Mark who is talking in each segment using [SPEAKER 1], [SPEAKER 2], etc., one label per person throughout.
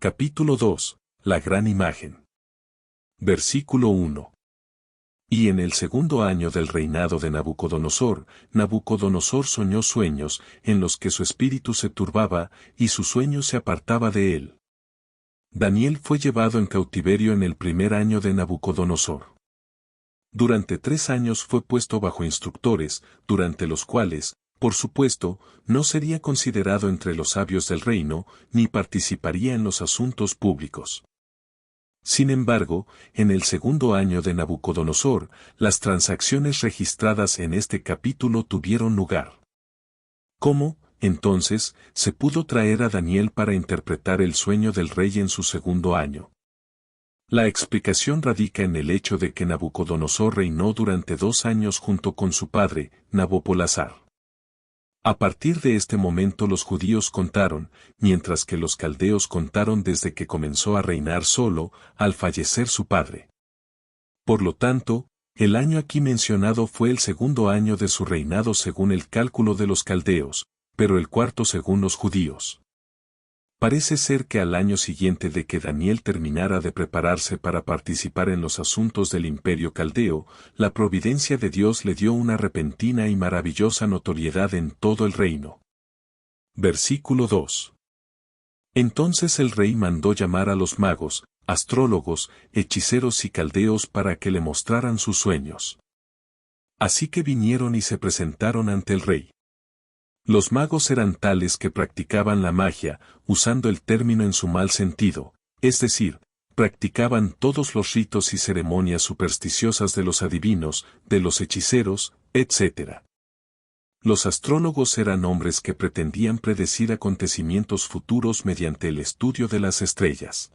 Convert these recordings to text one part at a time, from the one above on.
[SPEAKER 1] Capítulo 2. La gran imagen. Versículo 1. Y en el segundo año del reinado de Nabucodonosor, Nabucodonosor soñó sueños, en los que su espíritu se turbaba, y su sueño se apartaba de él. Daniel fue llevado en cautiverio en el primer año de Nabucodonosor. Durante 3 años fue puesto bajo instructores, durante los cuales, por supuesto, no sería considerado entre los sabios del reino, ni participaría en los asuntos públicos. Sin embargo, en el segundo año de Nabucodonosor, las transacciones registradas en este capítulo tuvieron lugar. ¿Cómo, entonces, se pudo traer a Daniel para interpretar el sueño del rey en su segundo año? La explicación radica en el hecho de que Nabucodonosor reinó durante 2 años junto con su padre, Nabopolassar. A partir de este momento los judíos contaron, mientras que los caldeos contaron desde que comenzó a reinar solo, al fallecer su padre. Por lo tanto, el año aquí mencionado fue el segundo año de su reinado según el cálculo de los caldeos, pero el cuarto según los judíos. Parece ser que al año siguiente de que Daniel terminara de prepararse para participar en los asuntos del imperio caldeo, la providencia de Dios le dio una repentina y maravillosa notoriedad en todo el reino. Versículo 2. Entonces el rey mandó llamar a los magos, astrólogos, hechiceros y caldeos para que le mostraran sus sueños. Así que vinieron y se presentaron ante el rey. Los magos eran tales que practicaban la magia, usando el término en su mal sentido, es decir, practicaban todos los ritos y ceremonias supersticiosas de los adivinos, de los hechiceros, etc. Los astrólogos eran hombres que pretendían predecir acontecimientos futuros mediante el estudio de las estrellas.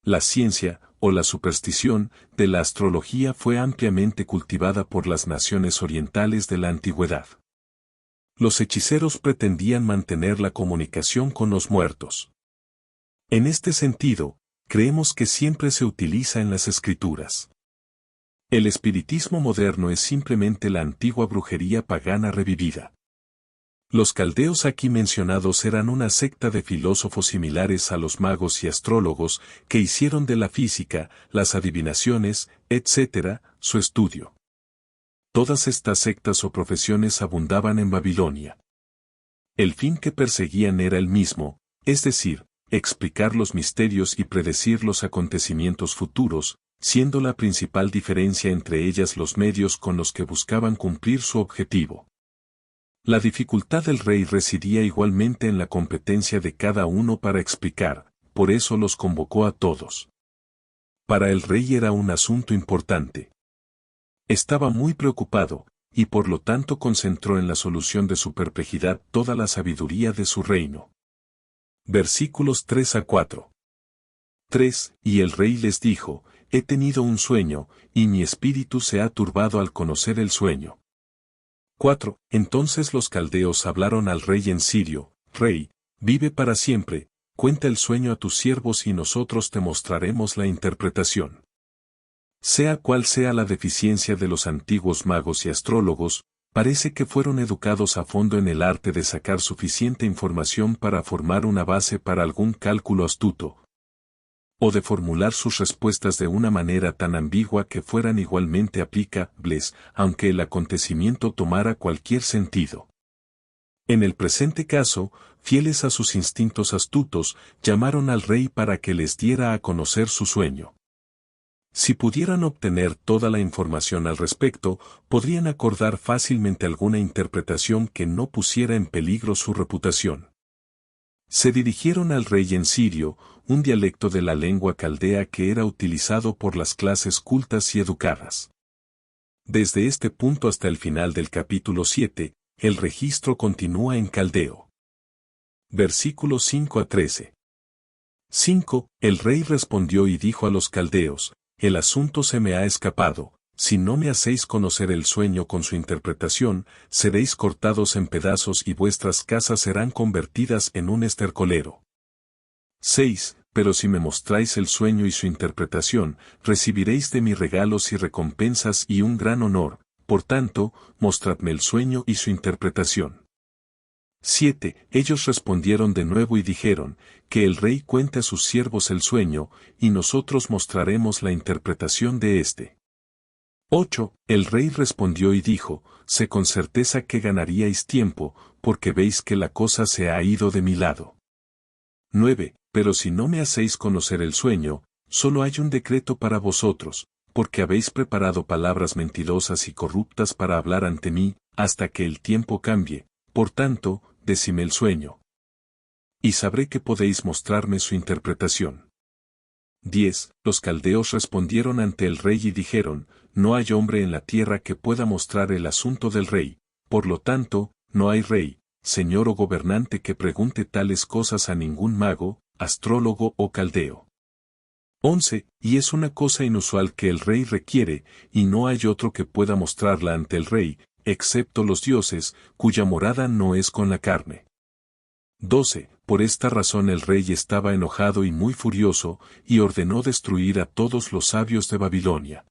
[SPEAKER 1] La ciencia, o la superstición, de la astrología fue ampliamente cultivada por las naciones orientales de la antigüedad. Los hechiceros pretendían mantener la comunicación con los muertos. En este sentido, creemos que siempre se utiliza en las escrituras. El espiritismo moderno es simplemente la antigua brujería pagana revivida. Los caldeos aquí mencionados eran una secta de filósofos similares a los magos y astrólogos que hicieron de la física, las adivinaciones, etc., su estudio. Todas estas sectas o profesiones abundaban en Babilonia. El fin que perseguían era el mismo, es decir, explicar los misterios y predecir los acontecimientos futuros, siendo la principal diferencia entre ellas los medios con los que buscaban cumplir su objetivo. La dificultad del rey residía igualmente en la competencia de cada uno para explicar, por eso los convocó a todos. Para el rey era un asunto importante. Estaba muy preocupado, y por lo tanto concentró en la solución de su perplejidad toda la sabiduría de su reino. Versículos 3 a 4. 3. Y el rey les dijo, he tenido un sueño, y mi espíritu se ha turbado al conocer el sueño. 4. Entonces los caldeos hablaron al rey en sirio, Rey, vive para siempre, cuenta el sueño a tus siervos y nosotros te mostraremos la interpretación. Sea cual sea la deficiencia de los antiguos magos y astrólogos, parece que fueron educados a fondo en el arte de sacar suficiente información para formar una base para algún cálculo astuto, o de formular sus respuestas de una manera tan ambigua que fueran igualmente aplicables, aunque el acontecimiento tomara cualquier sentido. En el presente caso, fieles a sus instintos astutos, llamaron al rey para que les diera a conocer su sueño. Si pudieran obtener toda la información al respecto, podrían acordar fácilmente alguna interpretación que no pusiera en peligro su reputación. Se dirigieron al rey en sirio, un dialecto de la lengua caldea que era utilizado por las clases cultas y educadas. Desde este punto hasta el final del capítulo 7, el registro continúa en caldeo. Versículos 5 a 13. 5. El rey respondió y dijo a los caldeos, el asunto se me ha escapado, si no me hacéis conocer el sueño con su interpretación, seréis cortados en pedazos y vuestras casas serán convertidas en un estercolero. 6. Pero si me mostráis el sueño y su interpretación, recibiréis de mí regalos y recompensas y un gran honor, por tanto, mostradme el sueño y su interpretación. 7. Ellos respondieron de nuevo y dijeron, que el rey cuente a sus siervos el sueño, y nosotros mostraremos la interpretación de éste. 8. El rey respondió y dijo, sé con certeza que ganaríais tiempo, porque veis que la cosa se ha ido de mi lado. 9. Pero si no me hacéis conocer el sueño, solo hay un decreto para vosotros, porque habéis preparado palabras mentirosas y corruptas para hablar ante mí, hasta que el tiempo cambie, por tanto, decime el sueño. Y sabré que podéis mostrarme su interpretación. 10. Los caldeos respondieron ante el rey y dijeron, no hay hombre en la tierra que pueda mostrar el asunto del rey, por lo tanto, no hay rey, señor o gobernante que pregunte tales cosas a ningún mago, astrólogo o caldeo. 11. Y es una cosa inusual que el rey requiere, y no hay otro que pueda mostrarla ante el rey, excepto los dioses, cuya morada no es con la carne. 12. Por esta razón el rey estaba enojado y muy furioso, y ordenó destruir a todos los sabios de Babilonia.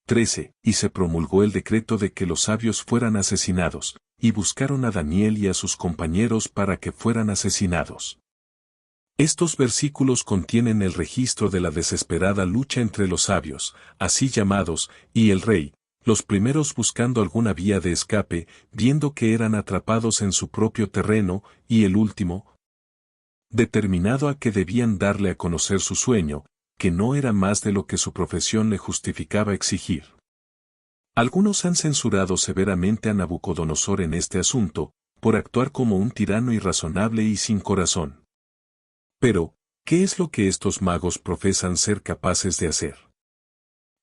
[SPEAKER 1] 13. Y se promulgó el decreto de que los sabios fueran asesinados, y buscaron a Daniel y a sus compañeros para que fueran asesinados. Estos versículos contienen el registro de la desesperada lucha entre los sabios, así llamados, y el rey, los primeros buscando alguna vía de escape, viendo que eran atrapados en su propio terreno, y el último, determinado a que debían darle a conocer su sueño, que no era más de lo que su profesión le justificaba exigir. Algunos han censurado severamente a Nabucodonosor en este asunto, por actuar como un tirano irrazonable y sin corazón. Pero, ¿qué es lo que estos magos profesan ser capaces de hacer?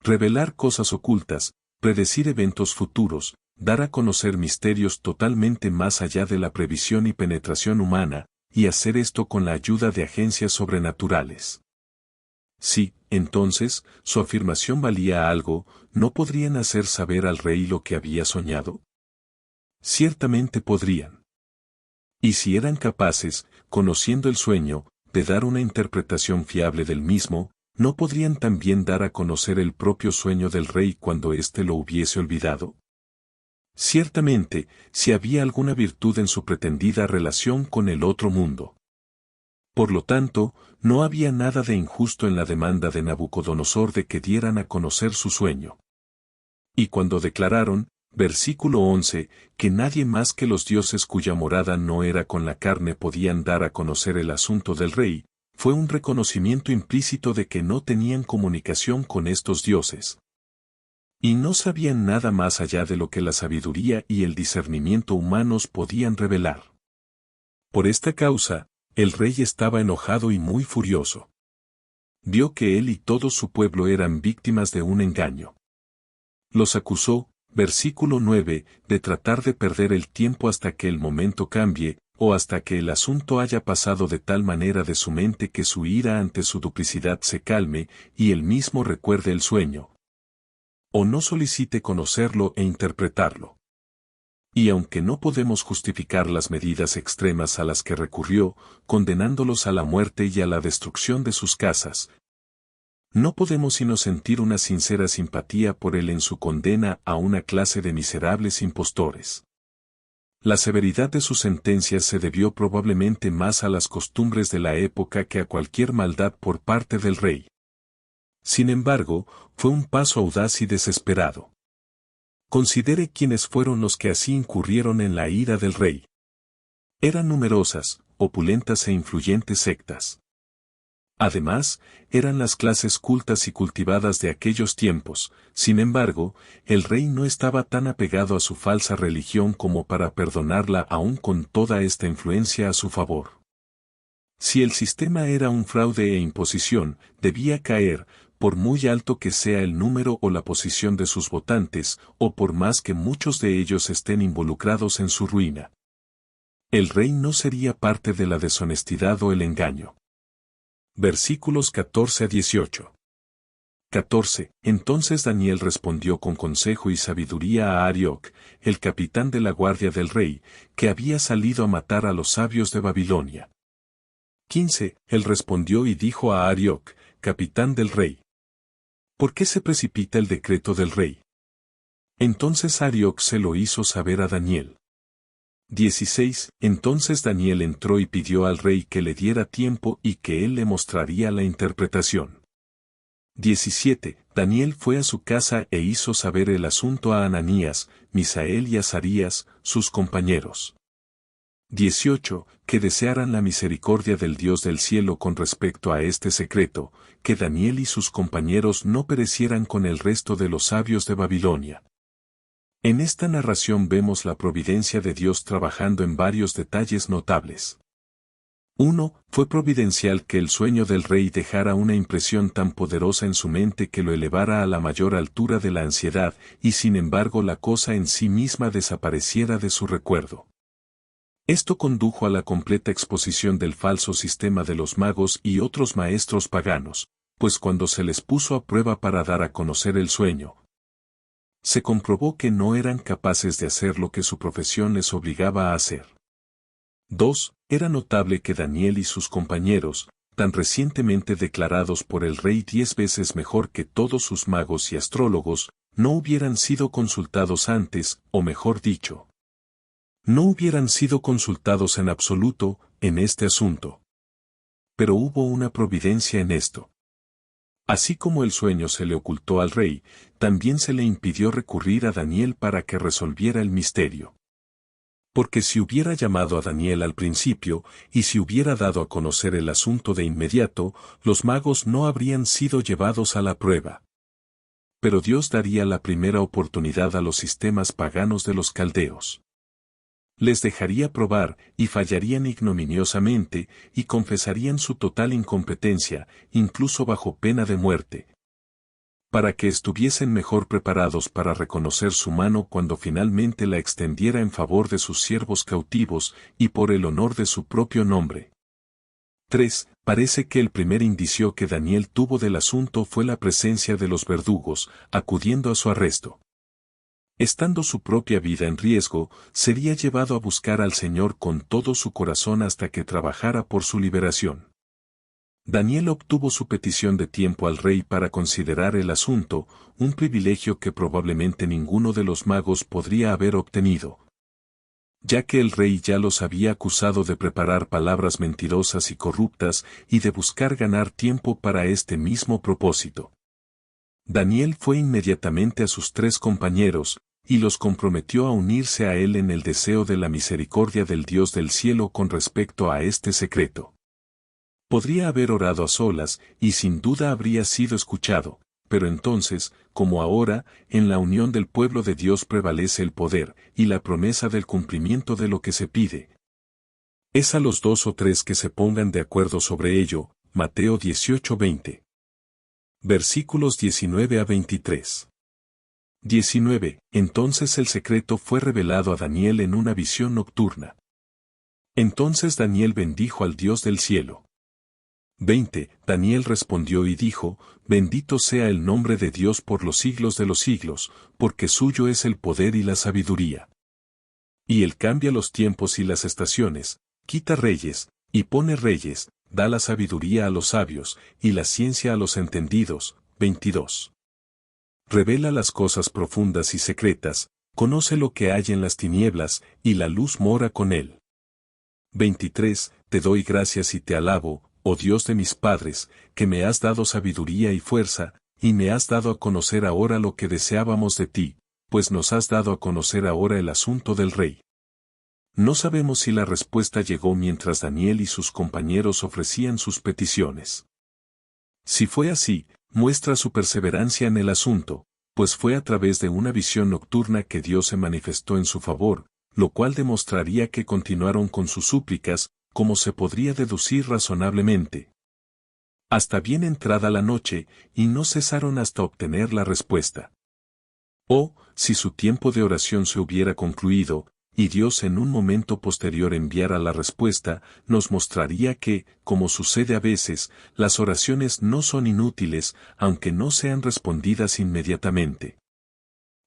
[SPEAKER 1] Revelar cosas ocultas, predecir eventos futuros, dar a conocer misterios totalmente más allá de la previsión y penetración humana, y hacer esto con la ayuda de agencias sobrenaturales. Si, entonces, su afirmación valía algo, ¿no podrían hacer saber al rey lo que había soñado? Ciertamente podrían. Y si eran capaces, conociendo el sueño, de dar una interpretación fiable del mismo, ¿no podrían también dar a conocer el propio sueño del rey cuando éste lo hubiese olvidado? Ciertamente, si había alguna virtud en su pretendida relación con el otro mundo. Por lo tanto, no había nada de injusto en la demanda de Nabucodonosor de que dieran a conocer su sueño. Y cuando declararon, versículo 11, que nadie más que los dioses cuya morada no era con la carne podían dar a conocer el asunto del rey, fue un reconocimiento implícito de que no tenían comunicación con estos dioses. Y no sabían nada más allá de lo que la sabiduría y el discernimiento humanos podían revelar. Por esta causa, el rey estaba enojado y muy furioso. Vio que él y todo su pueblo eran víctimas de un engaño. Los acusó, versículo 9, de tratar de perder el tiempo hasta que el momento cambie, o hasta que el asunto haya pasado de tal manera de su mente que su ira ante su duplicidad se calme, y él mismo recuerde el sueño. O no solicite conocerlo e interpretarlo. Y aunque no podemos justificar las medidas extremas a las que recurrió, condenándolos a la muerte y a la destrucción de sus casas, no podemos sino sentir una sincera simpatía por él en su condena a una clase de miserables impostores. La severidad de sus sentencias se debió probablemente más a las costumbres de la época que a cualquier maldad por parte del rey. Sin embargo, fue un paso audaz y desesperado. Considere quiénes fueron los que así incurrieron en la ira del rey. Eran numerosas, opulentas e influyentes sectas. Además, eran las clases cultas y cultivadas de aquellos tiempos. Sin embargo, el rey no estaba tan apegado a su falsa religión como para perdonarla aún con toda esta influencia a su favor. Si el sistema era un fraude e imposición, debía caer, por muy alto que sea el número o la posición de sus votantes, o por más que muchos de ellos estén involucrados en su ruina. El rey no sería parte de la deshonestidad o el engaño. Versículos 14 a 18. 14. Entonces Daniel respondió con consejo y sabiduría a Arioc, el capitán de la guardia del rey, que había salido a matar a los sabios de Babilonia. 15. Él respondió y dijo a Arioc, capitán del rey: ¿por qué se precipita el decreto del rey? Entonces Arioc se lo hizo saber a Daniel. 16. Entonces Daniel entró y pidió al rey que le diera tiempo y que él le mostraría la interpretación. 17. Daniel fue a su casa e hizo saber el asunto a Ananías, Misael y Azarías, sus compañeros. 18. Que desearan la misericordia del Dios del cielo con respecto a este secreto, que Daniel y sus compañeros no perecieran con el resto de los sabios de Babilonia. En esta narración vemos la providencia de Dios trabajando en varios detalles notables. 1. Fue providencial que el sueño del rey dejara una impresión tan poderosa en su mente que lo elevara a la mayor altura de la ansiedad, y sin embargo la cosa en sí misma desapareciera de su recuerdo. Esto condujo a la completa exposición del falso sistema de los magos y otros maestros paganos, pues cuando se les puso a prueba para dar a conocer el sueño, se comprobó que no eran capaces de hacer lo que su profesión les obligaba a hacer. 2. Era notable que Daniel y sus compañeros, tan recientemente declarados por el rey 10 veces mejor que todos sus magos y astrólogos, no hubieran sido consultados antes, o mejor dicho, no hubieran sido consultados en absoluto, en este asunto. Pero hubo una providencia en esto. Así como el sueño se le ocultó al rey, también se le impidió recurrir a Daniel para que resolviera el misterio. Porque si hubiera llamado a Daniel al principio, y si hubiera dado a conocer el asunto de inmediato, los magos no habrían sido llevados a la prueba. Pero Dios daría la primera oportunidad a los sistemas paganos de los caldeos. Les dejaría probar, y fallarían ignominiosamente, y confesarían su total incompetencia, incluso bajo pena de muerte. Para que estuviesen mejor preparados para reconocer su mano cuando finalmente la extendiera en favor de sus siervos cautivos, y por el honor de su propio nombre. 3. Parece que el primer indicio que Daniel tuvo del asunto fue la presencia de los verdugos, acudiendo a su arresto. Estando su propia vida en riesgo, sería llevado a buscar al Señor con todo su corazón hasta que trabajara por su liberación. Daniel obtuvo su petición de tiempo al rey para considerar el asunto, un privilegio que probablemente ninguno de los magos podría haber obtenido, ya que el rey ya los había acusado de preparar palabras mentirosas y corruptas y de buscar ganar tiempo para este mismo propósito. Daniel fue inmediatamente a sus 3 compañeros, y los comprometió a unirse a él en el deseo de la misericordia del Dios del cielo con respecto a este secreto. Podría haber orado a solas, y sin duda habría sido escuchado, pero entonces, como ahora, en la unión del pueblo de Dios prevalece el poder, y la promesa del cumplimiento de lo que se pide. Es a los 2 o 3 que se pongan de acuerdo sobre ello, Mateo 18:20. Versículos 19 a 23. 19. Entonces el secreto fue revelado a Daniel en una visión nocturna. Entonces Daniel bendijo al Dios del cielo. 20. Daniel respondió y dijo, bendito sea el nombre de Dios por los siglos de los siglos, porque suyo es el poder y la sabiduría. Y él cambia los tiempos y las estaciones, quita reyes, y pone reyes, da la sabiduría a los sabios, y la ciencia a los entendidos. 22. Revela las cosas profundas y secretas, conoce lo que hay en las tinieblas, y la luz mora con él. 23. Te doy gracias y te alabo, oh Dios de mis padres, que me has dado sabiduría y fuerza, y me has dado a conocer ahora lo que deseábamos de ti, pues nos has dado a conocer ahora el asunto del rey. No sabemos si la respuesta llegó mientras Daniel y sus compañeros ofrecían sus peticiones. Si fue así, muestra su perseverancia en el asunto, pues fue a través de una visión nocturna que Dios se manifestó en su favor, lo cual demostraría que continuaron con sus súplicas, como se podría deducir razonablemente, hasta bien entrada la noche, y no cesaron hasta obtener la respuesta. O, si su tiempo de oración se hubiera concluido, y Dios en un momento posterior enviara la respuesta, nos mostraría que, como sucede a veces, las oraciones no son inútiles, aunque no sean respondidas inmediatamente.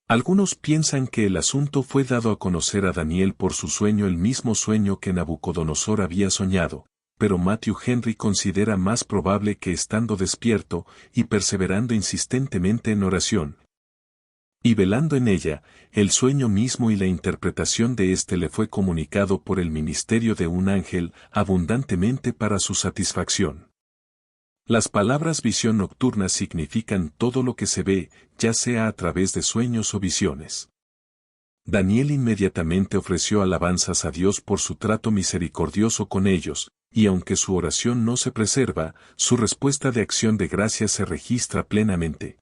[SPEAKER 1] Algunos piensan que el asunto fue dado a conocer a Daniel por su sueño, el mismo sueño que Nabucodonosor había soñado, pero Matthew Henry considera más probable que estando despierto y perseverando insistentemente en oración, Y velando en ella, el sueño mismo y la interpretación de éste le fue comunicado por el ministerio de un ángel, abundantemente para su satisfacción. Las palabras visión nocturna significan todo lo que se ve, ya sea a través de sueños o visiones. Daniel inmediatamente ofreció alabanzas a Dios por su trato misericordioso con ellos, y aunque su oración no se preserva, su respuesta de acción de gracias se registra plenamente.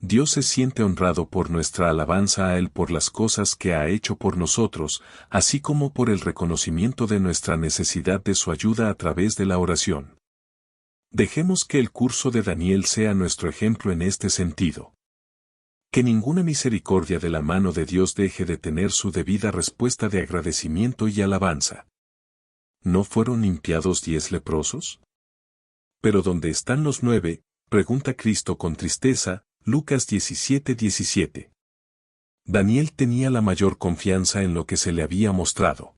[SPEAKER 1] Dios se siente honrado por nuestra alabanza a Él por las cosas que ha hecho por nosotros, así como por el reconocimiento de nuestra necesidad de su ayuda a través de la oración. Dejemos que el curso de Daniel sea nuestro ejemplo en este sentido. Que ninguna misericordia de la mano de Dios deje de tener su debida respuesta de agradecimiento y alabanza. ¿No fueron limpiados 10 leprosos? ¿Pero dónde están los 9? Pregunta Cristo con tristeza, Lucas 17:17. Daniel tenía la mayor confianza en lo que se le había mostrado.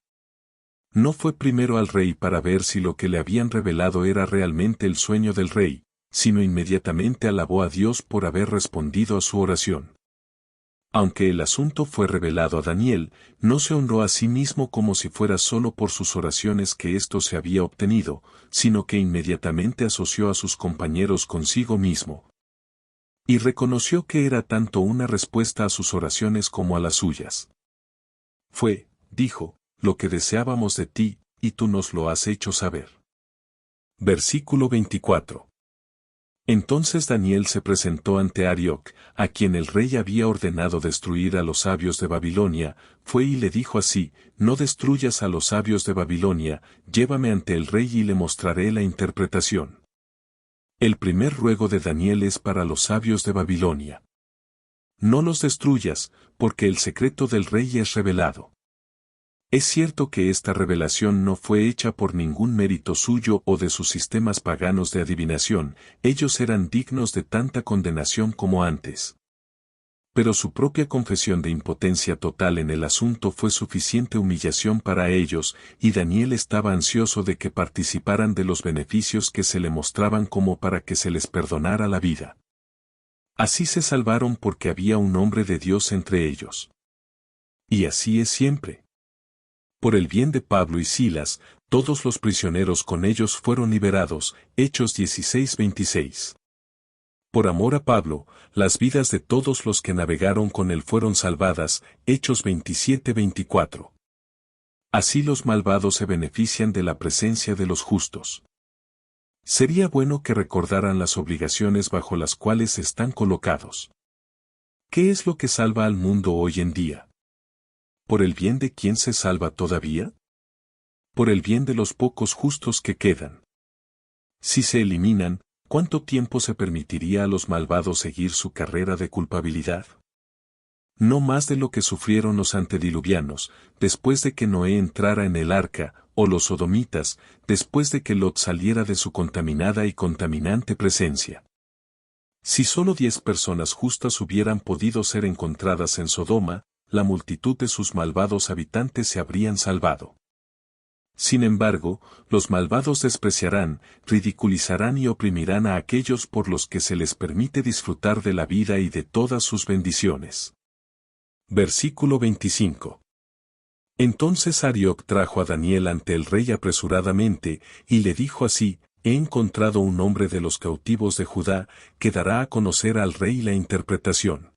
[SPEAKER 1] No fue primero al rey para ver si lo que le habían revelado era realmente el sueño del rey, sino inmediatamente alabó a Dios por haber respondido a su oración. Aunque el asunto fue revelado a Daniel, no se honró a sí mismo como si fuera solo por sus oraciones que esto se había obtenido, sino que inmediatamente asoció a sus compañeros consigo mismo. Y reconoció que era tanto una respuesta a sus oraciones como a las suyas. Fue, dijo, lo que deseábamos de ti, y tú nos lo has hecho saber. Versículo 24. Entonces Daniel se presentó ante Arioc, a quien el rey había ordenado destruir a los sabios de Babilonia, fue y le dijo así: no destruyas a los sabios de Babilonia, llévame ante el rey y le mostraré la interpretación. El primer ruego de Daniel es para los sabios de Babilonia. No los destruyas, porque el secreto del rey es revelado. Es cierto que esta revelación no fue hecha por ningún mérito suyo o de sus sistemas paganos de adivinación, ellos eran dignos de tanta condenación como antes. Pero su propia confesión de impotencia total en el asunto fue suficiente humillación para ellos, y Daniel estaba ansioso de que participaran de los beneficios que se le mostraban como para que se les perdonara la vida. Así se salvaron porque había un hombre de Dios entre ellos. Y así es siempre. Por el bien de Pablo y Silas, todos los prisioneros con ellos fueron liberados, Hechos 16:26. Por amor a Pablo, las vidas de todos los que navegaron con él fueron salvadas, Hechos 27:24. Así los malvados se benefician de la presencia de los justos. Sería bueno que recordaran las obligaciones bajo las cuales están colocados. ¿Qué es lo que salva al mundo hoy en día? ¿Por el bien de quién se salva todavía? Por el bien de los pocos justos que quedan. Si se eliminan, ¿cuánto tiempo se permitiría a los malvados seguir su carrera de culpabilidad? No más de lo que sufrieron los antediluvianos, después de que Noé entrara en el arca, o los sodomitas, después de que Lot saliera de su contaminada y contaminante presencia. Si solo 10 personas justas hubieran podido ser encontradas en Sodoma, la multitud de sus malvados habitantes se habrían salvado. Sin embargo, los malvados despreciarán, ridiculizarán y oprimirán a aquellos por los que se les permite disfrutar de la vida y de todas sus bendiciones. Versículo 25. Entonces Arioc trajo a Daniel ante el rey apresuradamente, y le dijo así: he encontrado un hombre de los cautivos de Judá, que dará a conocer al rey la interpretación.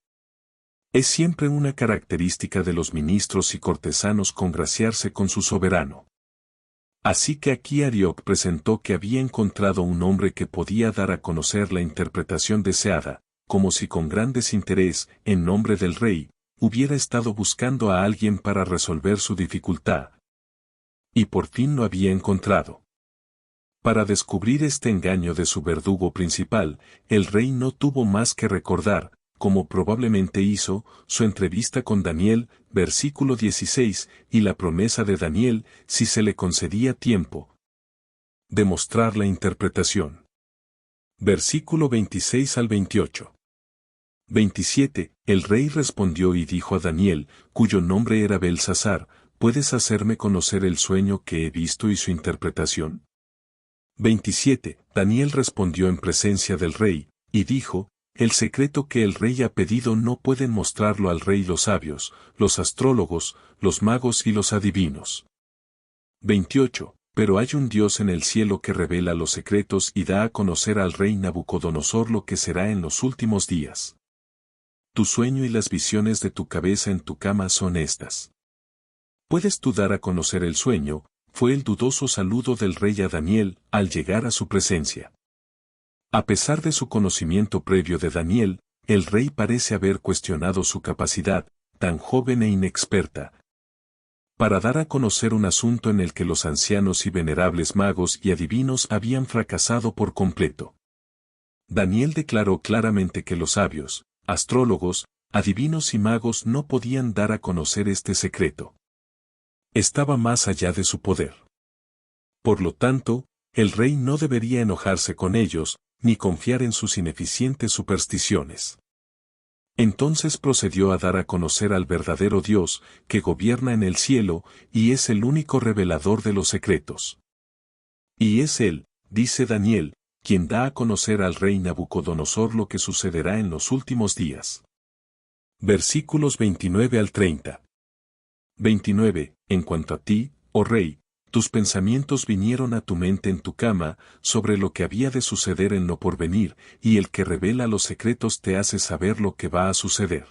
[SPEAKER 1] Es siempre una característica de los ministros y cortesanos congraciarse con su soberano. Así que aquí Arioc presentó que había encontrado un hombre que podía dar a conocer la interpretación deseada, como si con gran desinterés, en nombre del rey, hubiera estado buscando a alguien para resolver su dificultad. Y por fin lo había encontrado. Para descubrir este engaño de su verdugo principal, el rey no tuvo más que recordar, como probablemente hizo, su entrevista con Daniel, versículo 16, y la promesa de Daniel, si se le concedía tiempo, de mostrar la interpretación. Versículo 26 al 28. 27. El rey respondió y dijo a Daniel, cuyo nombre era Belsasar: ¿puedes hacerme conocer el sueño que he visto y su interpretación? 27. Daniel respondió en presencia del rey, y dijo: el secreto que el rey ha pedido no pueden mostrarlo al rey los sabios, los astrólogos, los magos y los adivinos. 28. Pero hay un Dios en el cielo que revela los secretos y da a conocer al rey Nabucodonosor lo que será en los últimos días. Tu sueño y las visiones de tu cabeza en tu cama son estas. ¿Puedes tú dar a conocer el sueño? Fue el dudoso saludo del rey a Daniel al llegar a su presencia. A pesar de su conocimiento previo de Daniel, el rey parece haber cuestionado su capacidad, tan joven e inexperta, para dar a conocer un asunto en el que los ancianos y venerables magos y adivinos habían fracasado por completo. Daniel declaró claramente que los sabios, astrólogos, adivinos y magos no podían dar a conocer este secreto. Estaba más allá de su poder. Por lo tanto, el rey no debería enojarse con ellos, ni confiar en sus ineficientes supersticiones. Entonces procedió a dar a conocer al verdadero Dios, que gobierna en el cielo, y es el único revelador de los secretos. Y es él, dice Daniel, quien da a conocer al rey Nabucodonosor lo que sucederá en los últimos días. Versículos 29 al 30. 29. En cuanto a ti, oh rey, tus pensamientos vinieron a tu mente en tu cama, sobre lo que había de suceder en lo porvenir, y el que revela los secretos te hace saber lo que va a suceder.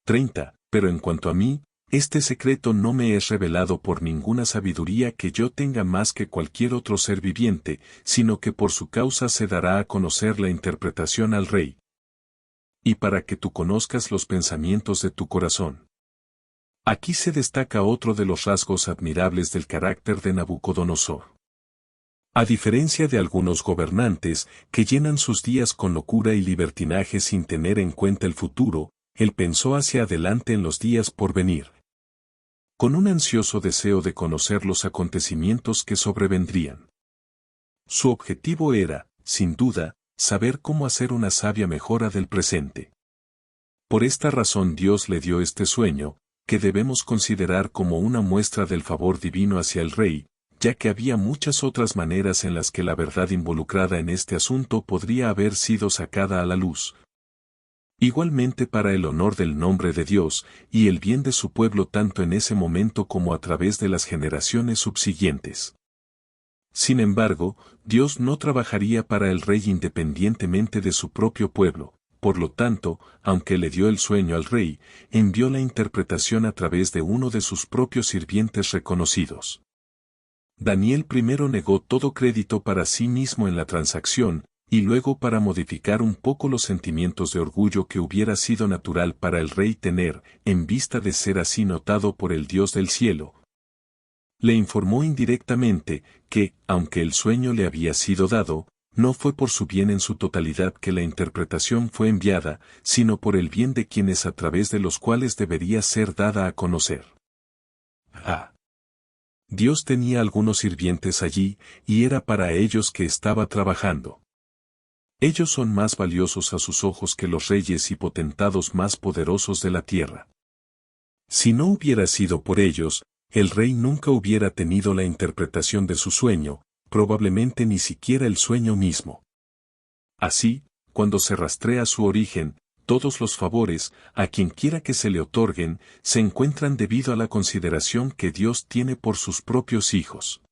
[SPEAKER 1] 30. Pero en cuanto a mí, este secreto no me es revelado por ninguna sabiduría que yo tenga más que cualquier otro ser viviente, sino que por su causa se dará a conocer la interpretación al rey. Y para que tú conozcas los pensamientos de tu corazón. Aquí se destaca otro de los rasgos admirables del carácter de Nabucodonosor. A diferencia de algunos gobernantes que llenan sus días con locura y libertinaje sin tener en cuenta el futuro, él pensó hacia adelante en los días por venir. Con un ansioso deseo de conocer los acontecimientos que sobrevendrían. Su objetivo era, sin duda, saber cómo hacer una sabia mejora del presente. Por esta razón Dios le dio este sueño, que debemos considerar como una muestra del favor divino hacia el rey, ya que había muchas otras maneras en las que la verdad involucrada en este asunto podría haber sido sacada a la luz. Igualmente para el honor del nombre de Dios y el bien de su pueblo tanto en ese momento como a través de las generaciones subsiguientes. Sin embargo, Dios no trabajaría para el rey independientemente de su propio pueblo. Por lo tanto, aunque le dio el sueño al rey, envió la interpretación a través de uno de sus propios sirvientes reconocidos. Daniel primero negó todo crédito para sí mismo en la transacción, y luego para modificar un poco los sentimientos de orgullo que hubiera sido natural para el rey tener, en vista de ser así notado por el Dios del cielo. Le informó indirectamente que, aunque el sueño le había sido dado, no fue por su bien en su totalidad que la interpretación fue enviada, sino por el bien de quienes a través de los cuales debería ser dada a conocer. Dios tenía algunos sirvientes allí, y era para ellos que estaba trabajando. Ellos son más valiosos a sus ojos que los reyes y potentados más poderosos de la tierra. Si no hubiera sido por ellos, el rey nunca hubiera tenido la interpretación de su sueño, probablemente ni siquiera el sueño mismo. Así, cuando se rastrea su origen, todos los favores, a quien quiera que se le otorguen, se encuentran debido a la consideración que Dios tiene por sus propios hijos.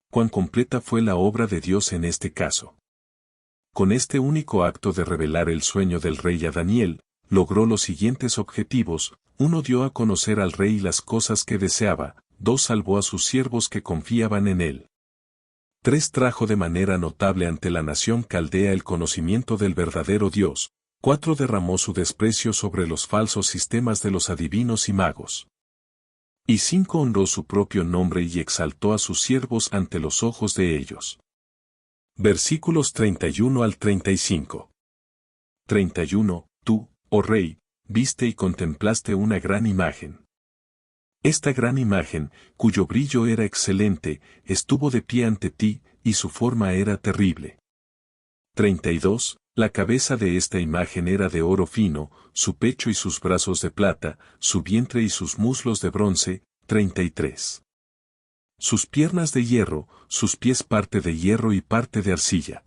[SPEAKER 1] Cuán completa fue la obra de Dios en este caso. Con este único acto de revelar el sueño del rey a Daniel, logró los siguientes objetivos: 1. Dio a conocer al rey las cosas que deseaba, 2. Salvó a sus siervos que confiaban en él. 3. Trajo de manera notable ante la nación caldea el conocimiento del verdadero Dios. 4. Derramó su desprecio sobre los falsos sistemas de los adivinos y magos. Y 5. Honró su propio nombre y exaltó a sus siervos ante los ojos de ellos. Versículos 31 al 35. 31. Tú, oh rey, viste y contemplaste una gran imagen. Esta gran imagen, cuyo brillo era excelente, estuvo de pie ante ti, y su forma era terrible. 32. La cabeza de esta imagen era de oro fino, su pecho y sus brazos de plata, su vientre y sus muslos de bronce. 33. Sus piernas de hierro, sus pies parte de hierro y parte de arcilla.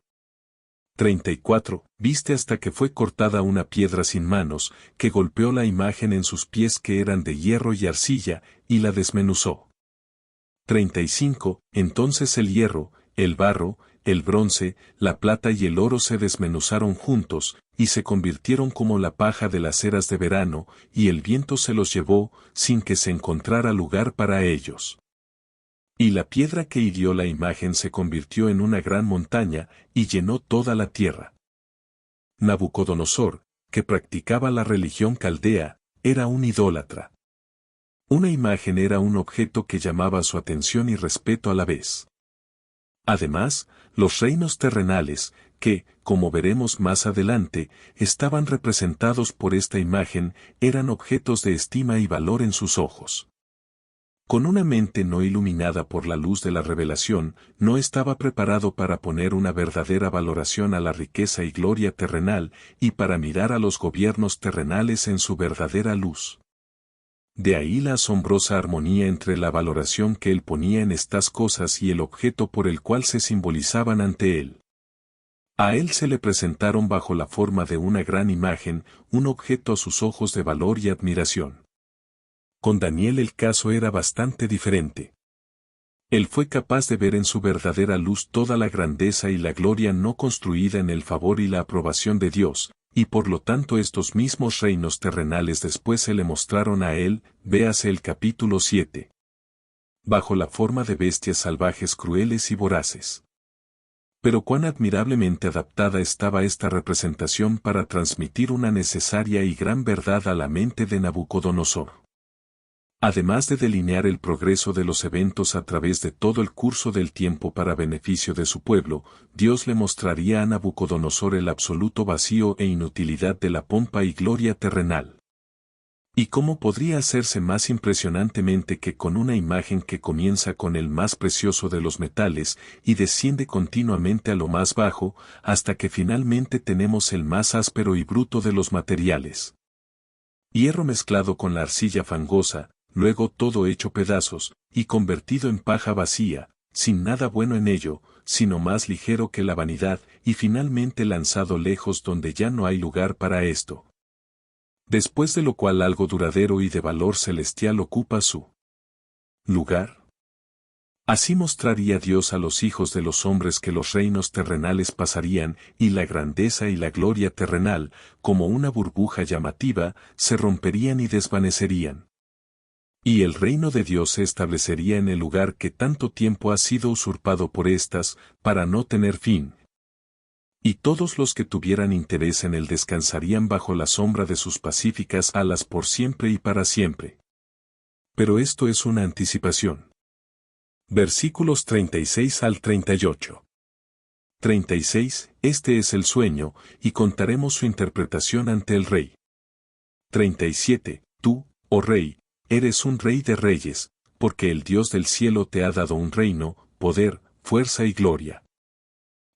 [SPEAKER 1] 34. Viste hasta que fue cortada una piedra sin manos, que golpeó la imagen en sus pies que eran de hierro y arcilla, y la desmenuzó. 35. Entonces el hierro, el barro, el bronce, la plata y el oro se desmenuzaron juntos, y se convirtieron como la paja de las eras de verano, y el viento se los llevó, sin que se encontrara lugar para ellos. Y la piedra que hirió la imagen se convirtió en una gran montaña, y llenó toda la tierra. Nabucodonosor, que practicaba la religión caldea, era un idólatra. Una imagen era un objeto que llamaba su atención y respeto a la vez. Además, los reinos terrenales, que, como veremos más adelante, estaban representados por esta imagen, eran objetos de estima y valor en sus ojos. Con una mente no iluminada por la luz de la revelación, no estaba preparado para poner una verdadera valoración a la riqueza y gloria terrenal, y para mirar a los gobiernos terrenales en su verdadera luz. De ahí la asombrosa armonía entre la valoración que él ponía en estas cosas y el objeto por el cual se simbolizaban ante él. A él se le presentaron bajo la forma de una gran imagen, un objeto a sus ojos de valor y admiración. Con Daniel el caso era bastante diferente. Él fue capaz de ver en su verdadera luz toda la grandeza y la gloria no construida en el favor y la aprobación de Dios, y por lo tanto estos mismos reinos terrenales después se le mostraron a él, véase el capítulo 7. Bajo la forma de bestias salvajes crueles y voraces. Pero cuán admirablemente adaptada estaba esta representación para transmitir una necesaria y gran verdad a la mente de Nabucodonosor. Además de delinear el progreso de los eventos a través de todo el curso del tiempo para beneficio de su pueblo, Dios le mostraría a Nabucodonosor el absoluto vacío e inutilidad de la pompa y gloria terrenal. ¿Y cómo podría hacerse más impresionantemente que con una imagen que comienza con el más precioso de los metales y desciende continuamente a lo más bajo, hasta que finalmente tenemos el más áspero y bruto de los materiales? Hierro mezclado con la arcilla fangosa, luego todo hecho pedazos, y convertido en paja vacía, sin nada bueno en ello, sino más ligero que la vanidad, y finalmente lanzado lejos donde ya no hay lugar para esto. Después de lo cual algo duradero y de valor celestial ocupa su lugar. Así mostraría Dios a los hijos de los hombres que los reinos terrenales pasarían, y la grandeza y la gloria terrenal, como una burbuja llamativa, se romperían y desvanecerían. Y el reino de Dios se establecería en el lugar que tanto tiempo ha sido usurpado por éstas, para no tener fin. Y todos los que tuvieran interés en él descansarían bajo la sombra de sus pacíficas alas por siempre y para siempre. Pero esto es una anticipación. Versículos 36 al 38. 36. Este es el sueño, y contaremos su interpretación ante el rey. 37. Tú, oh rey, eres un rey de reyes, porque el Dios del cielo te ha dado un reino, poder, fuerza y gloria.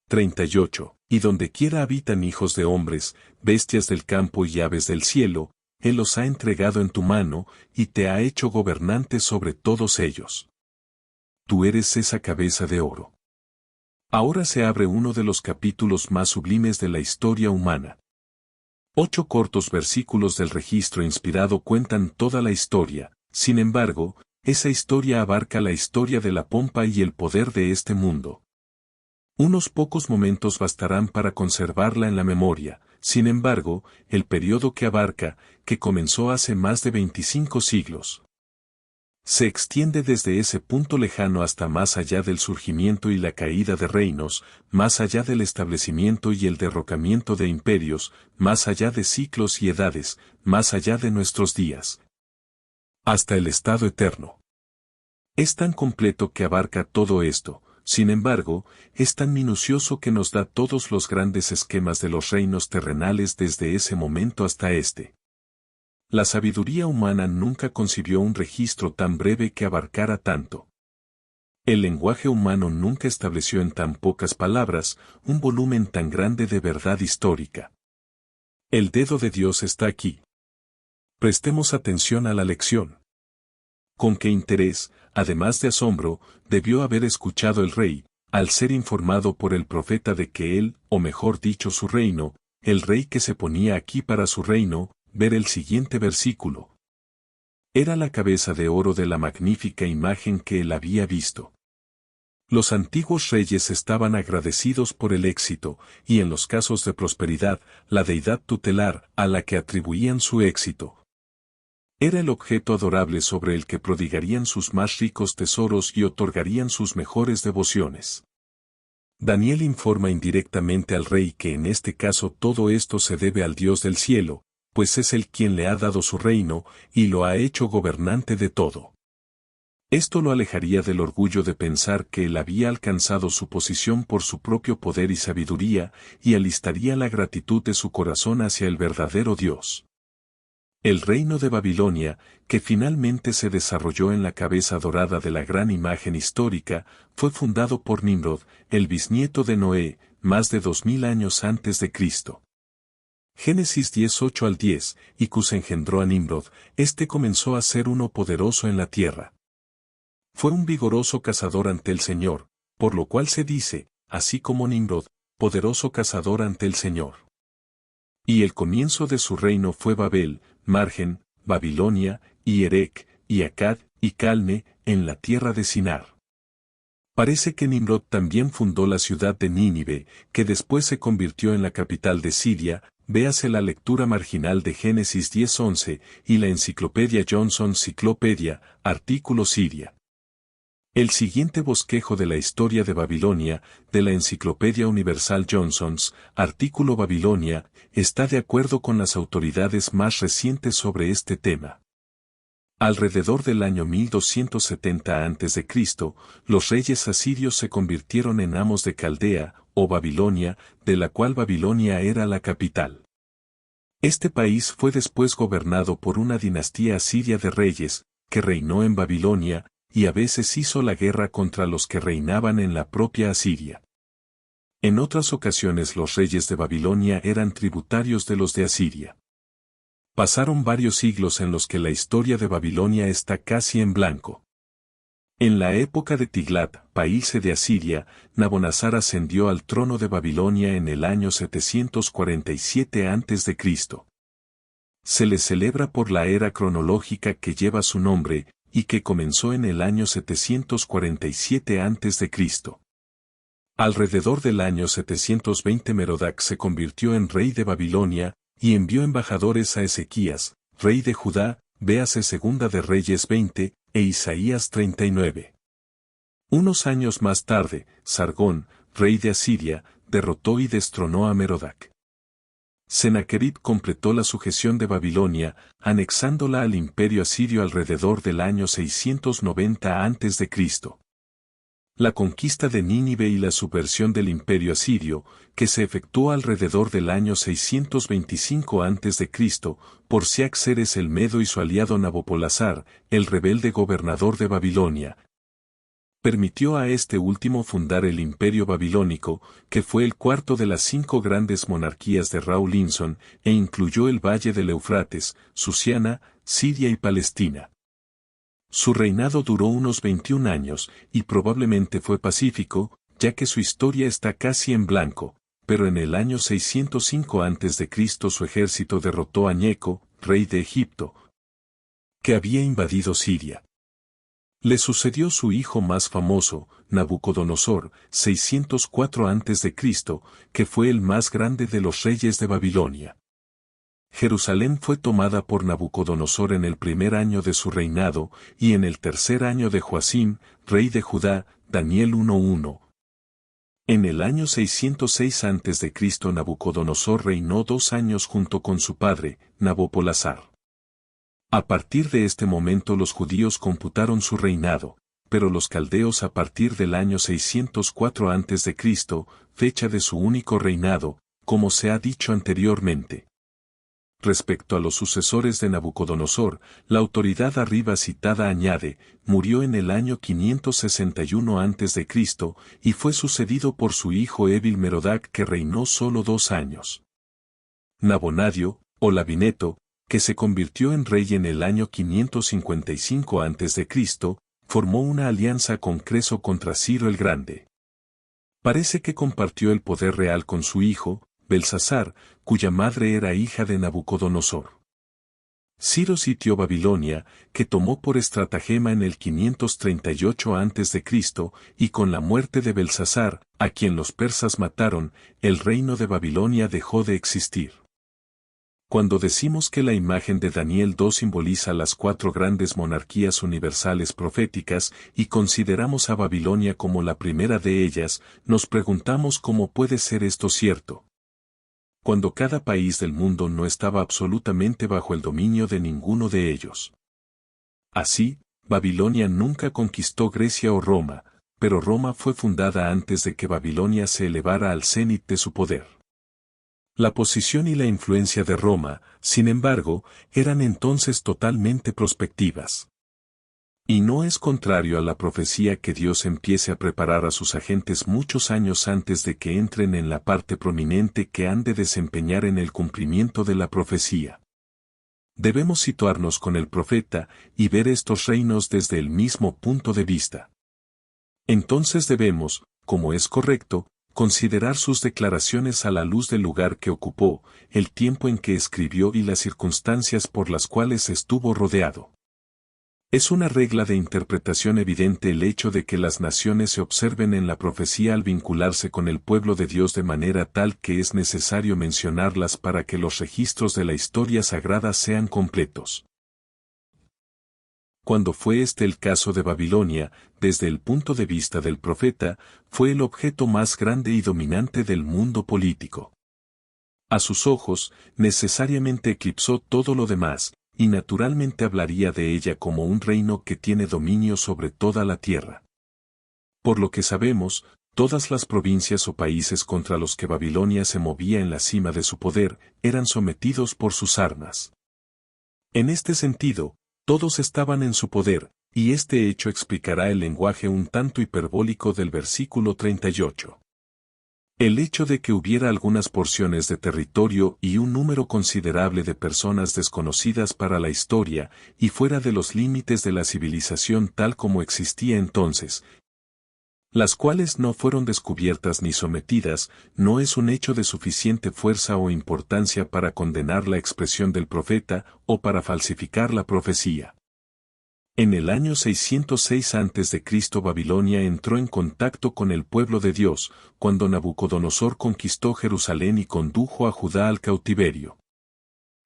[SPEAKER 1] 38. Y donde quiera habitan hijos de hombres, bestias del campo y aves del cielo, Él los ha entregado en tu mano, y te ha hecho gobernante sobre todos ellos. Tú eres esa cabeza de oro. Ahora se abre uno de los capítulos más sublimes de la historia humana. 8 cortos versículos del registro inspirado cuentan toda la historia, sin embargo, esa historia abarca la historia de la pompa y el poder de este mundo. Unos pocos momentos bastarán para conservarla en la memoria, sin embargo, el periodo que abarca, que comenzó hace más de 25 siglos. Se extiende desde ese punto lejano hasta más allá del surgimiento y la caída de reinos, más allá del establecimiento y el derrocamiento de imperios, más allá de ciclos y edades, más allá de nuestros días. Hasta el estado eterno. Es tan completo que abarca todo esto, sin embargo, es tan minucioso que nos da todos los grandes esquemas de los reinos terrenales desde ese momento hasta este. La sabiduría humana nunca concibió un registro tan breve que abarcara tanto. El lenguaje humano nunca estableció en tan pocas palabras un volumen tan grande de verdad histórica. El dedo de Dios está aquí. Prestemos atención a la lección. Con qué interés, además de asombro, debió haber escuchado el rey, al ser informado por el profeta de que él, o mejor dicho su reino, el rey que se ponía aquí para su reino, ver el siguiente versículo. Era la cabeza de oro de la magnífica imagen que él había visto. Los antiguos reyes estaban agradecidos por el éxito, y en los casos de prosperidad, la deidad tutelar a la que atribuían su éxito. Era el objeto adorable sobre el que prodigarían sus más ricos tesoros y otorgarían sus mejores devociones. Daniel informa indirectamente al rey que en este caso todo esto se debe al Dios del cielo, pues es Él quien le ha dado su reino, y lo ha hecho gobernante de todo. Esto lo alejaría del orgullo de pensar que él había alcanzado su posición por su propio poder y sabiduría, y alistaría la gratitud de su corazón hacia el verdadero Dios. El reino de Babilonia, que finalmente se desarrolló en la cabeza dorada de la gran imagen histórica, fue fundado por Nimrod, el bisnieto de Noé, más de 2000 años antes de Cristo. Génesis 10:8 al 10, y Cus engendró a Nimrod, este comenzó a ser uno poderoso en la tierra. Fue un vigoroso cazador ante el Señor, por lo cual se dice, así como Nimrod, poderoso cazador ante el Señor. Y el comienzo de su reino fue Babel, Margen, Babilonia, y Erec, y Acad, y Calne, en la tierra de Sinar. Parece que Nimrod también fundó la ciudad de Nínive, que después se convirtió en la capital de Siria. Véase la lectura marginal de Génesis 10:11, y la enciclopedia Johnson Cyclopedia, artículo Siria. El siguiente bosquejo de la historia de Babilonia, de la Enciclopedia Universal Johnson's, artículo Babilonia, está de acuerdo con las autoridades más recientes sobre este tema. Alrededor del año 1270 a.C., los reyes asirios se convirtieron en amos de Caldea, o Babilonia, de la cual Babilonia era la capital. Este país fue después gobernado por una dinastía asiria de reyes, que reinó en Babilonia, y a veces hizo la guerra contra los que reinaban en la propia Asiria. En otras ocasiones los reyes de Babilonia eran tributarios de los de Asiria. Pasaron varios siglos en los que la historia de Babilonia está casi en blanco. En la época de Tiglat-Pailse de Asiria, Nabonazar ascendió al trono de Babilonia en el año 747 a.C. Se le celebra por la era cronológica que lleva su nombre, y que comenzó en el año 747 a.C. Alrededor del año 720 Merodach se convirtió en rey de Babilonia, y envió embajadores a Ezequías, rey de Judá, véase Segunda de Reyes 20, e Isaías 39. Unos años más tarde, Sargón, rey de Asiria, derrotó y destronó a Merodach. Sennacherib completó la sujeción de Babilonia, anexándola al imperio asirio alrededor del año 690 a.C. La conquista de Nínive y la subversión del imperio asirio, que se efectuó alrededor del año 625 a.C., por Siaxeres el Medo y su aliado Nabopolassar, el rebelde gobernador de Babilonia, permitió a este último fundar el imperio babilónico, que fue el cuarto de las 5 grandes monarquías de Rawlinson, e incluyó el valle del Eufrates, Susiana, Siria y Palestina. Su reinado duró unos 21 años, y probablemente fue pacífico, ya que su historia está casi en blanco, pero en el año 605 a.C. su ejército derrotó a Neco, rey de Egipto, que había invadido Siria. Le sucedió su hijo más famoso, Nabucodonosor, 604 a.C., que fue el más grande de los reyes de Babilonia. Jerusalén fue tomada por Nabucodonosor en el primer año de su reinado, y en el tercer año de Joacim, rey de Judá, Daniel 1:1. En el año 606 a.C. Nabucodonosor reinó 2 años junto con su padre, Nabopolassar. A partir de este momento los judíos computaron su reinado, pero los caldeos a partir del año 604 a.C., fecha de su único reinado, como se ha dicho anteriormente. Respecto a los sucesores de Nabucodonosor, la autoridad arriba citada añade, murió en el año 561 a.C. y fue sucedido por su hijo Evil-Merodach que reinó solo 2 años. Nabonadio, o Labineto, que se convirtió en rey en el año 555 a.C., formó una alianza con Creso contra Ciro el Grande. Parece que compartió el poder real con su hijo, Belsasar, cuya madre era hija de Nabucodonosor. Ciro sitió Babilonia, que tomó por estratagema en el 538 a.C., y con la muerte de Belsasar, a quien los persas mataron, el reino de Babilonia dejó de existir. Cuando decimos que la imagen de Daniel 2 simboliza las 4 grandes monarquías universales proféticas y consideramos a Babilonia como la primera de ellas, nos preguntamos cómo puede ser esto cierto. Cuando cada país del mundo no estaba absolutamente bajo el dominio de ninguno de ellos. Así, Babilonia nunca conquistó Grecia o Roma, pero Roma fue fundada antes de que Babilonia se elevara al cenit de su poder. La posición y la influencia de Roma, sin embargo, eran entonces totalmente prospectivas. Y no es contrario a la profecía que Dios empiece a preparar a sus agentes muchos años antes de que entren en la parte prominente que han de desempeñar en el cumplimiento de la profecía. Debemos situarnos con el profeta y ver estos reinos desde el mismo punto de vista. Entonces debemos, como es correcto, considerar sus declaraciones a la luz del lugar que ocupó, el tiempo en que escribió y las circunstancias por las cuales estuvo rodeado. Es una regla de interpretación evidente el hecho de que las naciones se observen en la profecía al vincularse con el pueblo de Dios de manera tal que es necesario mencionarlas para que los registros de la historia sagrada sean completos. Cuando fue este el caso de Babilonia, desde el punto de vista del profeta, fue el objeto más grande y dominante del mundo político. A sus ojos, necesariamente eclipsó todo lo demás, y naturalmente hablaría de ella como un reino que tiene dominio sobre toda la tierra. Por lo que sabemos, todas las provincias o países contra los que Babilonia se movía en la cima de su poder, eran sometidos por sus armas. En este sentido, todos estaban en su poder, y este hecho explicará el lenguaje un tanto hiperbólico del versículo 38. El hecho de que hubiera algunas porciones de territorio y un número considerable de personas desconocidas para la historia y fuera de los límites de la civilización tal como existía entonces, las cuales no fueron descubiertas ni sometidas, no es un hecho de suficiente fuerza o importancia para condenar la expresión del profeta o para falsificar la profecía. En el año 606 a.C. Babilonia entró en contacto con el pueblo de Dios, cuando Nabucodonosor conquistó Jerusalén y condujo a Judá al cautiverio.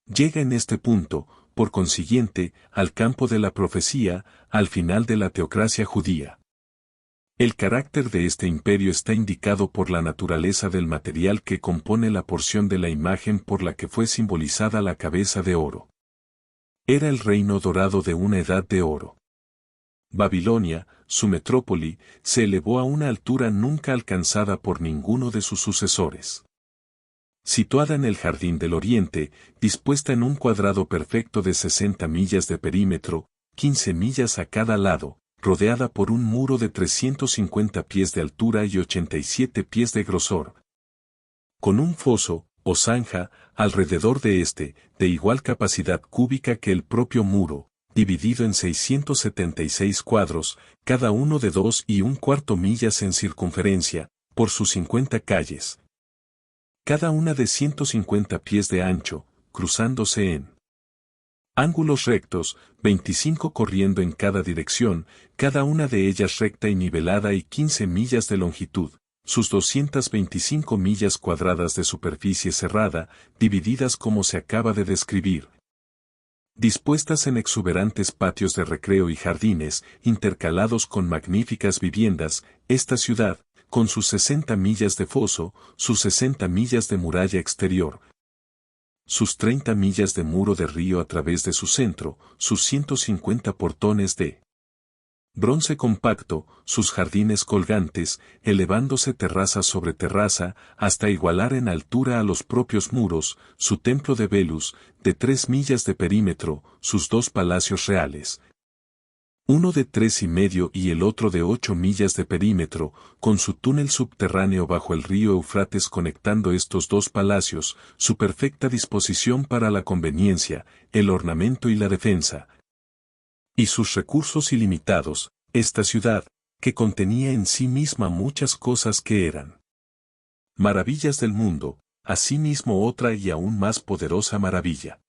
[SPEAKER 1] Llega en este punto, por consiguiente, al campo de la profecía, al final de la teocracia judía. El carácter de este imperio está indicado por la naturaleza del material que compone la porción de la imagen por la que fue simbolizada la cabeza de oro. Era el reino dorado de una edad de oro. Babilonia, su metrópoli, se elevó a una altura nunca alcanzada por ninguno de sus sucesores. Situada en el jardín del oriente, dispuesta en un cuadrado perfecto de 60 millas de perímetro, 15 millas a cada lado, rodeada por un muro de 350 pies de altura y 87 pies de grosor, con un foso, o zanja, alrededor de este, de igual capacidad cúbica que el propio muro, dividido en 676 cuadros, cada uno de 2¼ millas en circunferencia, por sus 50 calles. Cada una de 150 pies de ancho, cruzándose en ángulos rectos, 25 corriendo en cada dirección, cada una de ellas recta y nivelada y 15 millas de longitud. Sus 225 millas cuadradas de superficie cerrada, divididas como se acaba de describir. Dispuestas en exuberantes patios de recreo y jardines, intercalados con magníficas viviendas, esta ciudad, con sus 60 millas de foso, sus 60 millas de muralla exterior, sus 30 millas de muro de río a través de su centro, sus 150 portones de bronce compacto, sus jardines colgantes, elevándose terraza sobre terraza, hasta igualar en altura a los propios muros, su templo de Velus, de 3 millas de perímetro, sus 2 palacios reales, uno de 3,5 y el otro de 8 millas de perímetro, con su túnel subterráneo bajo el río Eufrates conectando estos 2 palacios, su perfecta disposición para la conveniencia, el ornamento y la defensa, y sus recursos ilimitados, esta ciudad, que contenía en sí misma muchas cosas que eran maravillas del mundo, asimismo otra y aún más poderosa maravilla.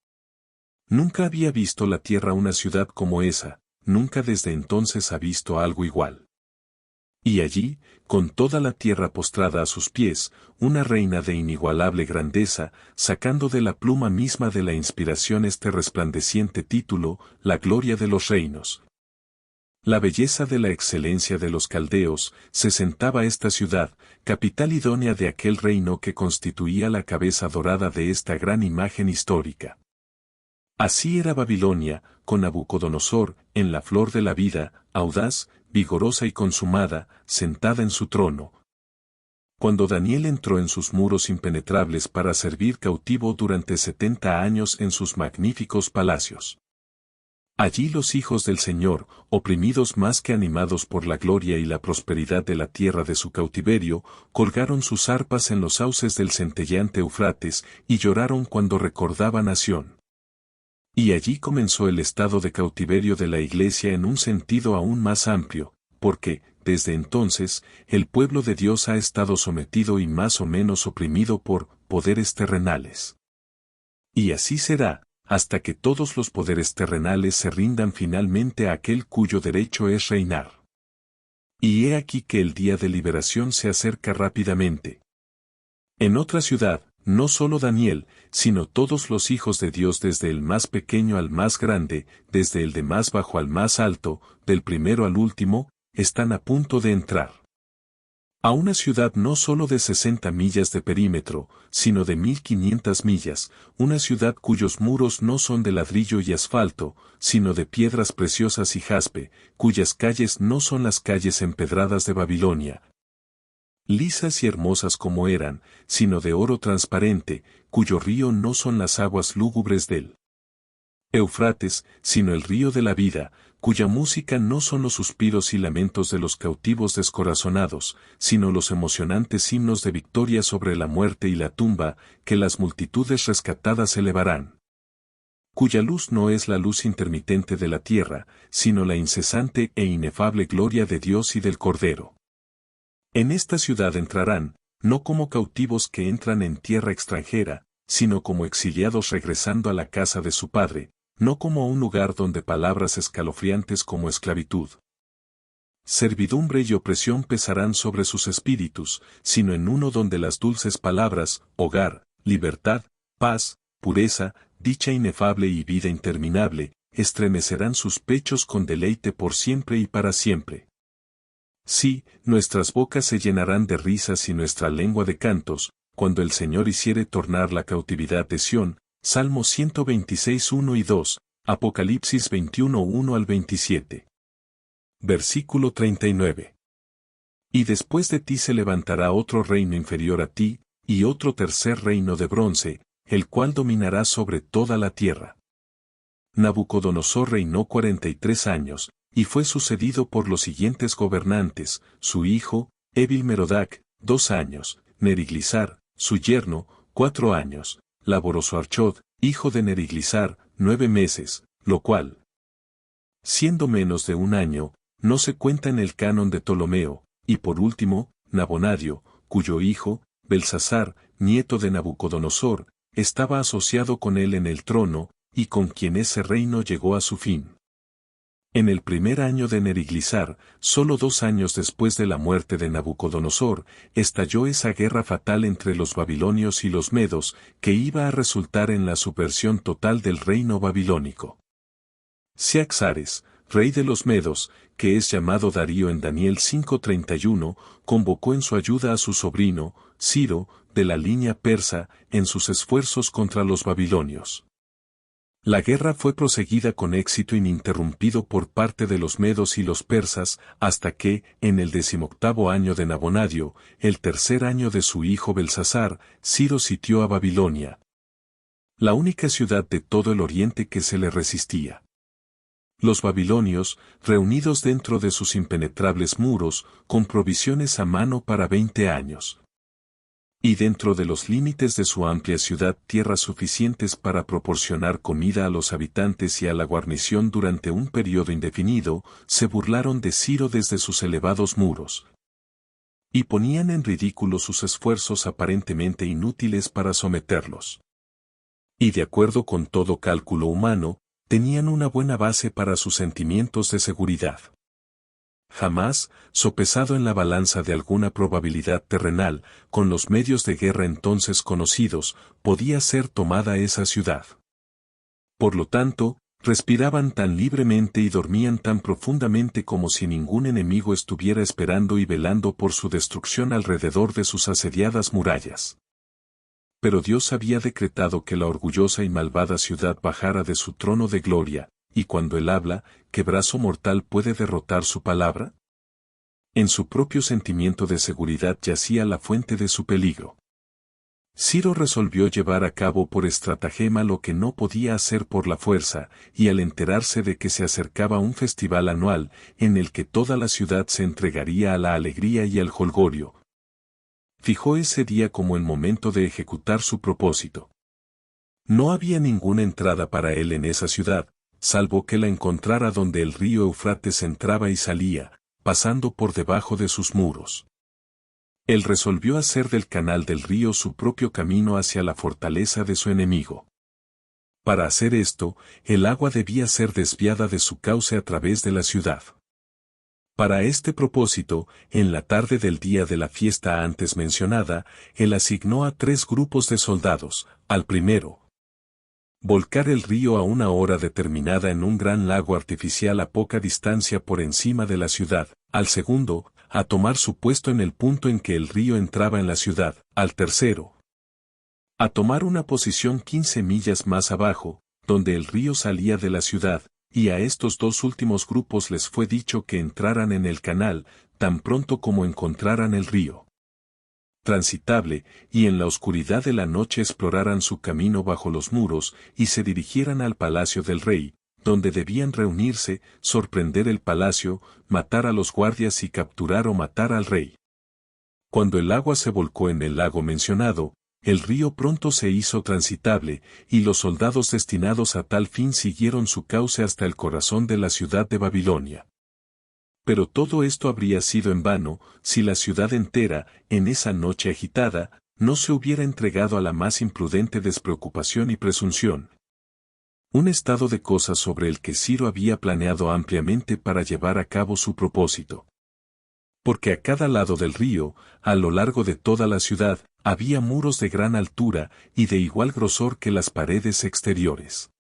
[SPEAKER 1] Nunca había visto la tierra una ciudad como esa, nunca desde entonces ha visto algo igual. Y allí, con toda la tierra postrada a sus pies, una reina de inigualable grandeza, sacando de la pluma misma de la inspiración este resplandeciente título, la gloria de los reinos. La belleza de la excelencia de los caldeos, se sentaba esta ciudad, capital idónea de aquel reino que constituía la cabeza dorada de esta gran imagen histórica. Así era Babilonia, con Nabucodonosor, en la flor de la vida, audaz, vigorosa y consumada, sentada en su trono. Cuando Daniel entró en sus muros impenetrables para servir cautivo durante 70 años en sus magníficos palacios. Allí los hijos del Señor, oprimidos más que animados por la gloria y la prosperidad de la tierra de su cautiverio, colgaron sus arpas en los sauces del centelleante Eufrates y lloraron cuando recordaban a Sión. Y allí comenzó el estado de cautiverio de la Iglesia en un sentido aún más amplio, porque, desde entonces, el pueblo de Dios ha estado sometido y más o menos oprimido por poderes terrenales. Y así será, hasta que todos los poderes terrenales se rindan finalmente a aquel cuyo derecho es reinar. Y he aquí que el día de liberación se acerca rápidamente. En otra ciudad, no solo Daniel, sino todos los hijos de Dios desde el más pequeño al más grande, desde el de más bajo al más alto, del primero al último, están a punto de entrar a una ciudad no solo de 60 millas de perímetro, sino de 1500 millas, una ciudad cuyos muros no son de ladrillo y asfalto, sino de piedras preciosas y jaspe, cuyas calles no son las calles empedradas de Babilonia, lisas y hermosas como eran, sino de oro transparente, cuyo río no son las aguas lúgubres del Eufrates, sino el río de la vida, cuya música no son los suspiros y lamentos de los cautivos descorazonados, sino los emocionantes himnos de victoria sobre la muerte y la tumba, que las multitudes rescatadas elevarán. Cuya luz no es la luz intermitente de la tierra, sino la incesante e inefable gloria de Dios y del Cordero. En esta ciudad entrarán, no como cautivos que entran en tierra extranjera, sino como exiliados regresando a la casa de su padre, no como a un lugar donde palabras escalofriantes como esclavitud, servidumbre y opresión pesarán sobre sus espíritus, sino en uno donde las dulces palabras, hogar, libertad, paz, pureza, dicha inefable y vida interminable, estremecerán sus pechos con deleite por siempre y para siempre. Sí, nuestras bocas se llenarán de risas y nuestra lengua de cantos, cuando el Señor hiciere tornar la cautividad de Sión. Salmo 126, 1 y 2, Apocalipsis 21, 1 al 27. Versículo 39. Y después de ti se levantará otro reino inferior a ti, y otro tercer reino de bronce, el cual dominará sobre toda la tierra. Nabucodonosor reinó 43 años, y fue sucedido por los siguientes gobernantes, su hijo, Evil-Merodach, 2 años, Neriglisar, su yerno, 4 años, Laboroso-Archod, hijo de Neriglisar, 9 meses, lo cual, siendo menos de un año, no se cuenta en el canon de Ptolomeo, y por último, Nabonadio, cuyo hijo, Belsasar, nieto de Nabucodonosor, estaba asociado con él en el trono, y con quien ese reino llegó a su fin. En el primer año de Neriglisar, solo 2 años después de la muerte de Nabucodonosor, estalló esa guerra fatal entre los babilonios y los medos, que iba a resultar en la subversión total del reino babilónico. Ciaxares, rey de los medos, que es llamado Darío en Daniel 5:31, convocó en su ayuda a su sobrino, Ciro, de la línea persa, en sus esfuerzos contra los babilonios. La guerra fue proseguida con éxito ininterrumpido por parte de los medos y los persas, hasta que, en el 18º año de Nabonadio, el tercer año de su hijo Belsasar, Ciro sitió a Babilonia, la única ciudad de todo el oriente que se le resistía. Los babilonios, reunidos dentro de sus impenetrables muros, con provisiones a mano para 20 años. y dentro de los límites de su amplia ciudad tierras suficientes para proporcionar comida a los habitantes y a la guarnición durante un periodo indefinido, se burlaron de Ciro desde sus elevados muros, y ponían en ridículo sus esfuerzos aparentemente inútiles para someterlos. Y de acuerdo con todo cálculo humano, tenían una buena base para sus sentimientos de seguridad. Jamás, sopesado en la balanza de alguna probabilidad terrenal, con los medios de guerra entonces conocidos, podía ser tomada esa ciudad. Por lo tanto, respiraban tan libremente y dormían tan profundamente como si ningún enemigo estuviera esperando y velando por su destrucción alrededor de sus asediadas murallas. Pero Dios había decretado que la orgullosa y malvada ciudad bajara de su trono de gloria, y cuando Él habla, ¿qué brazo mortal puede derrotar su palabra? En su propio sentimiento de seguridad yacía la fuente de su peligro. Ciro resolvió llevar a cabo por estratagema lo que no podía hacer por la fuerza, y al enterarse de que se acercaba un festival anual, en el que toda la ciudad se entregaría a la alegría y al jolgorio, fijó ese día como el momento de ejecutar su propósito. No había ninguna entrada para él en esa ciudad, salvo que la encontrara donde el río Eufrates entraba y salía, pasando por debajo de sus muros. Él resolvió hacer del canal del río su propio camino hacia la fortaleza de su enemigo. Para hacer esto, el agua debía ser desviada de su cauce a través de la ciudad. Para este propósito, en la tarde del día de la fiesta antes mencionada, él asignó a 3 grupos de soldados, al primero, volcar el río a una hora determinada en un gran lago artificial a poca distancia por encima de la ciudad, al segundo, a tomar su puesto en el punto en que el río entraba en la ciudad, al tercero, a tomar una posición 15 millas más abajo, donde el río salía de la ciudad, y a estos 2 últimos grupos les fue dicho que entraran en el canal, tan pronto como encontraran el río transitable, y en la oscuridad de la noche exploraran su camino bajo los muros, y se dirigieran al palacio del rey, donde debían reunirse, sorprender el palacio, matar a los guardias y capturar o matar al rey. Cuando el agua se volcó en el lago mencionado, el río pronto se hizo transitable, y los soldados destinados a tal fin siguieron su cauce hasta el corazón de la ciudad de Babilonia. Pero todo esto habría sido en vano, si la ciudad entera, en esa noche agitada, no se hubiera entregado a la más imprudente despreocupación y presunción. Un estado de cosas sobre el que Ciro había planeado ampliamente para llevar a cabo su propósito. Porque a cada lado del río, a lo largo de toda la ciudad, había muros de gran altura y de igual grosor que las paredes exteriores.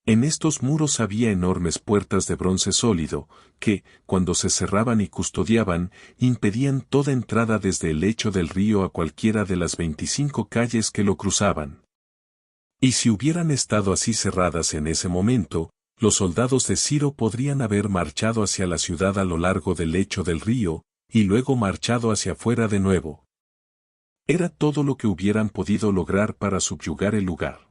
[SPEAKER 1] En estos muros había enormes puertas de bronce sólido, que, cuando se cerraban y custodiaban, impedían toda entrada desde el lecho del río a cualquiera de las 25 calles que lo cruzaban. Y si hubieran estado así cerradas en ese momento, los soldados de Ciro podrían haber marchado hacia la ciudad a lo largo del lecho del río, y luego marchado hacia afuera de nuevo. Era todo lo que hubieran podido lograr para subyugar el lugar.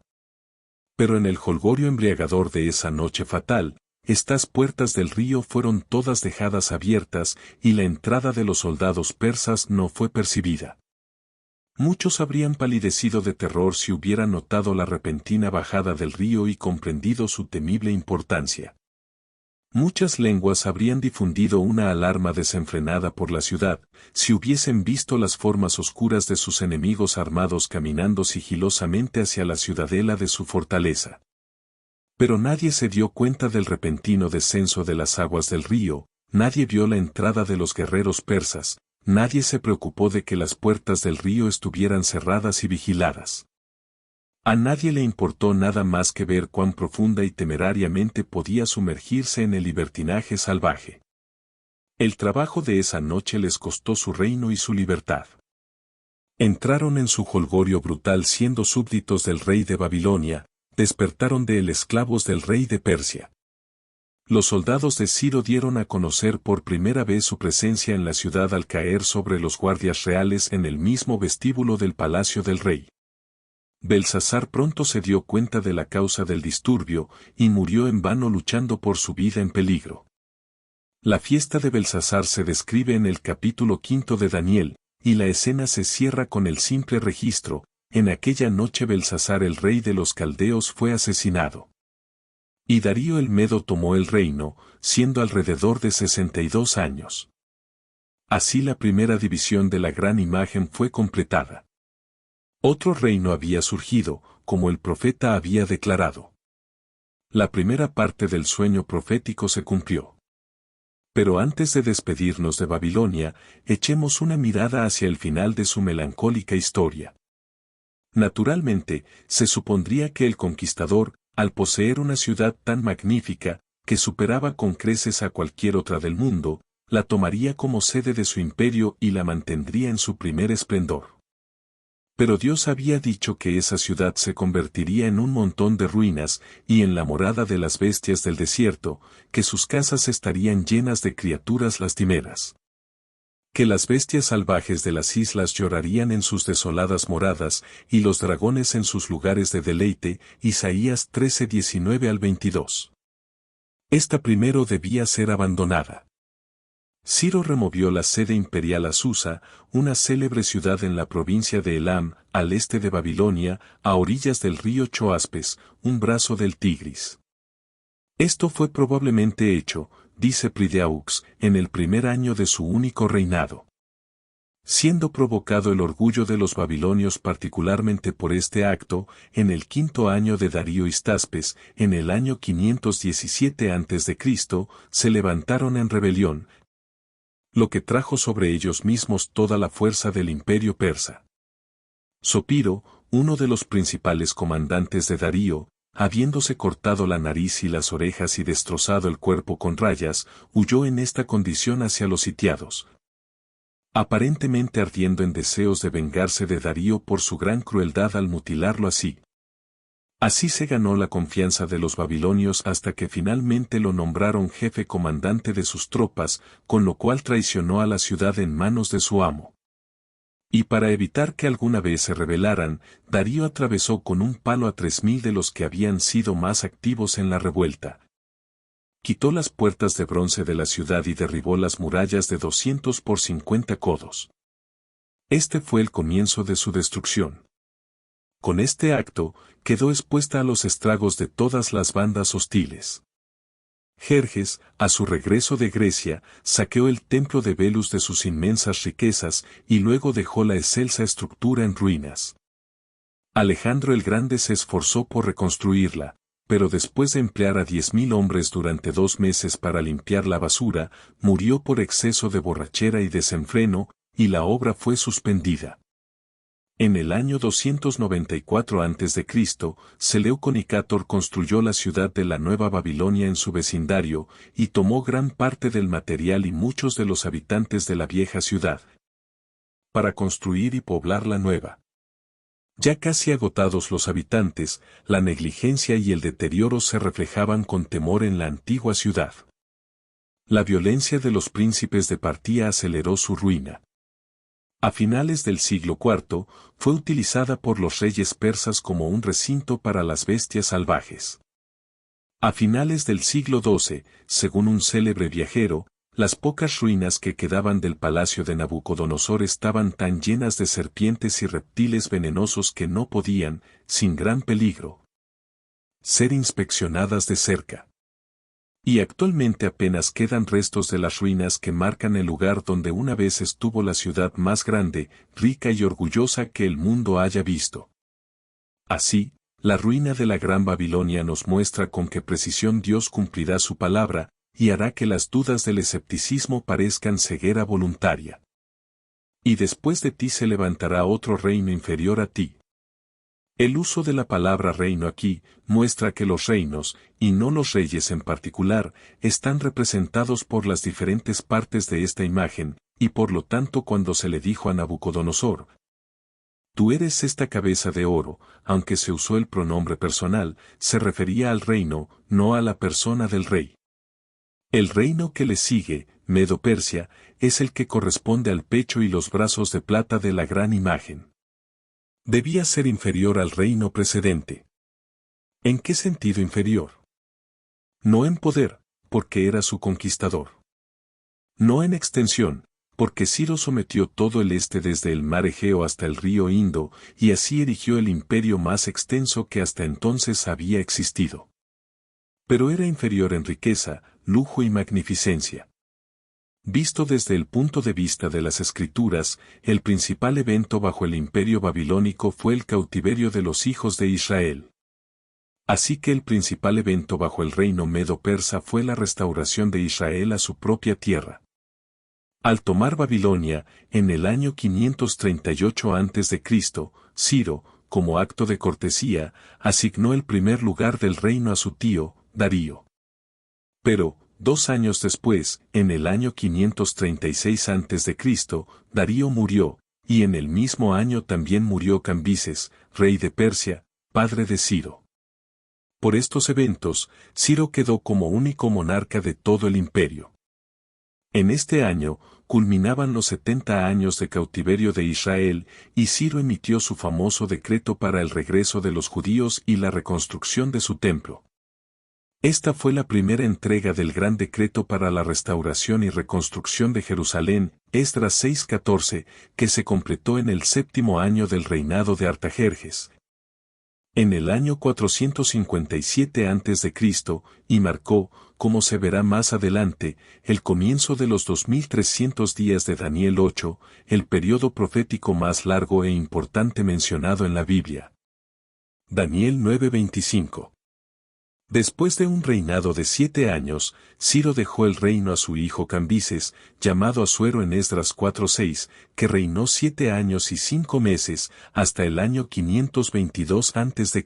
[SPEAKER 1] Pero en el jolgorio embriagador de esa noche fatal, estas puertas del río fueron todas dejadas abiertas y la entrada de los soldados persas no fue percibida. Muchos habrían palidecido de terror si hubieran notado la repentina bajada del río y comprendido su temible importancia. Muchas lenguas habrían difundido una alarma desenfrenada por la ciudad, si hubiesen visto las formas oscuras de sus enemigos armados caminando sigilosamente hacia la ciudadela de su fortaleza. Pero nadie se dio cuenta del repentino descenso de las aguas del río, nadie vio la entrada de los guerreros persas, nadie se preocupó de que las puertas del río estuvieran cerradas y vigiladas. A nadie le importó nada más que ver cuán profunda y temerariamente podía sumergirse en el libertinaje salvaje. El trabajo de esa noche les costó su reino y su libertad. Entraron en su jolgorio brutal siendo súbditos del rey de Babilonia, despertaron de él esclavos del rey de Persia. Los soldados de Ciro dieron a conocer por primera vez su presencia en la ciudad al caer sobre los guardias reales en el mismo vestíbulo del palacio del rey. Belsasar pronto se dio cuenta de la causa del disturbio, y murió en vano luchando por su vida en peligro. La fiesta de Belsasar se describe en el capítulo 5 de Daniel, y la escena se cierra con el simple registro: en aquella noche Belsasar el rey de los caldeos fue asesinado. Y Darío el Medo tomó el reino, siendo alrededor de 62 años. Así la primera división de la gran imagen fue completada. Otro reino había surgido, como el profeta había declarado. La primera parte del sueño profético se cumplió. Pero antes de despedirnos de Babilonia, echemos una mirada hacia el final de su melancólica historia. Naturalmente, se supondría que el conquistador, al poseer una ciudad tan magnífica, que superaba con creces a cualquier otra del mundo, la tomaría como sede de su imperio y la mantendría en su primer esplendor. Pero Dios había dicho que esa ciudad se convertiría en un montón de ruinas, y en la morada de las bestias del desierto, que sus casas estarían llenas de criaturas lastimeras. Que las bestias salvajes de las islas llorarían en sus desoladas moradas, y los dragones en sus lugares de deleite. Isaías 13:19-22. Esta primero debía ser abandonada. Ciro removió la sede imperial a Susa, una célebre ciudad en la provincia de Elam, al este de Babilonia, a orillas del río Choaspes, un brazo del Tigris. Esto fue probablemente hecho, dice Prideaux, en el primer año de su único reinado. Siendo provocado el orgullo de los babilonios particularmente por este acto, en el quinto año de Darío Histaspes, en el año 517 a.C., se levantaron en rebelión, lo que trajo sobre ellos mismos toda la fuerza del imperio persa. Sopiro, uno de los principales comandantes de Darío, habiéndose cortado la nariz y las orejas y destrozado el cuerpo con rayas, huyó en esta condición hacia los sitiados, aparentemente ardiendo en deseos de vengarse de Darío por su gran crueldad al mutilarlo así. Así se ganó la confianza de los babilonios hasta que finalmente lo nombraron jefe comandante de sus tropas, con lo cual traicionó a la ciudad en manos de su amo. Y para evitar que alguna vez se rebelaran, Darío atravesó con un palo a 3.000 de los que habían sido más activos en la revuelta. Quitó las puertas de bronce de la ciudad y derribó las murallas de 200 por 50 codos. Este fue el comienzo de su destrucción. Con este acto, quedó expuesta a los estragos de todas las bandas hostiles. Jerjes, a su regreso de Grecia, saqueó el templo de Belus de sus inmensas riquezas y luego dejó la excelsa estructura en ruinas. Alejandro el Grande se esforzó por reconstruirla, pero después de emplear a 10.000 hombres durante 2 meses para limpiar la basura, murió por exceso de borrachera y desenfreno, y la obra fue suspendida. En el año 294 a.C., Seleuco Nicator construyó la ciudad de la Nueva Babilonia en su vecindario, y tomó gran parte del material y muchos de los habitantes de la vieja ciudad, para construir y poblar la nueva. Ya casi agotados los habitantes, la negligencia y el deterioro se reflejaban con temor en la antigua ciudad. La violencia de los príncipes de Partía aceleró su ruina. A finales del siglo IV, fue utilizada por los reyes persas como un recinto para las bestias salvajes. A finales del siglo XII, según un célebre viajero, las pocas ruinas que quedaban del palacio de Nabucodonosor estaban tan llenas de serpientes y reptiles venenosos que no podían, sin gran peligro, ser inspeccionadas de cerca. Y actualmente apenas quedan restos de las ruinas que marcan el lugar donde una vez estuvo la ciudad más grande, rica y orgullosa que el mundo haya visto. Así, la ruina de la Gran Babilonia nos muestra con qué precisión Dios cumplirá su palabra, y hará que las dudas del escepticismo parezcan ceguera voluntaria. Y después de ti se levantará otro reino inferior a ti. El uso de la palabra reino aquí muestra que los reinos, y no los reyes en particular, están representados por las diferentes partes de esta imagen, y por lo tanto cuando se le dijo a Nabucodonosor: tú eres esta cabeza de oro, aunque se usó el pronombre personal, se refería al reino, no a la persona del rey. El reino que le sigue, Medo-Persia, es el que corresponde al pecho y los brazos de plata de la gran imagen. Debía ser inferior al reino precedente. ¿En qué sentido inferior? No en poder, porque era su conquistador. No en extensión, Porque Ciro sometió todo el este desde el mar Egeo hasta el río Indo, y así erigió el imperio más extenso que hasta entonces había existido. Pero era inferior en riqueza, lujo y magnificencia. Visto desde el punto de vista de las escrituras, el principal evento bajo el imperio babilónico fue el cautiverio de los hijos de Israel. Así que el principal evento bajo el reino medo-persa fue la restauración de Israel a su propia tierra. Al tomar Babilonia, en el año 538 a.C., Ciro, como acto de cortesía, asignó el primer lugar del reino a su tío, Darío. Pero, 2 años después, en el año 536 a.C., Darío murió, y en el mismo año también murió Cambises, rey de Persia, padre de Ciro. Por estos eventos, Ciro quedó como único monarca de todo el imperio. En este año, culminaban los 70 años de cautiverio de Israel, y Ciro emitió su famoso decreto para el regreso de los judíos y la reconstrucción de su templo. Esta fue la primera entrega del gran decreto para la restauración y reconstrucción de Jerusalén, Esdras 6:14, que se completó en el 7º año del reinado de Artajerjes. En el año 457 a.C., y marcó, como se verá más adelante, el comienzo de los 2300 días de Daniel 8, el periodo profético más largo e importante mencionado en la Biblia. Daniel 9:25. Después de un reinado de 7 años, Ciro dejó el reino a su hijo Cambises, llamado Asuero en Esdras 4:6, que reinó 7 años y 5 meses, hasta el año 522 a.C.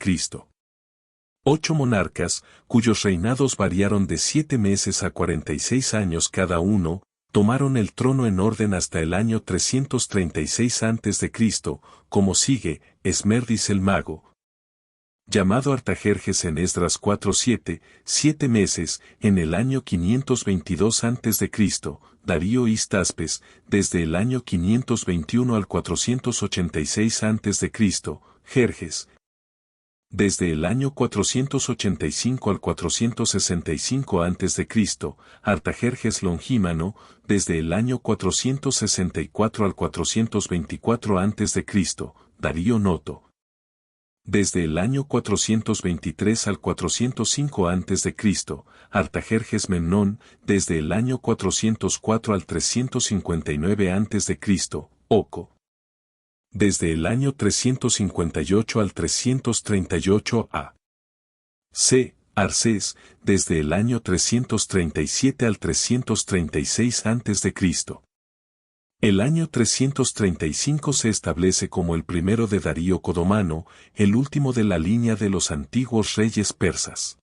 [SPEAKER 1] 8 monarcas, cuyos reinados variaron de 7 meses a 46 años cada uno, tomaron el trono en orden hasta el año 336 a.C., como sigue: Esmerdis el mago, llamado Artajerjes en Esdras 4:7, 7 meses, en el año 522 a.C., Darío Istaspes, desde el año 521 al 486 a.C., Jerjes, desde el año 485 al 465 a.C., Artajerjes Longímano, desde el año 464 al 424 a.C., Darío Noto, desde el año 423 al 405 a.C., Artajerjes Memnón, desde el año 404 al 359 a.C., Oco, desde el año 358 al 338 a.C., Arcés, desde el año 337 al 336 a.C. El año 335 se establece como el primero de Darío Codomano, el último de la línea de los antiguos reyes persas.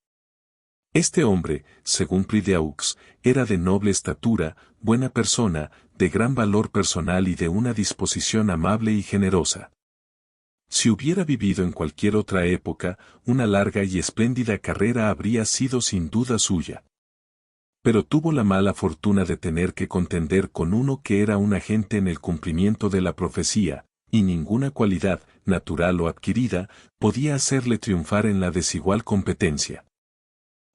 [SPEAKER 1] Este hombre, según Plideaux, era de noble estatura, buena persona, de gran valor personal y de una disposición amable y generosa. Si hubiera vivido en cualquier otra época, una larga y espléndida carrera habría sido sin duda suya. Pero tuvo la mala fortuna de tener que contender con uno que era un agente en el cumplimiento de la profecía, y ninguna cualidad, natural o adquirida, podía hacerle triunfar en la desigual competencia.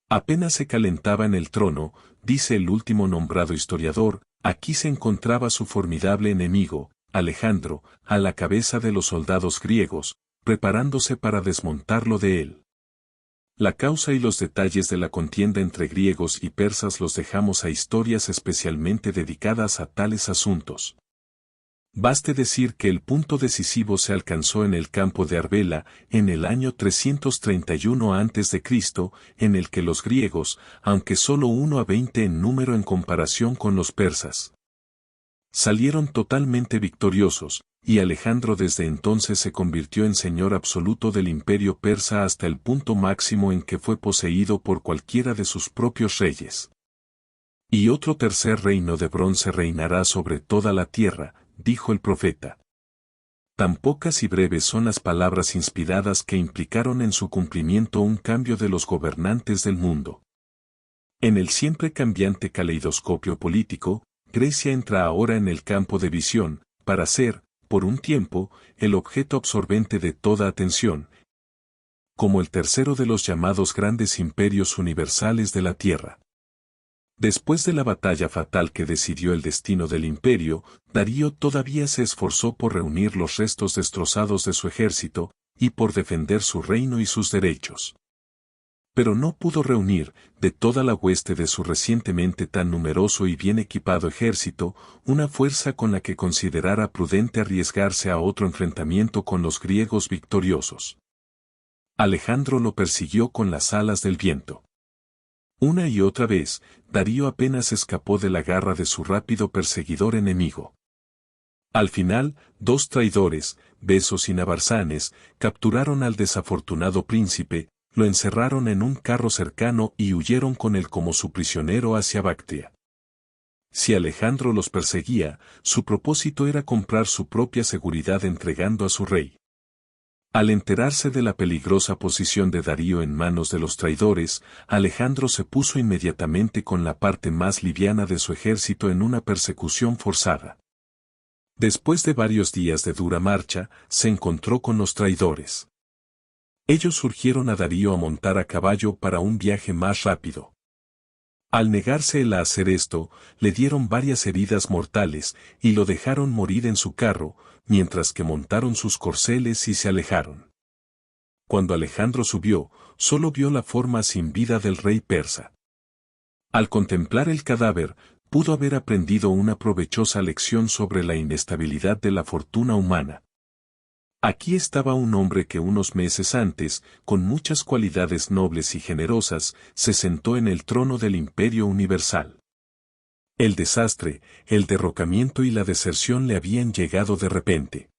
[SPEAKER 1] Apenas se calentaba en el trono, dice el último nombrado historiador, aquí se encontraba su formidable enemigo, Alejandro, a la cabeza de los soldados griegos, preparándose para desmontarlo de él. La causa y los detalles de la contienda entre griegos y persas los dejamos a historias especialmente dedicadas a tales asuntos. Baste decir que el punto decisivo se alcanzó en el campo de Arbela, en el año 331 a.C., en el que los griegos, aunque solo 1 a 20 en número en comparación con los persas, salieron totalmente victoriosos, y Alejandro desde entonces se convirtió en señor absoluto del imperio persa hasta el punto máximo en que fue poseído por cualquiera de sus propios reyes. Y otro tercer reino de bronce reinará sobre toda la tierra, dijo el profeta. Tan pocas y breves son las palabras inspiradas que implicaron en su cumplimiento un cambio de los gobernantes del mundo. En el siempre cambiante caleidoscopio político, Grecia entra ahora en el campo de visión, para ser, por un tiempo, el objeto absorbente de toda atención, como el tercero de los llamados grandes imperios universales de la Tierra. Después de la batalla fatal que decidió el destino del imperio, Darío todavía se esforzó por reunir los restos destrozados de su ejército, y por defender su reino y sus derechos. Pero no pudo reunir, de toda la hueste de su recientemente tan numeroso y bien equipado ejército, una fuerza con la que considerara prudente arriesgarse a otro enfrentamiento con los griegos victoriosos. Alejandro lo persiguió con las alas del viento. Una y otra vez, Darío apenas escapó de la garra de su rápido perseguidor enemigo. Al final, dos traidores, Besos y Nabarzanes, capturaron al desafortunado príncipe, lo encerraron en un carro cercano y huyeron con él como su prisionero hacia Bactria. Si Alejandro los perseguía, su propósito era comprar su propia seguridad entregando a su rey. Al enterarse de la peligrosa posición de Darío en manos de los traidores, Alejandro se puso inmediatamente con la parte más liviana de su ejército en una persecución forzada. Después de varios días de dura marcha, se encontró con los traidores. Ellos urgieron a Darío a montar a caballo para un viaje más rápido. Al negarse él a hacer esto, le dieron varias heridas mortales y lo dejaron morir en su carro, mientras que montaron sus corceles y se alejaron. Cuando Alejandro subió, solo vio la forma sin vida del rey persa. Al contemplar el cadáver, pudo haber aprendido una provechosa lección sobre la inestabilidad de la fortuna humana. Aquí estaba un hombre que unos meses antes, con muchas cualidades nobles y generosas, se sentó en el trono del Imperio Universal. El desastre, el derrocamiento y la deserción le habían llegado de repente.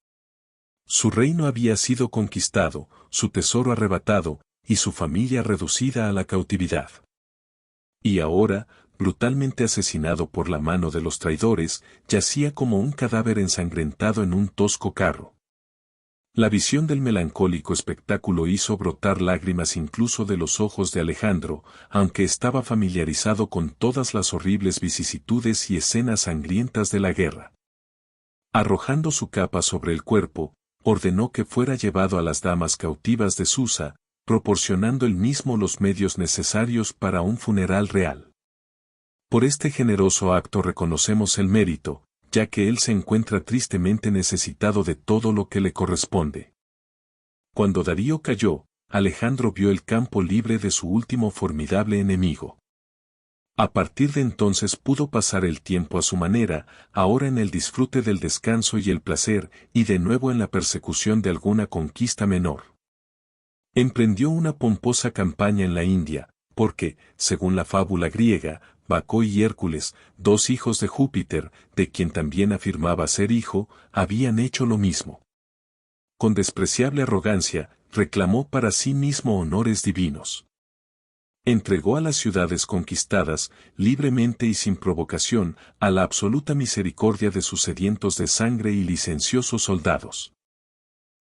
[SPEAKER 1] Su reino había sido conquistado, su tesoro arrebatado, y su familia reducida a la cautividad. Y ahora, brutalmente asesinado por la mano de los traidores, yacía como un cadáver ensangrentado en un tosco carro. La visión del melancólico espectáculo hizo brotar lágrimas incluso de los ojos de Alejandro, aunque estaba familiarizado con todas las horribles vicisitudes y escenas sangrientas de la guerra. Arrojando su capa sobre el cuerpo, ordenó que fuera llevado a las damas cautivas de Susa, proporcionando él mismo los medios necesarios para un funeral real. Por este generoso acto reconocemos el mérito, ya que él se encuentra tristemente necesitado de todo lo que le corresponde. Cuando Darío cayó, Alejandro vio el campo libre de su último formidable enemigo. A partir de entonces pudo pasar el tiempo a su manera, ahora en el disfrute del descanso y el placer, y de nuevo en la persecución de alguna conquista menor. Emprendió una pomposa campaña en la India, porque, según la fábula griega, Bacó y Hércules, dos hijos de Júpiter, de quien también afirmaba ser hijo, habían hecho lo mismo. Con despreciable arrogancia, reclamó para sí mismo honores divinos. Entregó a las ciudades conquistadas, libremente y sin provocación, a la absoluta misericordia de sus sedientos de sangre y licenciosos soldados.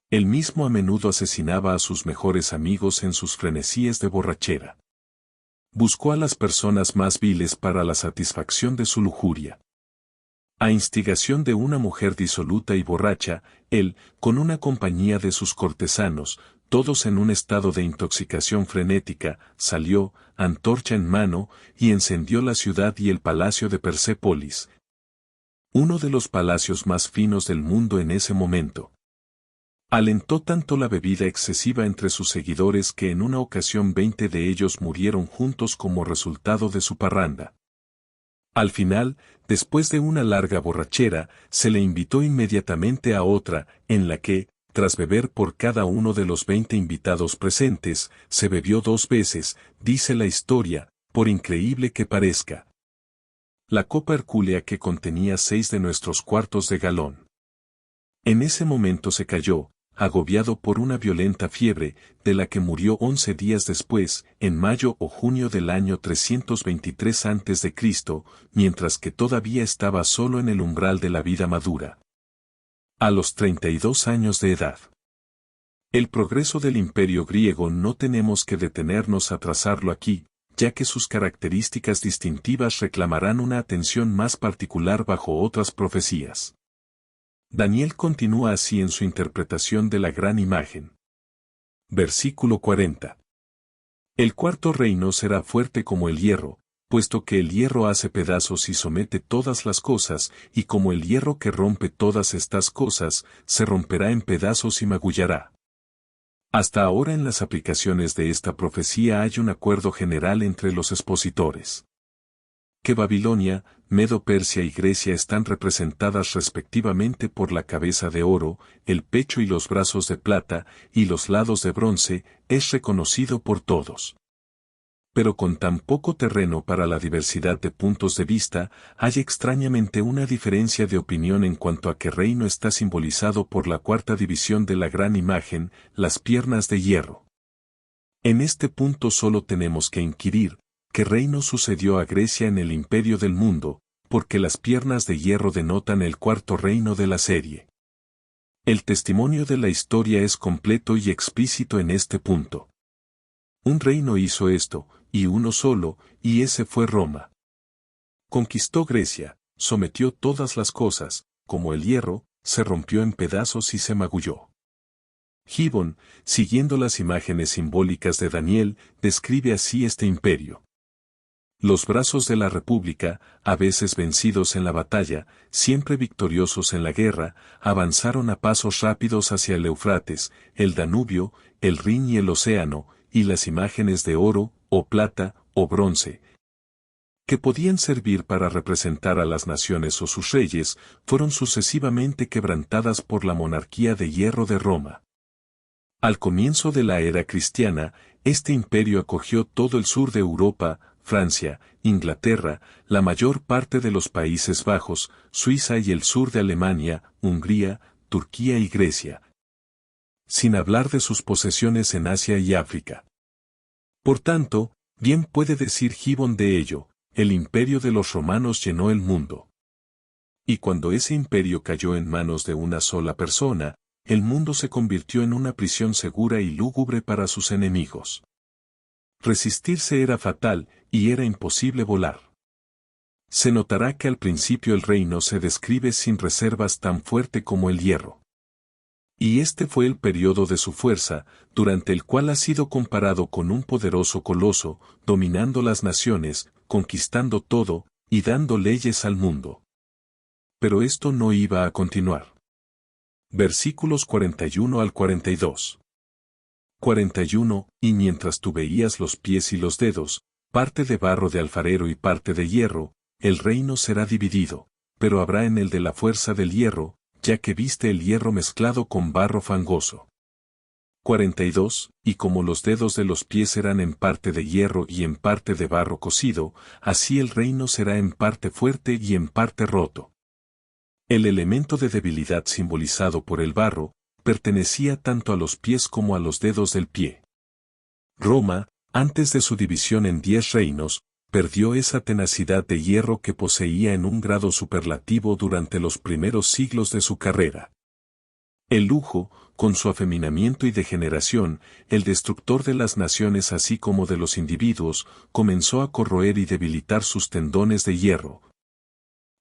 [SPEAKER 1] Él mismo a menudo asesinaba a sus mejores amigos en sus frenesíes de borrachera. Buscó a las personas más viles para la satisfacción de su lujuria. A instigación de una mujer disoluta y borracha, él, con una compañía de sus cortesanos, todos en un estado de intoxicación frenética, salió, antorcha en mano, y encendió la ciudad y el palacio de Persépolis, uno de los palacios más finos del mundo en ese momento. Alentó tanto la bebida excesiva entre sus seguidores que en una ocasión 20 de ellos murieron juntos como resultado de su parranda. Al final, después de una larga borrachera, se le invitó inmediatamente a otra, en la que, tras beber por cada uno de los 20 invitados presentes, se bebió 2 veces, dice la historia, por increíble que parezca. La copa hercúlea que contenía 6 de nuestros cuartos de galón. En ese momento se cayó, agobiado por una violenta fiebre, de la que murió 11 días después, en mayo o junio del año 323 a.C., mientras que todavía estaba solo en el umbral de la vida madura. A los 32 años de edad. El progreso del imperio griego no tenemos que detenernos a trazarlo aquí, ya que sus características distintivas reclamarán una atención más particular bajo otras profecías. Daniel continúa así en su interpretación de la gran imagen. Versículo 40. El cuarto reino será fuerte como el hierro, puesto que el hierro hace pedazos y somete todas las cosas, y como el hierro que rompe todas estas cosas, se romperá en pedazos y magullará. Hasta ahora en las aplicaciones de esta profecía hay un acuerdo general entre los expositores. Que Babilonia, Medo-Persia y Grecia están representadas respectivamente por la cabeza de oro, el pecho y los brazos de plata, y los lados de bronce, es reconocido por todos. Pero con tan poco terreno para la diversidad de puntos de vista, hay extrañamente una diferencia de opinión en cuanto a qué reino está simbolizado por la cuarta división de la gran imagen, las piernas de hierro. En este punto solo tenemos que inquirir, ¿qué reino sucedió a Grecia en el imperio del mundo? Porque las piernas de hierro denotan el cuarto reino de la serie. El testimonio de la historia es completo y explícito en este punto. Un reino hizo esto, y uno solo, y ese fue Roma. Conquistó Grecia, sometió todas las cosas, como el hierro, se rompió en pedazos y se magulló. Gibbon, siguiendo las imágenes simbólicas de Daniel, describe así este imperio. Los brazos de la República, a veces vencidos en la batalla, siempre victoriosos en la guerra, avanzaron a pasos rápidos hacia el Éufrates, el Danubio, el Rin y el océano, y las imágenes de oro, o plata, o bronce, que podían servir para representar a las naciones o sus reyes, fueron sucesivamente quebrantadas por la monarquía de hierro de Roma. Al comienzo de la era cristiana, este imperio acogió todo el sur de Europa, Francia, Inglaterra, la mayor parte de los Países Bajos, Suiza y el sur de Alemania, Hungría, Turquía y Grecia. Sin hablar de sus posesiones en Asia y África. Por tanto, bien puede decir Gibbon de ello, el imperio de los romanos llenó el mundo. Y cuando ese imperio cayó en manos de una sola persona, el mundo se convirtió en una prisión segura y lúgubre para sus enemigos. Resistirse era fatal, y era imposible volar. Se notará que al principio el reino se describe sin reservas tan fuerte como el hierro. Y este fue el periodo de su fuerza, durante el cual ha sido comparado con un poderoso coloso, dominando las naciones, conquistando todo, y dando leyes al mundo. Pero esto no iba a continuar. Versículos 41 al 42. 41, y mientras tú veías los pies y los dedos, parte de barro de alfarero y parte de hierro, el reino será dividido, pero habrá en el de la fuerza del hierro, ya que viste el hierro mezclado con barro fangoso. 42, y como los dedos de los pies eran en parte de hierro y en parte de barro cocido, así el reino será en parte fuerte y en parte roto. El elemento de debilidad simbolizado por el barro, pertenecía tanto a los pies como a los dedos del pie. Roma, antes de su división en 10 reinos, perdió esa tenacidad de hierro que poseía en un grado superlativo durante los primeros siglos de su carrera. El lujo, con su afeminamiento y degeneración, el destructor de las naciones así como de los individuos, comenzó a corroer y debilitar sus tendones de hierro.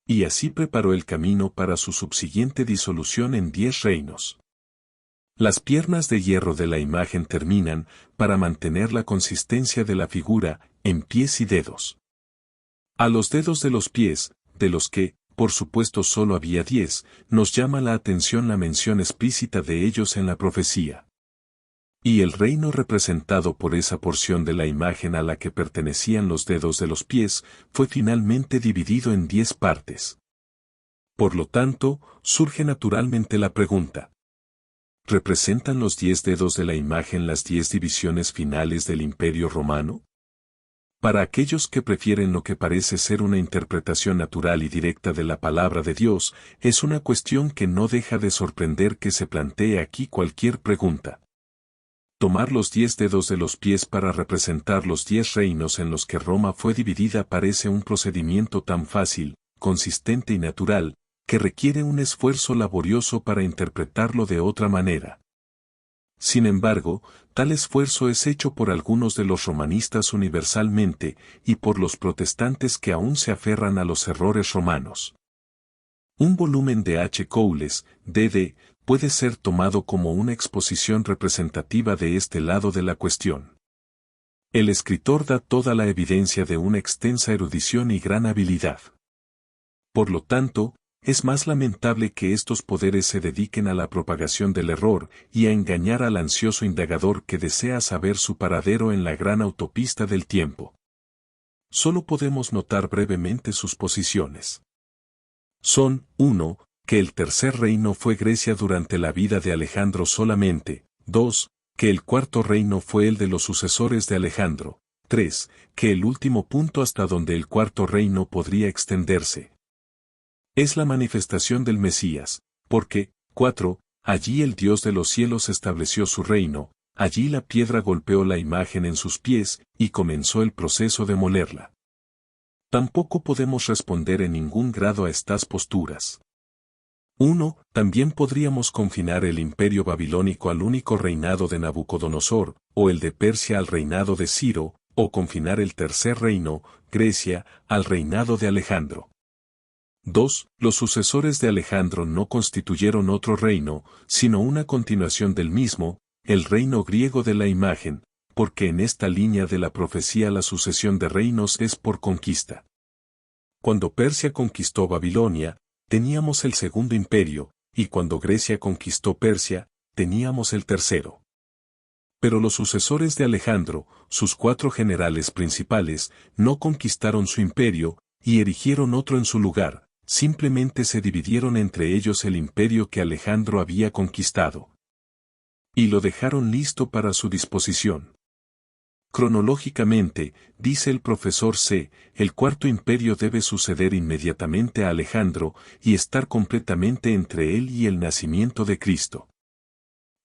[SPEAKER 1] Y así preparó el camino para su subsiguiente disolución en 10 reinos. Las piernas de hierro de la imagen terminan, para mantener la consistencia de la figura, en pies y dedos. A los dedos de los pies, de los que, por supuesto solo había 10, nos llama la atención la mención explícita de ellos en la profecía. Y el reino representado por esa porción de la imagen a la que pertenecían los dedos de los pies, fue finalmente dividido en 10 partes. Por lo tanto, surge naturalmente la pregunta. ¿Representan los 10 dedos de la imagen las 10 divisiones finales del Imperio Romano? Para aquellos que prefieren lo que parece ser una interpretación natural y directa de la palabra de Dios, es una cuestión que no deja de sorprender que se plantee aquí cualquier pregunta. Tomar los 10 dedos de los pies para representar los 10 reinos en los que Roma fue dividida parece un procedimiento tan fácil, consistente y natural, que requiere un esfuerzo laborioso para interpretarlo de otra manera. Sin embargo, tal esfuerzo es hecho por algunos de los romanistas universalmente, y por los protestantes que aún se aferran a los errores romanos. Un volumen de H. Cowles, D.D., puede ser tomado como una exposición representativa de este lado de la cuestión. El escritor da toda la evidencia de una extensa erudición y gran habilidad. Por lo tanto, es más lamentable que estos poderes se dediquen a la propagación del error y a engañar al ansioso indagador que desea saber su paradero en la gran autopista del tiempo. Solo podemos notar brevemente sus posiciones. Son, 1, que el tercer reino fue Grecia durante la vida de Alejandro solamente, 2, que el cuarto reino fue el de los sucesores de Alejandro, 3, que el último punto hasta donde el cuarto reino podría extenderse es la manifestación del Mesías, porque, 4, allí el Dios de los cielos estableció su reino, allí la piedra golpeó la imagen en sus pies y comenzó el proceso de molerla. Tampoco podemos responder en ningún grado a estas posturas. 1. También podríamos confinar el imperio babilónico al único reinado de Nabucodonosor, o el de Persia al reinado de Ciro, o confinar el tercer reino, Grecia, al reinado de Alejandro. 2. Los sucesores de Alejandro no constituyeron otro reino, sino una continuación del mismo, el reino griego de la imagen, porque en esta línea de la profecía la sucesión de reinos es por conquista. Cuando Persia conquistó Babilonia, teníamos el segundo imperio, y cuando Grecia conquistó Persia, teníamos el tercero. Pero los sucesores de Alejandro, sus 4 generales principales, no conquistaron su imperio, y erigieron otro en su lugar, simplemente se dividieron entre ellos el imperio que Alejandro había conquistado. Y lo dejaron listo para su disposición. Cronológicamente, dice el profesor C., el cuarto imperio debe suceder inmediatamente a Alejandro y estar completamente entre él y el nacimiento de Cristo.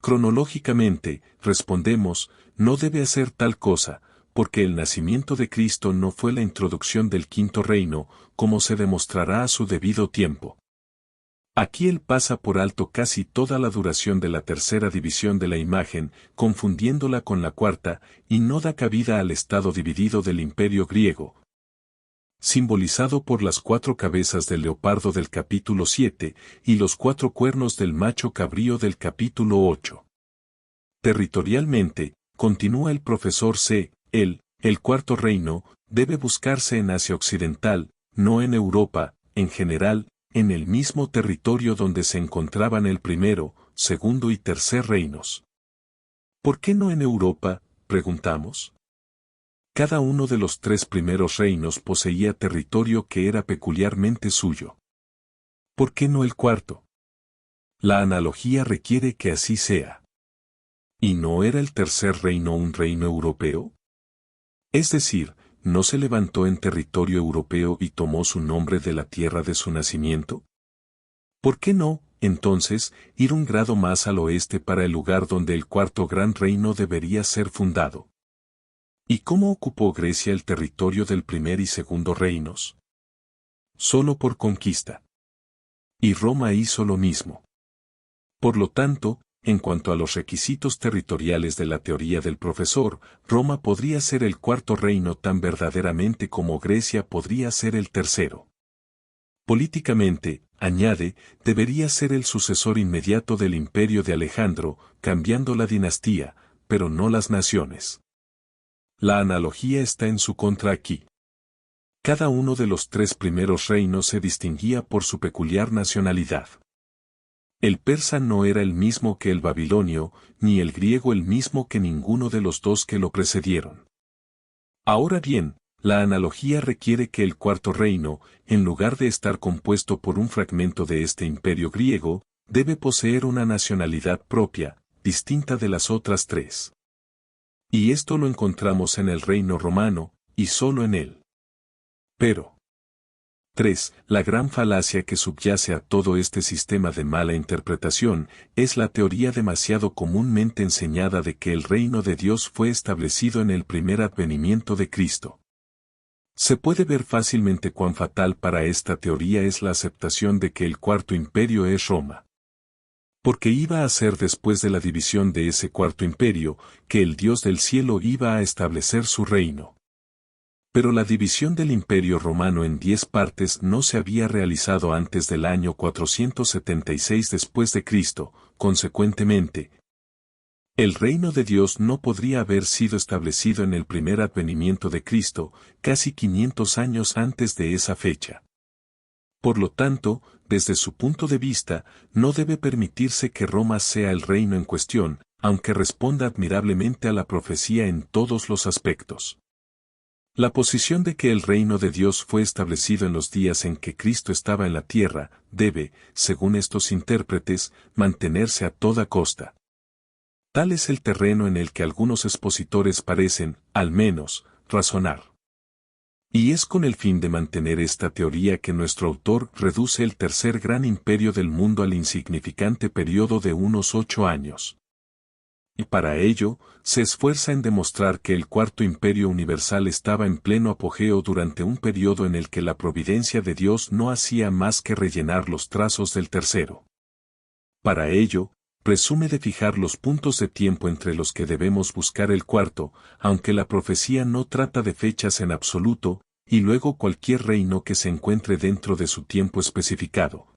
[SPEAKER 1] Cronológicamente, respondemos, no debe hacer tal cosa, porque el nacimiento de Cristo no fue la introducción del quinto reino, como se demostrará a su debido tiempo. Aquí él pasa por alto casi toda la duración de la tercera división de la imagen, confundiéndola con la cuarta, y no da cabida al estado dividido del imperio griego, simbolizado por las 4 cabezas del leopardo del capítulo 7 y los 4 cuernos del macho cabrío del capítulo 8. Territorialmente, continúa el profesor C., el cuarto reino, debe buscarse en Asia Occidental, no en Europa, en general, en el mismo territorio donde se encontraban el primero, segundo y tercer reinos. ¿Por qué no en Europa?, preguntamos. Cada uno de los 3 primeros reinos poseía territorio que era peculiarmente suyo. ¿Por qué no el cuarto? La analogía requiere que así sea. ¿Y no era el tercer reino un reino europeo? Es decir, ¿no se levantó en territorio europeo y tomó su nombre de la tierra de su nacimiento? ¿Por qué no, entonces, ir un grado más al oeste para el lugar donde el cuarto gran reino debería ser fundado? ¿Y cómo ocupó Grecia el territorio del primer y segundo reinos? Solo por conquista. Y Roma hizo lo mismo. Por lo tanto, en cuanto a los requisitos territoriales de la teoría del profesor, Roma podría ser el cuarto reino tan verdaderamente como Grecia podría ser el tercero. Políticamente, añade, debería ser el sucesor inmediato del imperio de Alejandro, cambiando la dinastía, pero no las naciones. La analogía está en su contra aquí. Cada uno de los 3 primeros reinos se distinguía por su peculiar nacionalidad. El persa no era el mismo que el babilonio, ni el griego el mismo que ninguno de los 2 que lo precedieron. Ahora bien, la analogía requiere que el cuarto reino, en lugar de estar compuesto por un fragmento de este imperio griego, debe poseer una nacionalidad propia, distinta de las otras 3. Y esto lo encontramos en el reino romano, y solo en él. Pero 3. La gran falacia que subyace a todo este sistema de mala interpretación es la teoría demasiado comúnmente enseñada de que el reino de Dios fue establecido en el primer advenimiento de Cristo. Se puede ver fácilmente cuán fatal para esta teoría es la aceptación de que el cuarto imperio es Roma. Porque iba a ser después de la división de ese cuarto imperio que el Dios del cielo iba a establecer su reino. Pero la división del Imperio Romano en 10 partes no se había realizado antes del año 476 después de Cristo, consecuentemente, El reino de Dios no podría haber sido establecido en el primer advenimiento de Cristo, casi 500 años antes de esa fecha. Por lo tanto, desde su punto de vista, no debe permitirse que Roma sea el reino en cuestión, aunque responda admirablemente a la profecía en todos los aspectos. La posición de que el reino de Dios fue establecido en los días en que Cristo estaba en la tierra, debe, según estos intérpretes, mantenerse a toda costa. Tal es el terreno en el que algunos expositores parecen, al menos, razonar. Y es con el fin de mantener esta teoría que nuestro autor reduce el tercer gran imperio del mundo al insignificante periodo de unos 8 años. Y para ello, se esfuerza en demostrar que el cuarto imperio universal estaba en pleno apogeo durante un periodo en el que la providencia de Dios no hacía más que rellenar los trazos del tercero. Para ello, presume de fijar los puntos de tiempo entre los que debemos buscar el cuarto, aunque la profecía no trata de fechas en absoluto, y luego cualquier reino que se encuentre dentro de su tiempo especificado,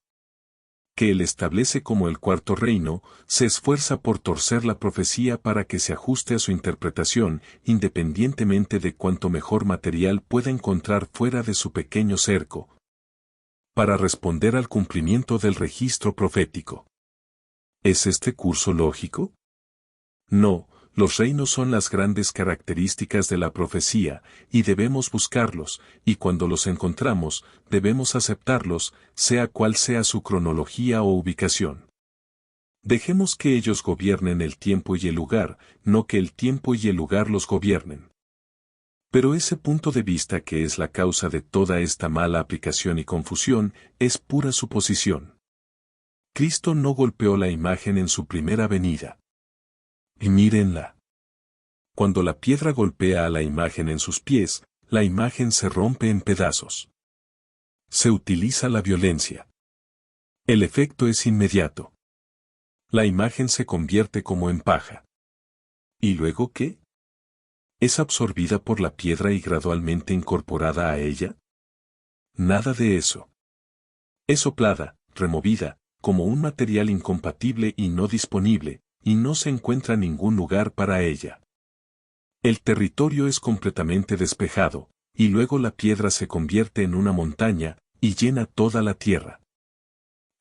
[SPEAKER 1] que él establece como el cuarto reino, se esfuerza por torcer la profecía para que se ajuste a su interpretación, independientemente de cuánto mejor material pueda encontrar fuera de su pequeño cerco, para responder al cumplimiento del registro profético. ¿Es este curso lógico? No, los reinos son las grandes características de la profecía, y debemos buscarlos, y cuando los encontramos, debemos aceptarlos, sea cual sea su cronología o ubicación. Dejemos que ellos gobiernen el tiempo y el lugar, no que el tiempo y el lugar los gobiernen. Pero ese punto de vista que es la causa de toda esta mala aplicación y confusión, es pura suposición. Cristo no golpeó la imagen en su primera venida. Y mírenla. Cuando la piedra golpea a la imagen en sus pies, la imagen se rompe en pedazos. Se utiliza la violencia. El efecto es inmediato. La imagen se convierte como en paja. ¿Y luego qué? ¿Es absorbida por la piedra y gradualmente incorporada a ella? Nada de eso. Es soplada, removida, como un material incompatible y no disponible, y no se encuentra ningún lugar para ella. El territorio es completamente despejado, y luego la piedra se convierte en una montaña, y llena toda la tierra.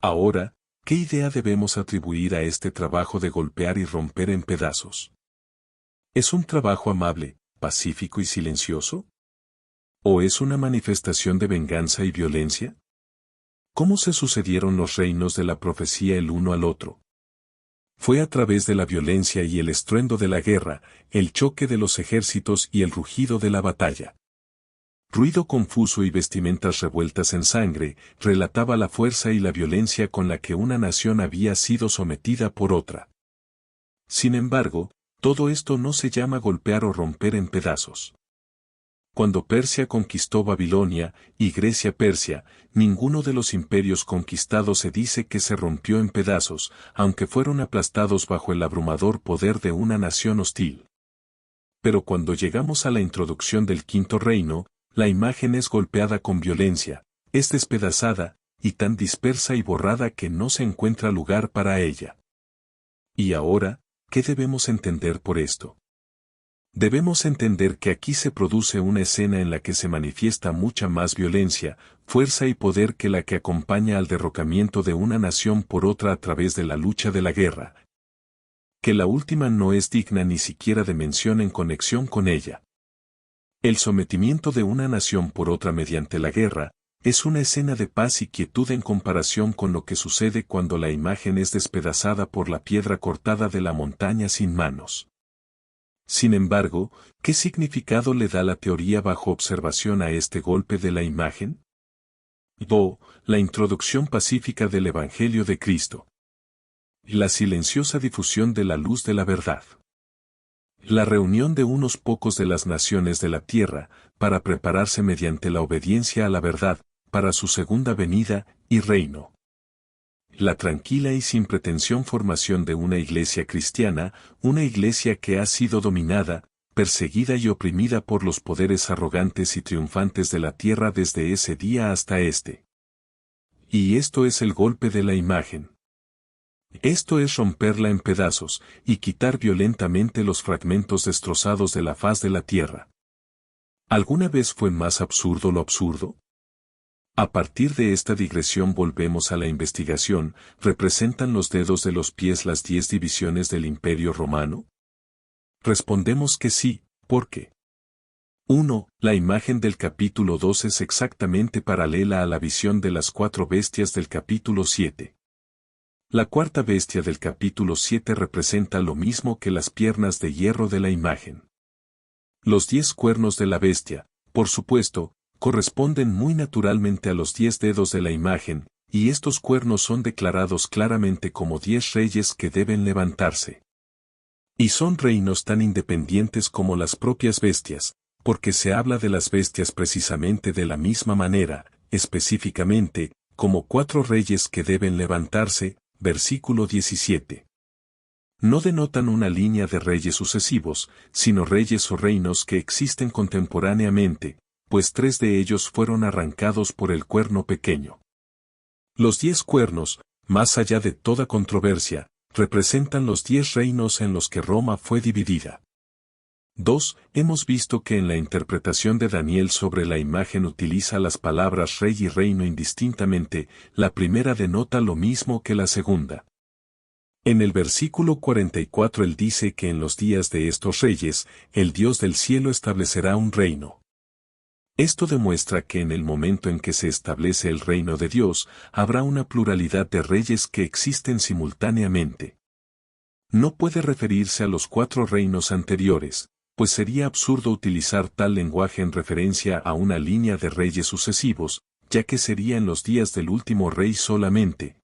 [SPEAKER 1] Ahora, ¿qué idea debemos atribuir a este trabajo de golpear y romper en pedazos? ¿Es un trabajo amable, pacífico y silencioso? ¿O es una manifestación de venganza y violencia? ¿Cómo se sucedieron los reinos de la profecía el uno al otro? Fue a través de la violencia y el estruendo de la guerra, el choque de los ejércitos y el rugido de la batalla. Ruido confuso y vestimentas revueltas en sangre, relataba la fuerza y la violencia con la que una nación había sido sometida por otra. Sin embargo, todo esto no se llama golpear o romper en pedazos. Cuando Persia conquistó Babilonia, y Grecia Persia, ninguno de los imperios conquistados se dice que se rompió en pedazos, aunque fueron aplastados bajo el abrumador poder de una nación hostil. Pero cuando llegamos a la introducción del quinto reino, la imagen es golpeada con violencia, es despedazada, y tan dispersa y borrada que no se encuentra lugar para ella. Y ahora, ¿qué debemos entender por esto? Debemos entender que aquí se produce una escena en la que se manifiesta mucha más violencia, fuerza y poder que la que acompaña al derrocamiento de una nación por otra a través de la lucha de la guerra. Que la última no es digna ni siquiera de mención en conexión con ella. El sometimiento de una nación por otra mediante la guerra, es una escena de paz y quietud en comparación con lo que sucede cuando la imagen es despedazada por la piedra cortada de la montaña sin manos. Sin embargo, ¿qué significado le da la teoría bajo observación a este golpe de la imagen? La introducción pacífica del Evangelio de Cristo. La silenciosa difusión de la luz de la verdad. La reunión de unos pocos de las naciones de la tierra, para prepararse mediante la obediencia a la verdad, para su segunda venida y reino. La tranquila y sin pretensión formación de una iglesia cristiana, una iglesia que ha sido dominada, perseguida y oprimida por los poderes arrogantes y triunfantes de la tierra desde ese día hasta este. Y esto es el golpe de la imagen. Esto es romperla en pedazos, y quitar violentamente los fragmentos destrozados de la faz de la tierra. ¿Alguna vez fue más absurdo lo absurdo? A partir de esta digresión volvemos a la investigación. ¿Representan los dedos de los pies las 10 divisiones del Imperio Romano? Respondemos que sí, ¿por qué? 1. La imagen del capítulo 2 es exactamente paralela a la visión de las 4 bestias del capítulo 7. La cuarta bestia del capítulo 7 representa lo mismo que las piernas de hierro de la imagen. Los 10 cuernos de la bestia, por supuesto, corresponden muy naturalmente a los 10 dedos de la imagen, y estos cuernos son declarados claramente como 10 reyes que deben levantarse. Y son reinos tan independientes como las propias bestias, porque se habla de las bestias precisamente de la misma manera, específicamente, como 4 reyes que deben levantarse, versículo 17. No denotan una línea de reyes sucesivos, sino reyes o reinos que existen contemporáneamente, pues 3 de ellos fueron arrancados por el cuerno pequeño. Los 10 cuernos, más allá de toda controversia, representan los 10 reinos en los que Roma fue dividida. 2. Hemos visto que en la interpretación de Daniel sobre la imagen utiliza las palabras rey y reino indistintamente, la primera denota lo mismo que la segunda. En el versículo 44 él dice que en los días de estos reyes, el Dios del cielo establecerá un reino. Esto demuestra que en el momento en que se establece el reino de Dios, habrá una pluralidad de reyes que existen simultáneamente. No puede referirse a los 4 reinos anteriores, pues sería absurdo utilizar tal lenguaje en referencia a una línea de reyes sucesivos, ya que sería en los días del último rey solamente,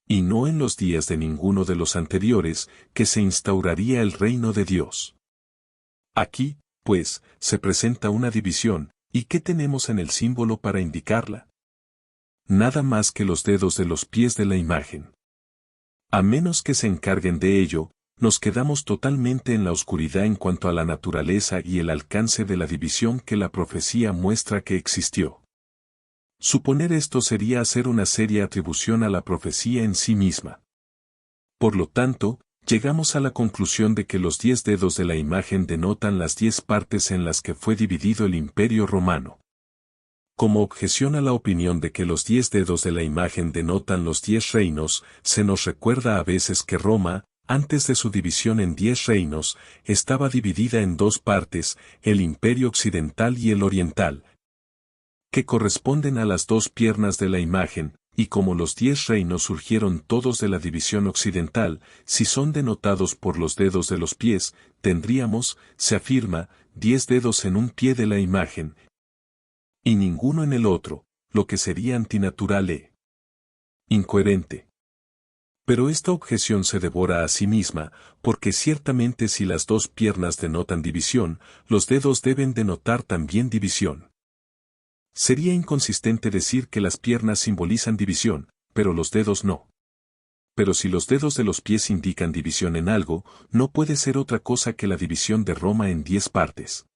[SPEAKER 1] y no en los días de ninguno de los anteriores, que se instauraría el reino de Dios. Aquí, pues, se presenta una división, ¿y qué tenemos en el símbolo para indicarla? Nada más que los dedos de los pies de la imagen. A menos que se encarguen de ello, nos quedamos totalmente en la oscuridad en cuanto a la naturaleza y el alcance de la división que la profecía muestra que existió. Suponer esto sería hacer una seria atribución a la profecía en sí misma. Por lo tanto, llegamos a la conclusión de que los 10 dedos de la imagen denotan las 10 partes en las que fue dividido el Imperio Romano. Como objeción a la opinión de que los 10 dedos de la imagen denotan los 10 reinos, se nos recuerda a veces que Roma, antes de su división en 10 reinos, estaba dividida en 2 partes, el Imperio Occidental y el Oriental, que corresponden a las 2 piernas de la imagen, y como los 10 reinos surgieron todos de la división occidental, si son denotados por los dedos de los pies, tendríamos, se afirma, 10 dedos en un pie de la imagen, y ninguno en el otro, lo que sería antinatural e incoherente. Pero esta objeción se devora a sí misma, porque ciertamente si las 2 piernas denotan división, los dedos deben denotar también división. Sería inconsistente decir que las piernas simbolizan división, pero los dedos no. Pero si los dedos de los pies indican división en algo, no puede ser otra cosa que la división de Roma en 10 partes.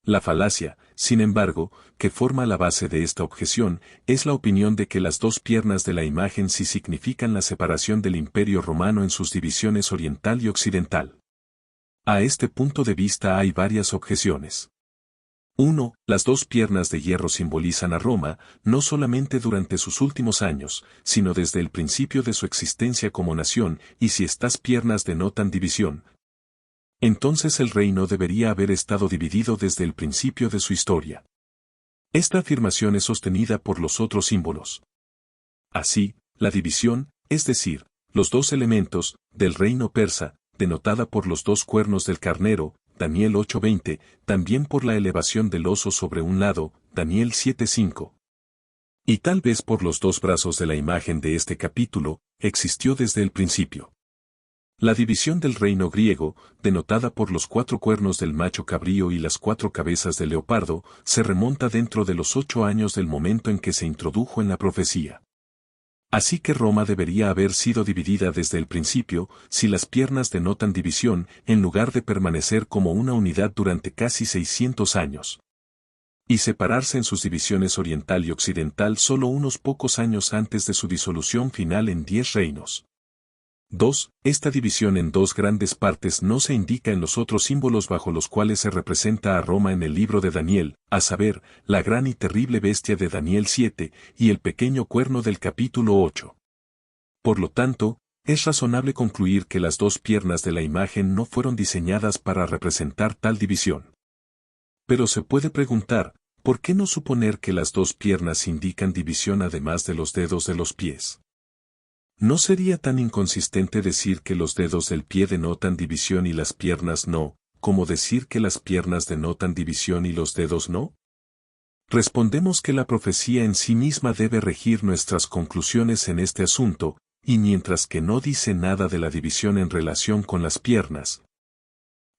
[SPEAKER 1] La falacia, sin embargo, que forma la base de esta objeción, es la opinión de que las 2 piernas de la imagen sí significan la separación del Imperio Romano en sus divisiones oriental y occidental. A este punto de vista hay varias objeciones. 1. Las 2 piernas de hierro simbolizan a Roma, no solamente durante sus últimos años, sino desde el principio de su existencia como nación, y si estas piernas denotan división, entonces el reino debería haber estado dividido desde el principio de su historia. Esta afirmación es sostenida por los otros símbolos. Así, la división, es decir, los 2 elementos, del reino persa, denotada por los 2 cuernos del carnero, Daniel 8:20, también por la elevación del oso sobre un lado, Daniel 7:5. Y tal vez por los 2 brazos de la imagen de este capítulo, existió desde el principio. La división del reino griego, denotada por los 4 cuernos del macho cabrío y las 4 cabezas del leopardo, se remonta dentro de los 8 años del momento en que se introdujo en la profecía. Así que Roma debería haber sido dividida desde el principio, si las piernas denotan división, en lugar de permanecer como una unidad durante casi 600 años. Y separarse en sus divisiones oriental y occidental solo unos pocos años antes de su disolución final en 10 reinos. 2. Esta división en dos grandes partes no se indica en los otros símbolos bajo los cuales se representa a Roma en el libro de Daniel, a saber, la gran y terrible bestia de Daniel 7 y el pequeño cuerno del capítulo 8. Por lo tanto, es razonable concluir que las dos piernas de la imagen no fueron diseñadas para representar tal división. Pero se puede preguntar, ¿por qué no suponer que las dos piernas indican división además de los dedos de los pies? ¿No sería tan inconsistente decir que los dedos del pie denotan división y las piernas no, como decir que las piernas denotan división y los dedos no? Respondemos que la profecía en sí misma debe regir nuestras conclusiones en este asunto, y mientras que no dice nada de la división en relación con las piernas,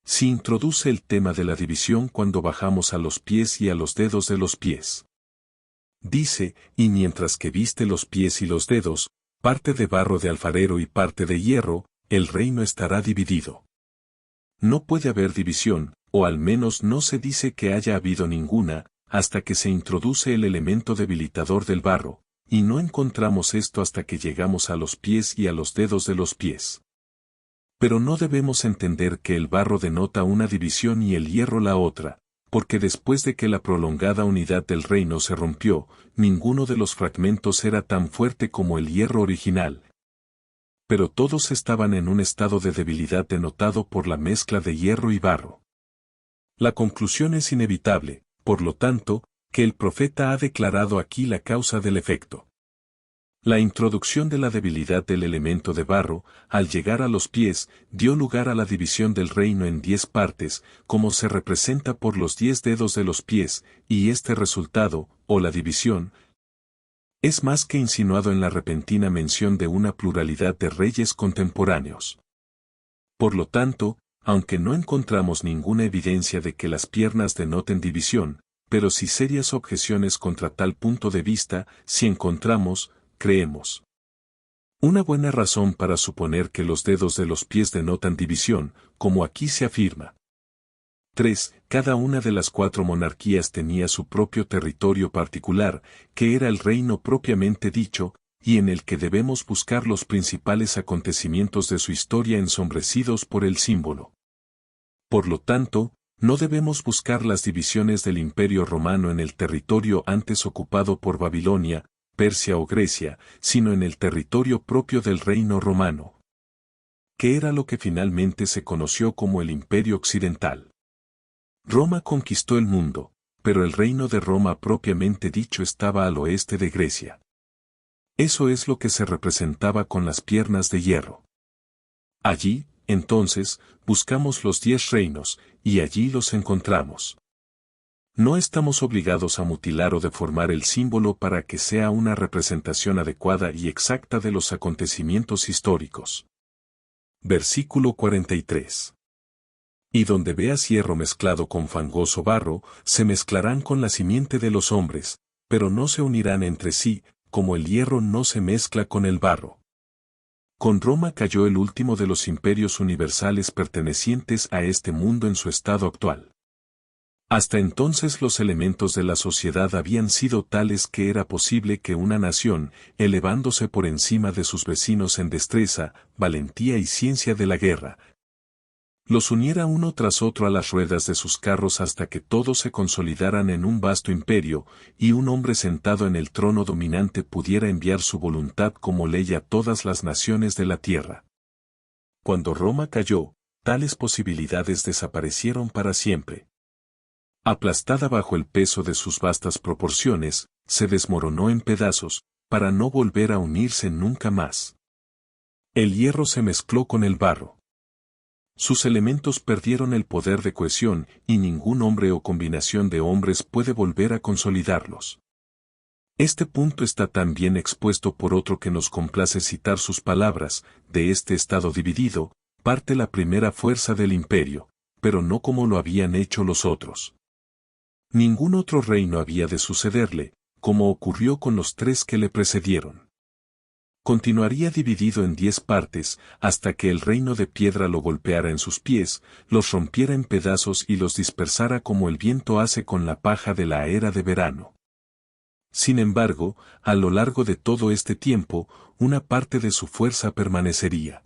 [SPEAKER 1] sí introduce el tema de la división cuando bajamos a los pies y a los dedos de los pies. Dice, y mientras que viste los pies y los dedos, parte de barro de alfarero y parte de hierro, el reino estará dividido. No puede haber división, o al menos no se dice que haya habido ninguna, hasta que se introduce el elemento debilitador del barro, y no encontramos esto hasta que llegamos a los pies y a los dedos de los pies. Pero no debemos entender que el barro denota una división y el hierro la otra, porque después de que la prolongada unidad del reino se rompió, ninguno de los fragmentos era tan fuerte como el hierro original. Pero todos estaban en un estado de debilidad denotado por la mezcla de hierro y barro. La conclusión es inevitable, por lo tanto, que el profeta ha declarado aquí la causa del efecto. La introducción de la debilidad del elemento de barro, al llegar a los pies, dio lugar a la división del reino en 10 partes, como se representa por los 10 dedos de los pies, y este resultado, o la división, es más que insinuado en la repentina mención de una pluralidad de reyes contemporáneos. Por lo tanto, aunque no encontramos ninguna evidencia de que las piernas denoten división, pero sí serias objeciones contra tal punto de vista, si encontramos, creemos. Una buena razón para suponer que los dedos de los pies denotan división, como aquí se afirma. 3. Cada una de las 4 monarquías tenía su propio territorio particular, que era el reino propiamente dicho, y en el que debemos buscar los principales acontecimientos de su historia ensombrecidos por el símbolo. Por lo tanto, no debemos buscar las divisiones del Imperio Romano en el territorio antes ocupado por Babilonia, Persia o Grecia, sino en el territorio propio del reino romano, que era lo que finalmente se conoció como el Imperio Occidental. Roma conquistó el mundo, pero el reino de Roma propiamente dicho estaba al oeste de Grecia. Eso es lo que se representaba con las piernas de hierro. Allí, entonces, buscamos los 10 reinos, y allí los encontramos. No estamos obligados a mutilar o deformar el símbolo para que sea una representación adecuada y exacta de los acontecimientos históricos. Versículo 43. Y donde veas hierro mezclado con fangoso barro, se mezclarán con la simiente de los hombres, pero no se unirán entre sí, como el hierro no se mezcla con el barro. Con Roma cayó el último de los imperios universales pertenecientes a este mundo en su estado actual. Hasta entonces los elementos de la sociedad habían sido tales que era posible que una nación, elevándose por encima de sus vecinos en destreza, valentía y ciencia de la guerra, los uniera uno tras otro a las ruedas de sus carros hasta que todos se consolidaran en un vasto imperio, y un hombre sentado en el trono dominante pudiera enviar su voluntad como ley a todas las naciones de la tierra. Cuando Roma cayó, tales posibilidades desaparecieron para siempre. Aplastada bajo el peso de sus vastas proporciones, se desmoronó en pedazos, para no volver a unirse nunca más. El hierro se mezcló con el barro. Sus elementos perdieron el poder de cohesión y ningún hombre o combinación de hombres puede volver a consolidarlos. Este punto está tan bien expuesto por otro que nos complace citar sus palabras: de este estado dividido, parte la primera fuerza del imperio, pero no como lo habían hecho los otros. Ningún otro reino había de sucederle, como ocurrió con los 3 que le precedieron. Continuaría dividido en 10 partes, hasta que el reino de piedra lo golpeara en sus pies, los rompiera en pedazos y los dispersara como el viento hace con la paja de la era de verano. Sin embargo, a lo largo de todo este tiempo, una parte de su fuerza permanecería.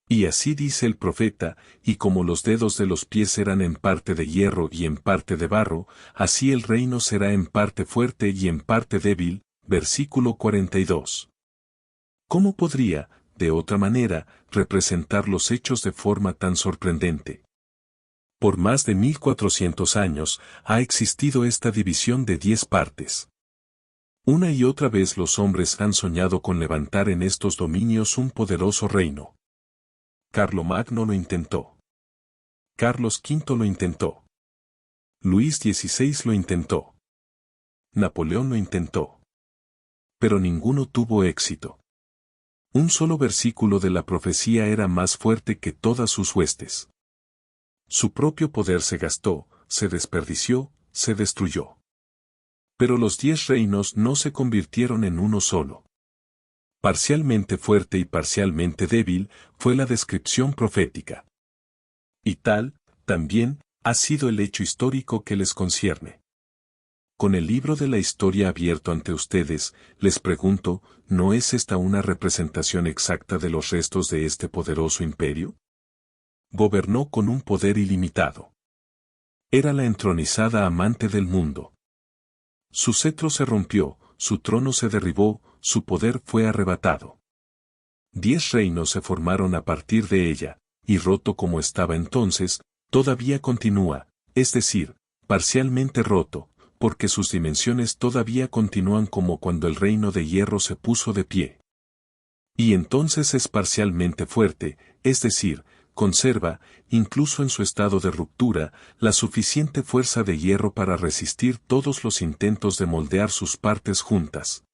[SPEAKER 1] Y así dice el profeta, y como los dedos de los pies eran en parte de hierro y en parte de barro, así el reino será en parte fuerte y en parte débil. Versículo 42. ¿Cómo podría, de otra manera, representar los hechos de forma tan sorprendente? Por más de 1400 años, ha existido esta división de 10 partes. Una y otra vez los hombres han soñado con levantar en estos dominios un poderoso reino. Carlomagno lo intentó. Carlos V lo intentó. Luis XVI lo intentó. Napoleón lo intentó. Pero ninguno tuvo éxito. Un solo versículo de la profecía era más fuerte que todas sus huestes. Su propio poder se gastó, se desperdició, se destruyó. Pero los 10 reinos no se convirtieron en uno solo. Parcialmente fuerte y parcialmente débil fue la descripción profética. Y tal, también, ha sido el hecho histórico que les concierne. Con el libro de la historia abierto ante ustedes, les pregunto, ¿no es esta una representación exacta de los restos de este poderoso imperio? Gobernó con un poder ilimitado. Era la entronizada amante del mundo. Su cetro se rompió, su trono se derribó, su poder fue arrebatado. 10 reinos se formaron a partir de ella, y roto como estaba entonces, todavía continúa, es decir, parcialmente roto, porque sus dimensiones todavía continúan como cuando el reino de hierro se puso de pie. Y entonces es parcialmente fuerte, es decir, conserva, incluso en su estado de ruptura, la suficiente fuerza de hierro para resistir todos los intentos de moldear sus partes juntas.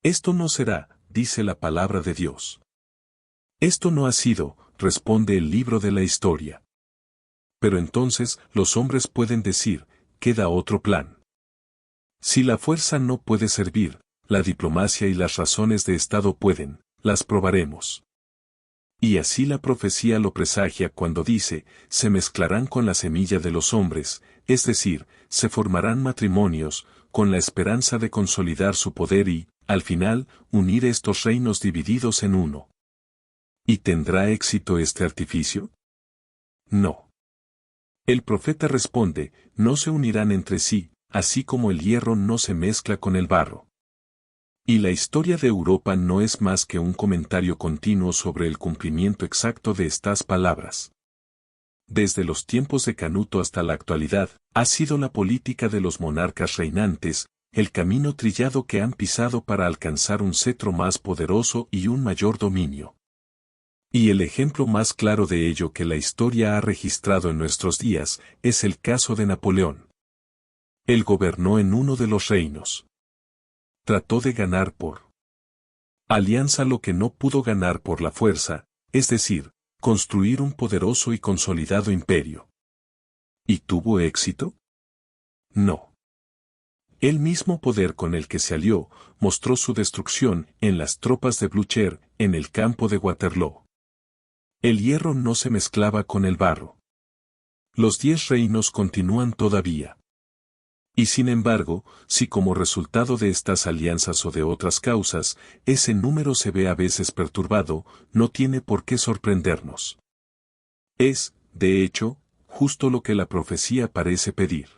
[SPEAKER 1] Esto no será, dice la palabra de Dios. Esto no ha sido, responde el libro de la historia. Pero entonces los hombres pueden decir, queda otro plan. Si la fuerza no puede servir, la diplomacia y las razones de Estado pueden, las probaremos. Y así la profecía lo presagia cuando dice, se mezclarán con la semilla de los hombres, es decir, se formarán matrimonios, con la esperanza de consolidar su poder y, al final, unir estos reinos divididos en uno. ¿Y tendrá éxito este artificio? No. El profeta responde, no se unirán entre sí, así como el hierro no se mezcla con el barro. Y la historia de Europa no es más que un comentario continuo sobre el cumplimiento exacto de estas palabras. Desde los tiempos de Canuto hasta la actualidad, ha sido la política de los monarcas reinantes, el camino trillado que han pisado para alcanzar un cetro más poderoso y un mayor dominio. Y el ejemplo más claro de ello que la historia ha registrado en nuestros días, es el caso de Napoleón. Él gobernó en uno de los reinos. Trató de ganar por alianza lo que no pudo ganar por la fuerza, es decir, construir un poderoso y consolidado imperio. ¿Y tuvo éxito? No. El mismo poder con el que se alió, mostró su destrucción en las tropas de Blücher, en el campo de Waterloo. El hierro no se mezclaba con el barro. Los 10 reinos continúan todavía. Y sin embargo, si como resultado de estas alianzas o de otras causas, ese número se ve a veces perturbado, no tiene por qué sorprendernos. Es, de hecho, justo lo que la profecía parece pedir.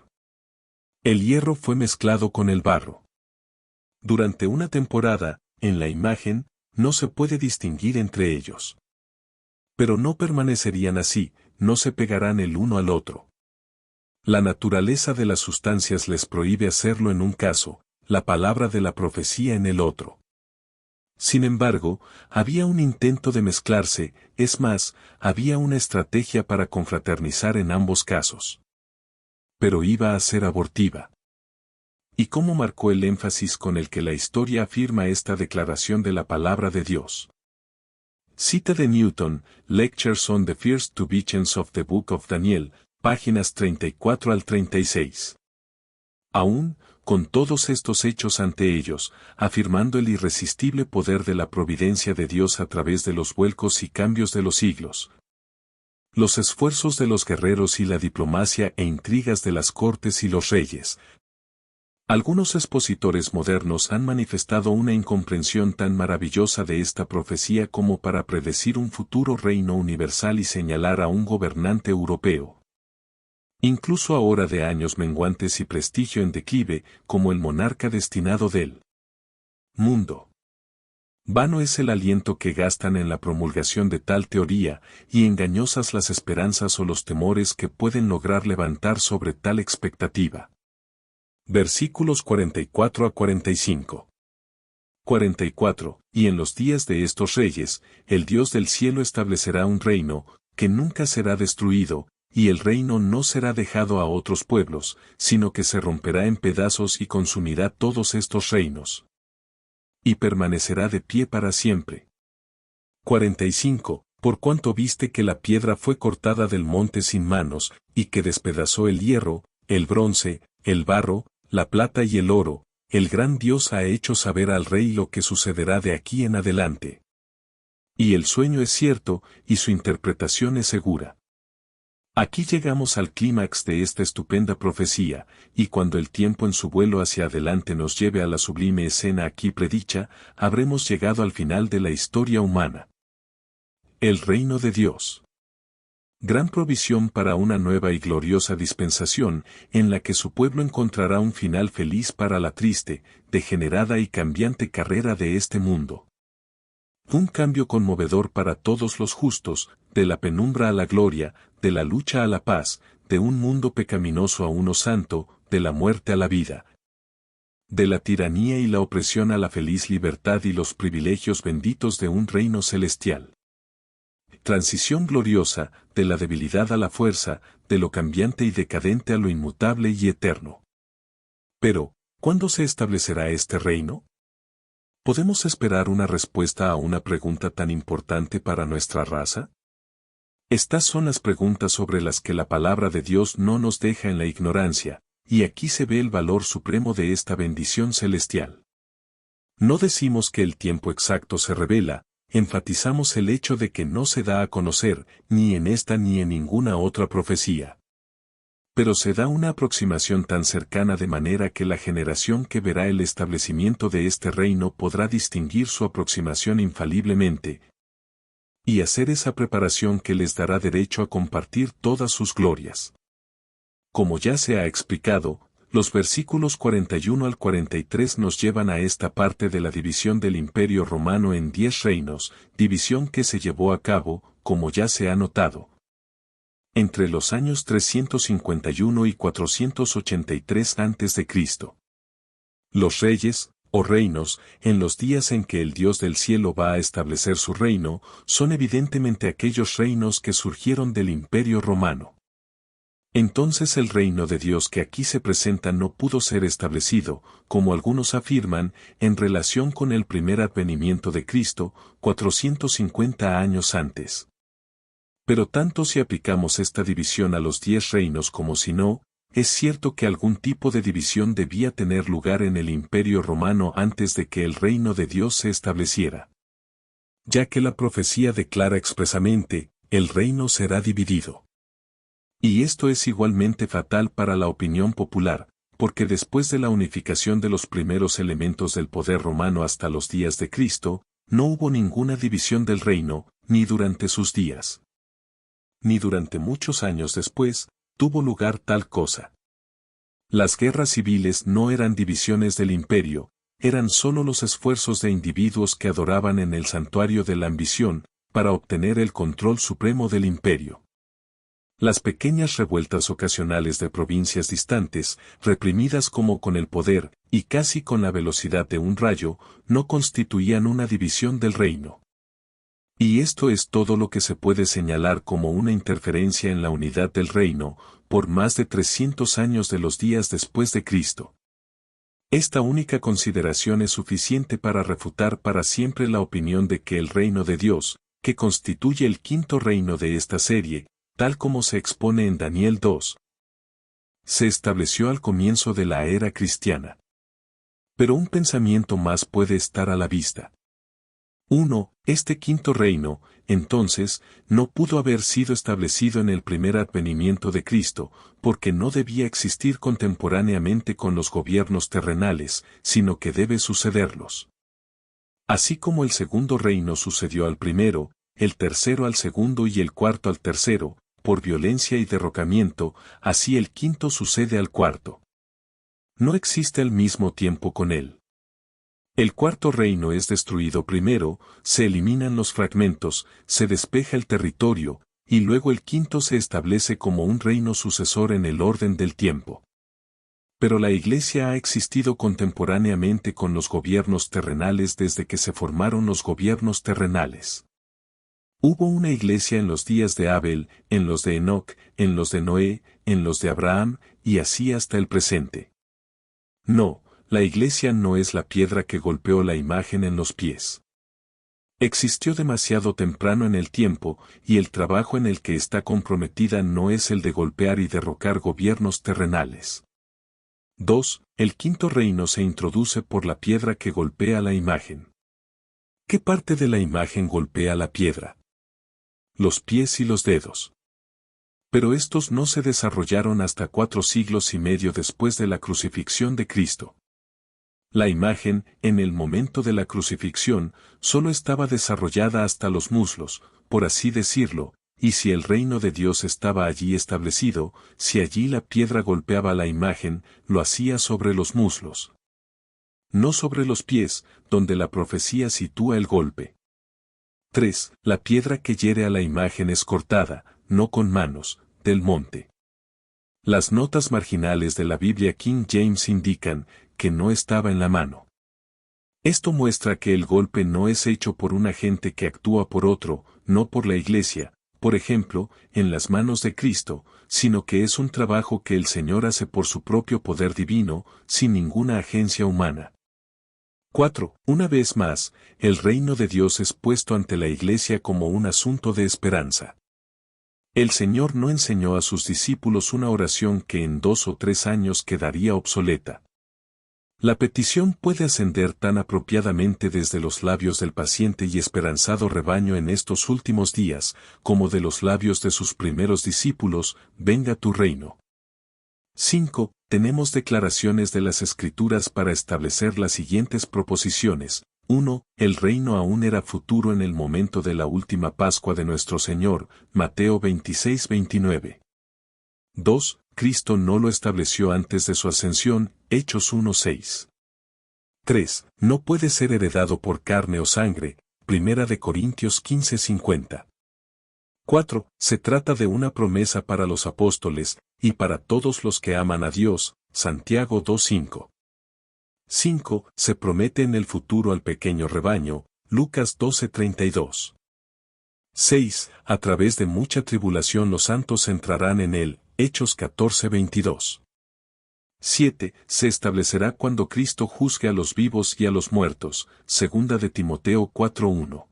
[SPEAKER 1] El hierro fue mezclado con el barro. Durante una temporada, en la imagen, no se puede distinguir entre ellos. Pero no permanecerían así, no se pegarán el uno al otro. La naturaleza de las sustancias les prohíbe hacerlo en un caso, la palabra de la profecía en el otro. Sin embargo, había un intento de mezclarse, es más, había una estrategia para confraternizar en ambos casos. Pero iba a ser abortiva. ¿Y cómo marcó el énfasis con el que la historia afirma esta declaración de la palabra de Dios? Cita de Newton, Lectures on the First Two Visions of the Book of Daniel, páginas 34 al 36. Aún, con todos estos hechos ante ellos, afirmando el irresistible poder de la providencia de Dios a través de los vuelcos y cambios de los siglos, los esfuerzos de los guerreros y la diplomacia e intrigas de las cortes y los reyes, Algunos expositores modernos han manifestado una incomprensión tan maravillosa de esta profecía como para predecir un futuro reino universal y señalar a un gobernante europeo. Incluso ahora de años menguantes y prestigio en declive, como el monarca destinado del mundo. Vano es el aliento que gastan en la promulgación de tal teoría, y engañosas las esperanzas o los temores que pueden lograr levantar sobre tal expectativa. Versículos 44 a 45. 44. Y en los días de estos reyes, el Dios del cielo establecerá un reino, que nunca será destruido, y el reino no será dejado a otros pueblos, sino que se romperá en pedazos y consumirá todos estos reinos. Y permanecerá de pie para siempre. 45. Por cuanto viste que la piedra fue cortada del monte sin manos, y que despedazó el hierro, el bronce, el barro, la plata y el oro, el gran Dios ha hecho saber al rey lo que sucederá de aquí en adelante. Y el sueño es cierto, y su interpretación es segura. Aquí llegamos al clímax de esta estupenda profecía, y cuando el tiempo en su vuelo hacia adelante nos lleve a la sublime escena aquí predicha, habremos llegado al final de la historia humana. El reino de Dios. Gran provisión para una nueva y gloriosa dispensación, en la que su pueblo encontrará un final feliz para la triste, degenerada y cambiante carrera de este mundo. Un cambio conmovedor para todos los justos, de la penumbra a la gloria, de la lucha a la paz, de un mundo pecaminoso a uno santo, de la muerte a la vida. De la tiranía y la opresión a la feliz libertad y los privilegios benditos de un reino celestial. Transición gloriosa, de la debilidad a la fuerza, de lo cambiante y decadente a lo inmutable y eterno. Pero, ¿cuándo se establecerá este reino? ¿Podemos esperar una respuesta a una pregunta tan importante para nuestra raza? Estas son las preguntas sobre las que la palabra de Dios no nos deja en la ignorancia, y aquí se ve el valor supremo de esta bendición celestial. No decimos que el tiempo exacto se revela, enfatizamos el hecho de que no se da a conocer, ni en esta ni en ninguna otra profecía. Pero se da una aproximación tan cercana de manera que la generación que verá el establecimiento de este reino podrá distinguir su aproximación infaliblemente, y hacer esa preparación que les dará derecho a compartir todas sus glorias. Como ya se ha explicado, los versículos 41 al 43 nos llevan a esta parte de la división del Imperio Romano en 10 reinos, división que se llevó a cabo, como ya se ha notado, entre los años 351 y 483 a.C. Los reyes, o reinos, en los días en que el Dios del cielo va a establecer su reino, son evidentemente aquellos reinos que surgieron del Imperio Romano. Entonces el reino de Dios que aquí se presenta no pudo ser establecido, como algunos afirman, en relación con el primer advenimiento de Cristo, 450 años antes. Pero tanto si aplicamos esta división a los 10 reinos como si no, es cierto que algún tipo de división debía tener lugar en el Imperio Romano antes de que el reino de Dios se estableciera. Ya que la profecía declara expresamente, el reino será dividido. Y esto es igualmente fatal para la opinión popular, porque después de la unificación de los primeros elementos del poder romano hasta los días de Cristo, no hubo ninguna división del reino, ni durante sus días, ni durante muchos años después, tuvo lugar tal cosa. Las guerras civiles no eran divisiones del imperio, eran solo los esfuerzos de individuos que adoraban en el santuario de la ambición, para obtener el control supremo del imperio. Las pequeñas revueltas ocasionales de provincias distantes, reprimidas como con el poder, y casi con la velocidad de un rayo, no constituían una división del reino. Y esto es todo lo que se puede señalar como una interferencia en la unidad del reino, por más de 300 años de los días después de Cristo. Esta única consideración es suficiente para refutar para siempre la opinión de que el reino de Dios, que constituye el quinto reino de esta serie, tal como se expone en Daniel 2, se estableció al comienzo de la era cristiana. Pero un pensamiento más puede estar a la vista. 1. Este quinto reino, entonces, no pudo haber sido establecido en el primer advenimiento de Cristo, porque no debía existir contemporáneamente con los gobiernos terrenales, sino que debe sucederlos. Así como el segundo reino sucedió al primero, el tercero al segundo y el cuarto al tercero, por violencia y derrocamiento, así el quinto sucede al cuarto. No existe al mismo tiempo con él. El cuarto reino es destruido primero, se eliminan los fragmentos, se despeja el territorio, y luego el quinto se establece como un reino sucesor en el orden del tiempo. Pero la Iglesia ha existido contemporáneamente con los gobiernos terrenales desde que se formaron los gobiernos terrenales. Hubo una Iglesia en los días de Abel, en los de Enoc, en los de Noé, en los de Abraham, y así hasta el presente. No, la Iglesia no es la piedra que golpeó la imagen en los pies. Existió demasiado temprano en el tiempo, y el trabajo en el que está comprometida no es el de golpear y derrocar gobiernos terrenales. 2. El quinto reino se introduce por la piedra que golpea la imagen. ¿Qué parte de la imagen golpea la piedra? Los pies y los dedos. Pero estos no se desarrollaron hasta 4 siglos y medio después de la crucifixión de Cristo. La imagen, en el momento de la crucifixión, solo estaba desarrollada hasta los muslos, por así decirlo, y si el reino de Dios estaba allí establecido, si allí la piedra golpeaba la imagen, lo hacía sobre los muslos. No sobre los pies, donde la profecía sitúa el golpe. 3. La piedra que hiere a la imagen es cortada, no con manos, del monte. Las notas marginales de la Biblia King James indican que no estaba en la mano. Esto muestra que el golpe no es hecho por un agente que actúa por otro, no por la Iglesia, por ejemplo, en las manos de Cristo, sino que es un trabajo que el Señor hace por su propio poder divino, sin ninguna agencia humana. 4. Una vez más, el reino de Dios es puesto ante la Iglesia como un asunto de esperanza. El Señor no enseñó a sus discípulos una oración que en 2 o 3 años quedaría obsoleta. La petición puede ascender tan apropiadamente desde los labios del paciente y esperanzado rebaño en estos últimos días, como de los labios de sus primeros discípulos, venga tu reino. 5. Tenemos declaraciones de las Escrituras para establecer las siguientes proposiciones. 1. El reino aún era futuro en el momento de la última Pascua de nuestro Señor, Mateo 26-29. 2. Cristo no lo estableció antes de su ascensión, Hechos 1:6. 3. No puede ser heredado por carne o sangre, 1 Corintios 15:50. 4. Se trata de una promesa para los apóstoles, y para todos los que aman a Dios, Santiago 2:5. 5. Se promete en el futuro al pequeño rebaño, Lucas 12:32. 6. A través de mucha tribulación los santos entrarán en él, Hechos 14:22. 7. Se establecerá cuando Cristo juzgue a los vivos y a los muertos, 2 de Timoteo 4:1.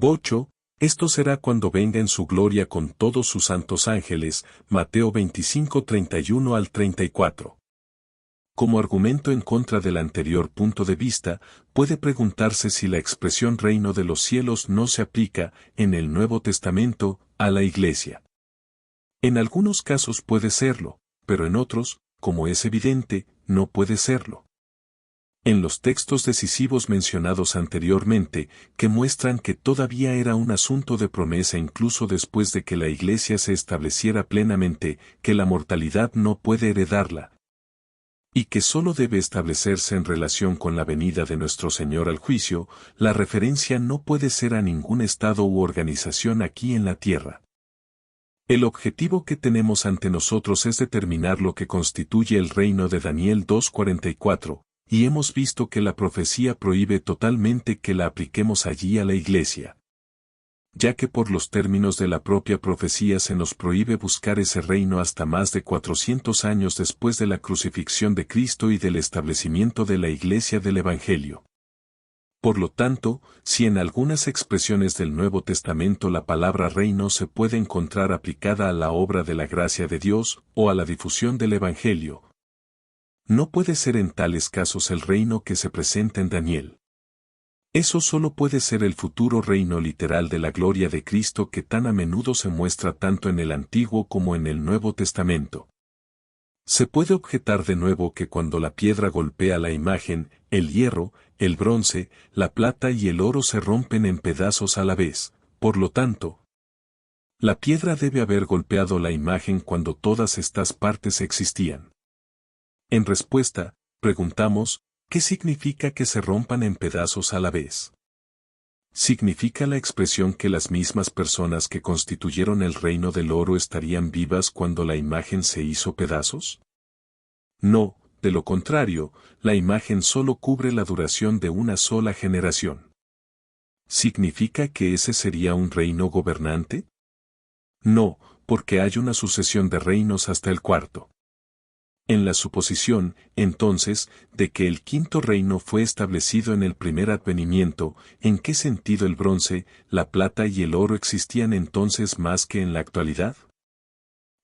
[SPEAKER 1] 8. Esto será cuando venga en su gloria con todos sus santos ángeles, Mateo 25:31-34. Como argumento en contra del anterior punto de vista, puede preguntarse si la expresión reino de los cielos no se aplica, en el Nuevo Testamento, a la Iglesia. En algunos casos puede serlo, pero en otros, como es evidente, no puede serlo. En los textos decisivos mencionados anteriormente, que muestran que todavía era un asunto de promesa incluso después de que la Iglesia se estableciera plenamente, que la mortalidad no puede heredarla, y que solo debe establecerse en relación con la venida de nuestro Señor al juicio, la referencia no puede ser a ningún estado u organización aquí en la tierra. El objetivo que tenemos ante nosotros es determinar lo que constituye el reino de Daniel 2:44, y hemos visto que la profecía prohíbe totalmente que la apliquemos allí a la Iglesia, ya que por los términos de la propia profecía se nos prohíbe buscar ese reino hasta más de 400 años después de la crucifixión de Cristo y del establecimiento de la Iglesia del Evangelio. Por lo tanto, si en algunas expresiones del Nuevo Testamento la palabra reino se puede encontrar aplicada a la obra de la gracia de Dios o a la difusión del Evangelio, no puede ser en tales casos el reino que se presenta en Daniel. Eso solo puede ser el futuro reino literal de la gloria de Cristo que tan a menudo se muestra tanto en el Antiguo como en el Nuevo Testamento. Se puede objetar de nuevo que cuando la piedra golpea la imagen, el hierro, el bronce, la plata y el oro se rompen en pedazos a la vez, por lo tanto, la piedra debe haber golpeado la imagen cuando todas estas partes existían. En respuesta, preguntamos, ¿qué significa que se rompan en pedazos a la vez? ¿Significa la expresión que las mismas personas que constituyeron el reino del oro estarían vivas cuando la imagen se hizo pedazos? No, de lo contrario, la imagen solo cubre la duración de una sola generación. ¿Significa que ese sería un reino gobernante? No, porque hay una sucesión de reinos hasta el cuarto. En la suposición, entonces, de que el quinto reino fue establecido en el primer advenimiento, ¿en qué sentido el bronce, la plata y el oro existían entonces más que en la actualidad?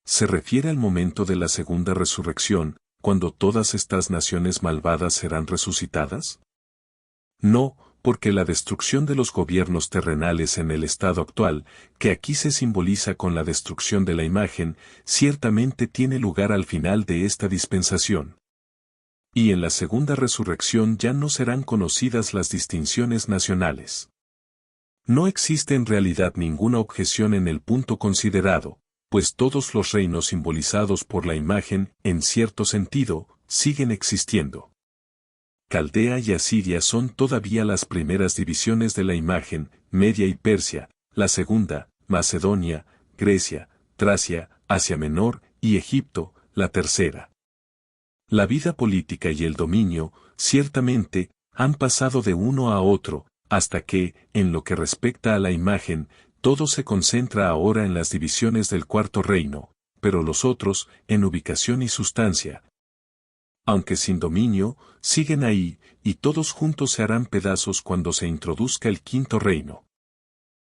[SPEAKER 1] ¿Se refiere al momento de la segunda resurrección, cuando todas estas naciones malvadas serán resucitadas? No, porque la destrucción de los gobiernos terrenales en el estado actual, que aquí se simboliza con la destrucción de la imagen, ciertamente tiene lugar al final de esta dispensación. Y en la segunda resurrección ya no serán conocidas las distinciones nacionales. No existe en realidad ninguna objeción en el punto considerado, pues todos los reinos simbolizados por la imagen, en cierto sentido, siguen existiendo. Caldea y Asiria son todavía las primeras divisiones de la imagen, Media y Persia, la segunda, Macedonia, Grecia, Tracia, Asia Menor y Egipto, la tercera. La vida política y el dominio, ciertamente, han pasado de uno a otro, hasta que, en lo que respecta a la imagen, todo se concentra ahora en las divisiones del cuarto reino, pero los otros, en ubicación y sustancia, aunque sin dominio, siguen ahí, y todos juntos se harán pedazos cuando se introduzca el quinto reino.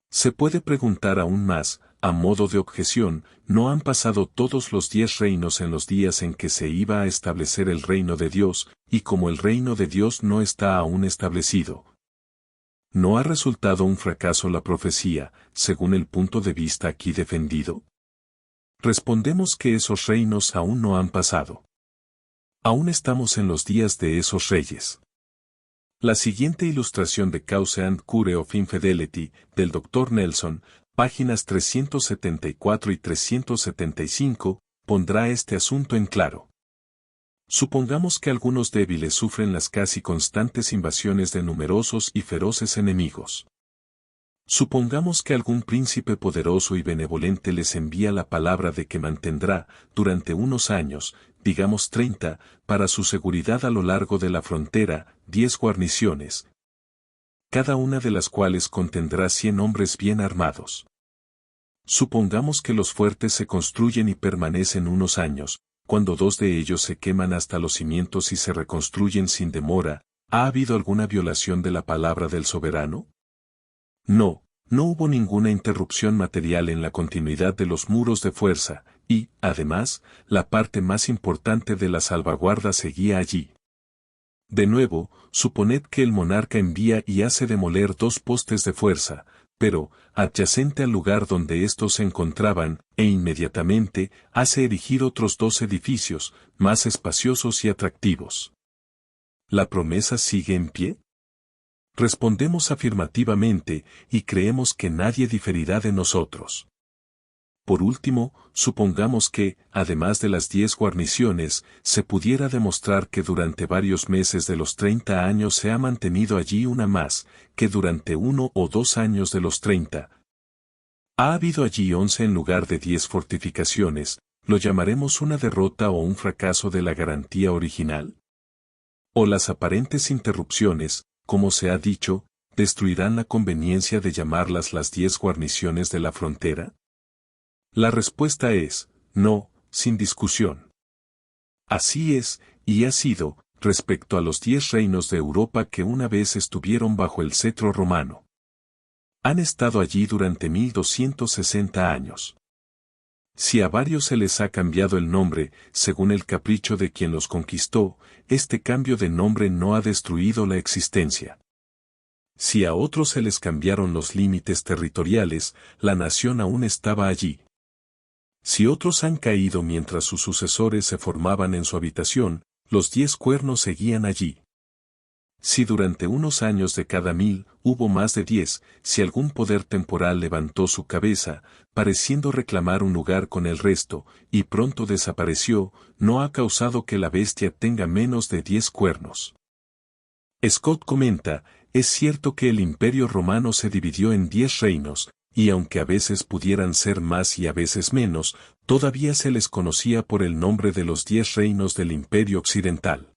[SPEAKER 1] Se puede preguntar aún más, a modo de objeción, ¿no han pasado todos los 10 reinos en los días en que se iba a establecer el reino de Dios, y como el reino de Dios no está aún establecido? ¿No ha resultado un fracaso la profecía, según el punto de vista aquí defendido? Respondemos que esos reinos aún no han pasado. Aún estamos en los días de esos reyes. La siguiente ilustración de Cause and Cure of Infidelity, del Dr. Nelson, páginas 374 y 375, pondrá este asunto en claro. Supongamos que algunos débiles sufren las casi constantes invasiones de numerosos y feroces enemigos. Supongamos que algún príncipe poderoso y benevolente les envía la palabra de que mantendrá, durante unos años, digamos 30, para su seguridad a lo largo de la frontera, 10 guarniciones, cada una de las cuales contendrá 100 hombres bien armados. Supongamos que los fuertes se construyen y permanecen unos años, cuando 2 de ellos se queman hasta los cimientos y se reconstruyen sin demora. ¿Ha habido alguna violación de la palabra del soberano? No, no hubo ninguna interrupción material en la continuidad de los muros de fuerza, y, además, la parte más importante de la salvaguarda seguía allí. De nuevo, suponed que el monarca envía y hace demoler 2 postes de fuerza, pero, adyacente al lugar donde estos se encontraban, e inmediatamente, hace erigir otros 2 edificios, más espaciosos y atractivos. ¿La promesa sigue en pie? Respondemos afirmativamente, y creemos que nadie diferirá de nosotros. Por último, supongamos que, además de las 10 guarniciones, se pudiera demostrar que durante varios meses de los 30 años se ha mantenido allí una más, que durante 1 o 2 años de los 30. Ha habido allí 11 en lugar de 10 fortificaciones. ¿Lo llamaremos una derrota o un fracaso de la garantía original? ¿O las aparentes interrupciones, como se ha dicho, destruirán la conveniencia de llamarlas las 10 guarniciones de la frontera? La respuesta es, no, sin discusión. Así es, y ha sido, respecto a los 10 reinos de Europa que una vez estuvieron bajo el cetro romano. Han estado allí durante 1260 años. Si a varios se les ha cambiado el nombre, según el capricho de quien los conquistó, este cambio de nombre no ha destruido la existencia. Si a otros se les cambiaron los límites territoriales, la nación aún estaba allí. Si otros han caído mientras sus sucesores se formaban en su habitación, los 10 cuernos seguían allí. Si durante unos años de cada 1000 hubo más de 10, si algún poder temporal levantó su cabeza, pareciendo reclamar un lugar con el resto, y pronto desapareció, no ha causado que la bestia tenga menos de 10 cuernos. Scott comenta, es cierto que el Imperio Romano se dividió en 10 reinos, y aunque a veces pudieran ser más y a veces menos, todavía se les conocía por el nombre de los 10 reinos del Imperio Occidental.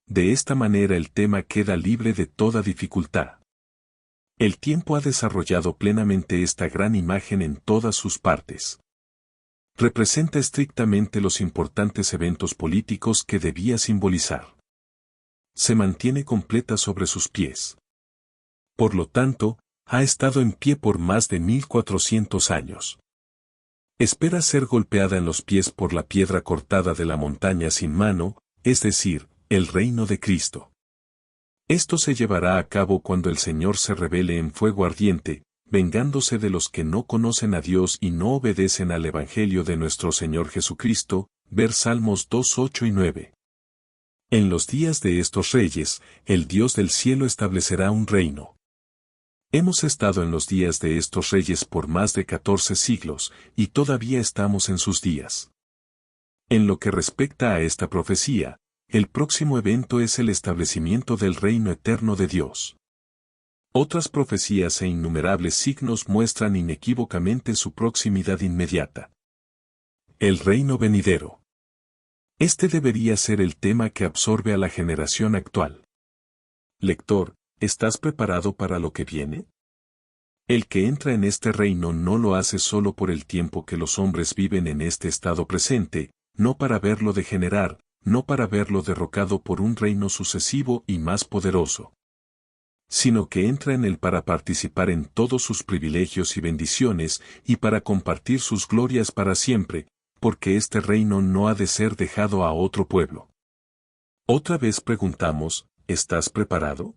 [SPEAKER 1] De esta manera el tema queda libre de toda dificultad. El tiempo ha desarrollado plenamente esta gran imagen en todas sus partes. Representa estrictamente los importantes eventos políticos que debía simbolizar. Se mantiene completa sobre sus pies. Por lo tanto, ha estado en pie por más de 1400 años. Espera ser golpeada en los pies por la piedra cortada de la montaña sin mano, es decir, el reino de Cristo. Esto se llevará a cabo cuando el Señor se revele en fuego ardiente, vengándose de los que no conocen a Dios y no obedecen al Evangelio de nuestro Señor Jesucristo, ver Salmos 2, 8 y 9. En los días de estos reyes, el Dios del cielo establecerá un reino. Hemos estado en los días de estos reyes por más de 14 siglos, y todavía estamos en sus días. En lo que respecta a esta profecía, el próximo evento es el establecimiento del reino eterno de Dios. Otras profecías e innumerables signos muestran inequívocamente su proximidad inmediata. El reino venidero. Este debería ser el tema que absorbe a la generación actual. Lector, ¿estás preparado para lo que viene? El que entra en este reino no lo hace solo por el tiempo que los hombres viven en este estado presente, no para verlo degenerar, no para verlo derrocado por un reino sucesivo y más poderoso, sino que entra en él para participar en todos sus privilegios y bendiciones y para compartir sus glorias para siempre, porque este reino no ha de ser dejado a otro pueblo. Otra vez preguntamos, ¿estás preparado?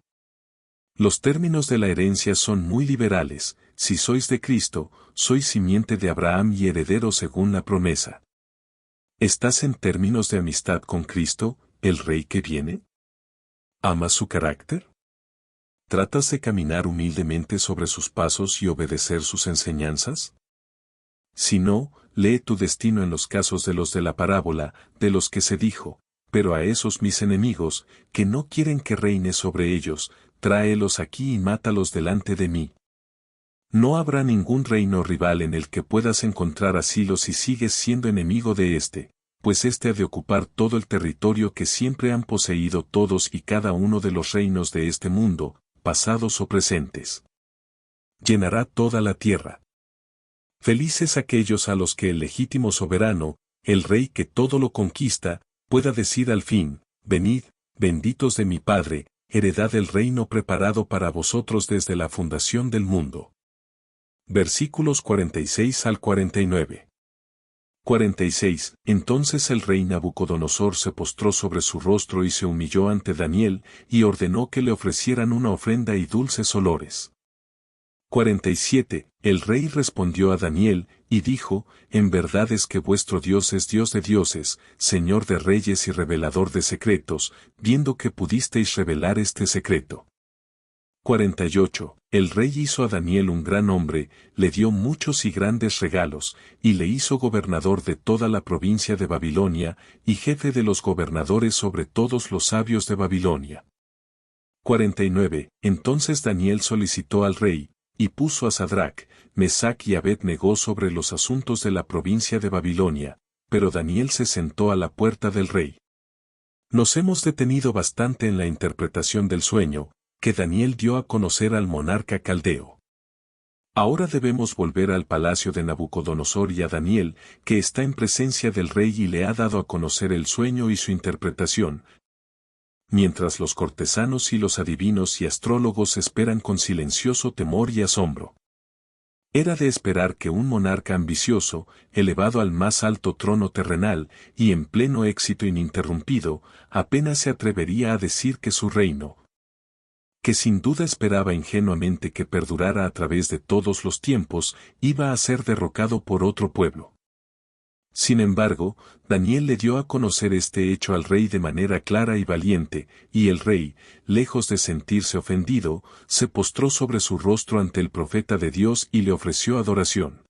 [SPEAKER 1] Los términos de la herencia son muy liberales, si sois de Cristo, sois simiente de Abraham y heredero según la promesa. ¿Estás en términos de amistad con Cristo, el Rey que viene? ¿Amas su carácter? ¿Tratas de caminar humildemente sobre sus pasos y obedecer sus enseñanzas? Si no, lee tu destino en los casos de los de la parábola, de los que se dijo, pero a esos mis enemigos, que no quieren que reine sobre ellos, tráelos aquí y mátalos delante de mí. No habrá ningún reino rival en el que puedas encontrar asilo si sigues siendo enemigo de éste, pues éste ha de ocupar todo el territorio que siempre han poseído todos y cada uno de los reinos de este mundo, pasados o presentes. Llenará toda la tierra. Felices aquellos a los que el legítimo soberano, el Rey que todo lo conquista, pueda decir al fin, venid, benditos de mi Padre, heredad el reino preparado para vosotros desde la fundación del mundo. Versículos 46 al 49. 46. Entonces el rey Nabucodonosor se postró sobre su rostro y se humilló ante Daniel, y ordenó que le ofrecieran una ofrenda y dulces olores. 47. El rey respondió a Daniel, y dijo, en verdad es que vuestro Dios es Dios de dioses, Señor de reyes y revelador de secretos, viendo que pudisteis revelar este secreto. 48. El rey hizo a Daniel un gran hombre, le dio muchos y grandes regalos, y le hizo gobernador de toda la provincia de Babilonia, y jefe de los gobernadores sobre todos los sabios de Babilonia. 49. Entonces Daniel solicitó al rey, y puso a Sadrac, Mesac y Abed-Negó sobre los asuntos de la provincia de Babilonia, pero Daniel se sentó a la puerta del rey. Nos hemos detenido bastante en la interpretación del sueño, que Daniel dio a conocer al monarca caldeo. Ahora debemos volver al palacio de Nabucodonosor y a Daniel, que está en presencia del rey y le ha dado a conocer el sueño y su interpretación, mientras los cortesanos y los adivinos y astrólogos esperan con silencioso temor y asombro. Era de esperar que un monarca ambicioso, elevado al más alto trono terrenal, y en pleno éxito ininterrumpido, apenas se atrevería a decir que su reino que sin duda esperaba ingenuamente que perdurara a través de todos los tiempos, iba a ser derrocado por otro pueblo. Sin embargo, Daniel le dio a conocer este hecho al rey de manera clara y valiente, y el rey, lejos de sentirse ofendido, se postró sobre su rostro ante el profeta de Dios y le ofreció adoración.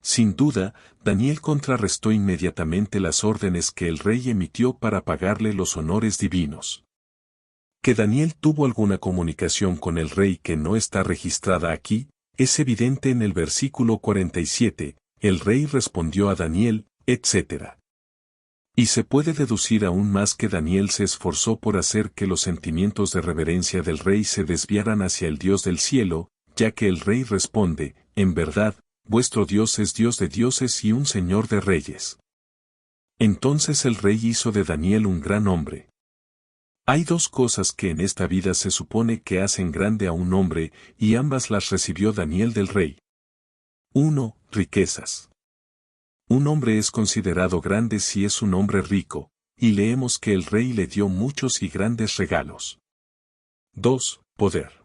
[SPEAKER 1] Sin duda, Daniel contrarrestó inmediatamente las órdenes que el rey emitió para pagarle los honores divinos. Que Daniel tuvo alguna comunicación con el rey que no está registrada aquí, es evidente en el versículo 47, el rey respondió a Daniel, etc. Y se puede deducir aún más que Daniel se esforzó por hacer que los sentimientos de reverencia del rey se desviaran hacia el Dios del cielo, ya que el rey responde, en verdad, vuestro Dios es Dios de dioses y un Señor de reyes. Entonces el rey hizo de Daniel un gran hombre. Hay dos cosas que en esta vida se supone que hacen grande a un hombre, y ambas las recibió Daniel del rey. 1. Riquezas. Un hombre es considerado grande si es un hombre rico, y leemos que el rey le dio muchos y grandes regalos. 2. Poder.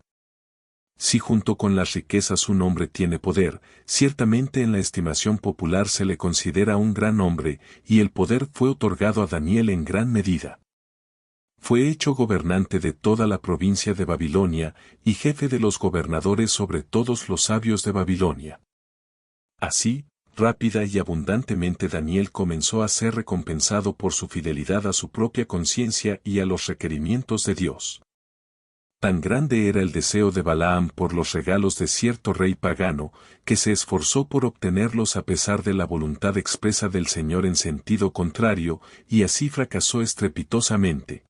[SPEAKER 1] Si junto con las riquezas un hombre tiene poder, ciertamente en la estimación popular se le considera un gran hombre, y el poder fue otorgado a Daniel en gran medida. Fue hecho gobernante de toda la provincia de Babilonia, y jefe de los gobernadores sobre todos los sabios de Babilonia. Así, rápida y abundantemente Daniel comenzó a ser recompensado por su fidelidad a su propia conciencia y a los requerimientos de Dios. Tan grande era el deseo de Balaam por los regalos de cierto rey pagano, que se esforzó por obtenerlos a pesar de la voluntad expresa del Señor en sentido contrario, y así fracasó estrepitosamente.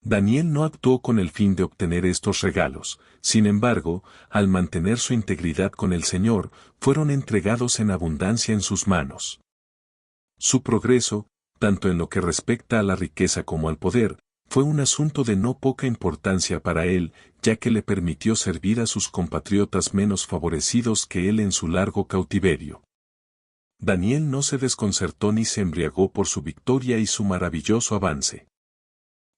[SPEAKER 1] Daniel no actuó con el fin de obtener estos regalos, sin embargo, al mantener su integridad con el Señor, fueron entregados en abundancia en sus manos. Su progreso, tanto en lo que respecta a la riqueza como al poder, fue un asunto de no poca importancia para él, ya que le permitió servir a sus compatriotas menos favorecidos que él en su largo cautiverio. Daniel no se desconcertó ni se embriagó por su victoria y su maravilloso avance.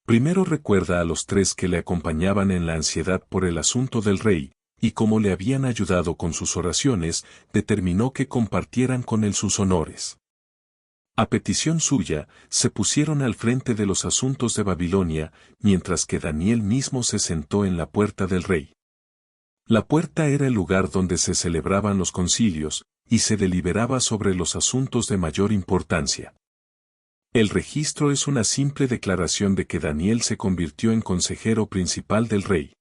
[SPEAKER 1] Primero recuerda a los tres que le acompañaban en la ansiedad por el asunto del rey, y como le habían ayudado con sus oraciones, determinó que compartieran con él sus honores. A petición suya, se pusieron al frente de los asuntos de Babilonia, mientras que Daniel mismo se sentó en la puerta del rey. La puerta era el lugar donde se celebraban los concilios, y se deliberaba sobre los asuntos de mayor importancia. El registro es una simple declaración de que Daniel se convirtió en consejero principal del rey.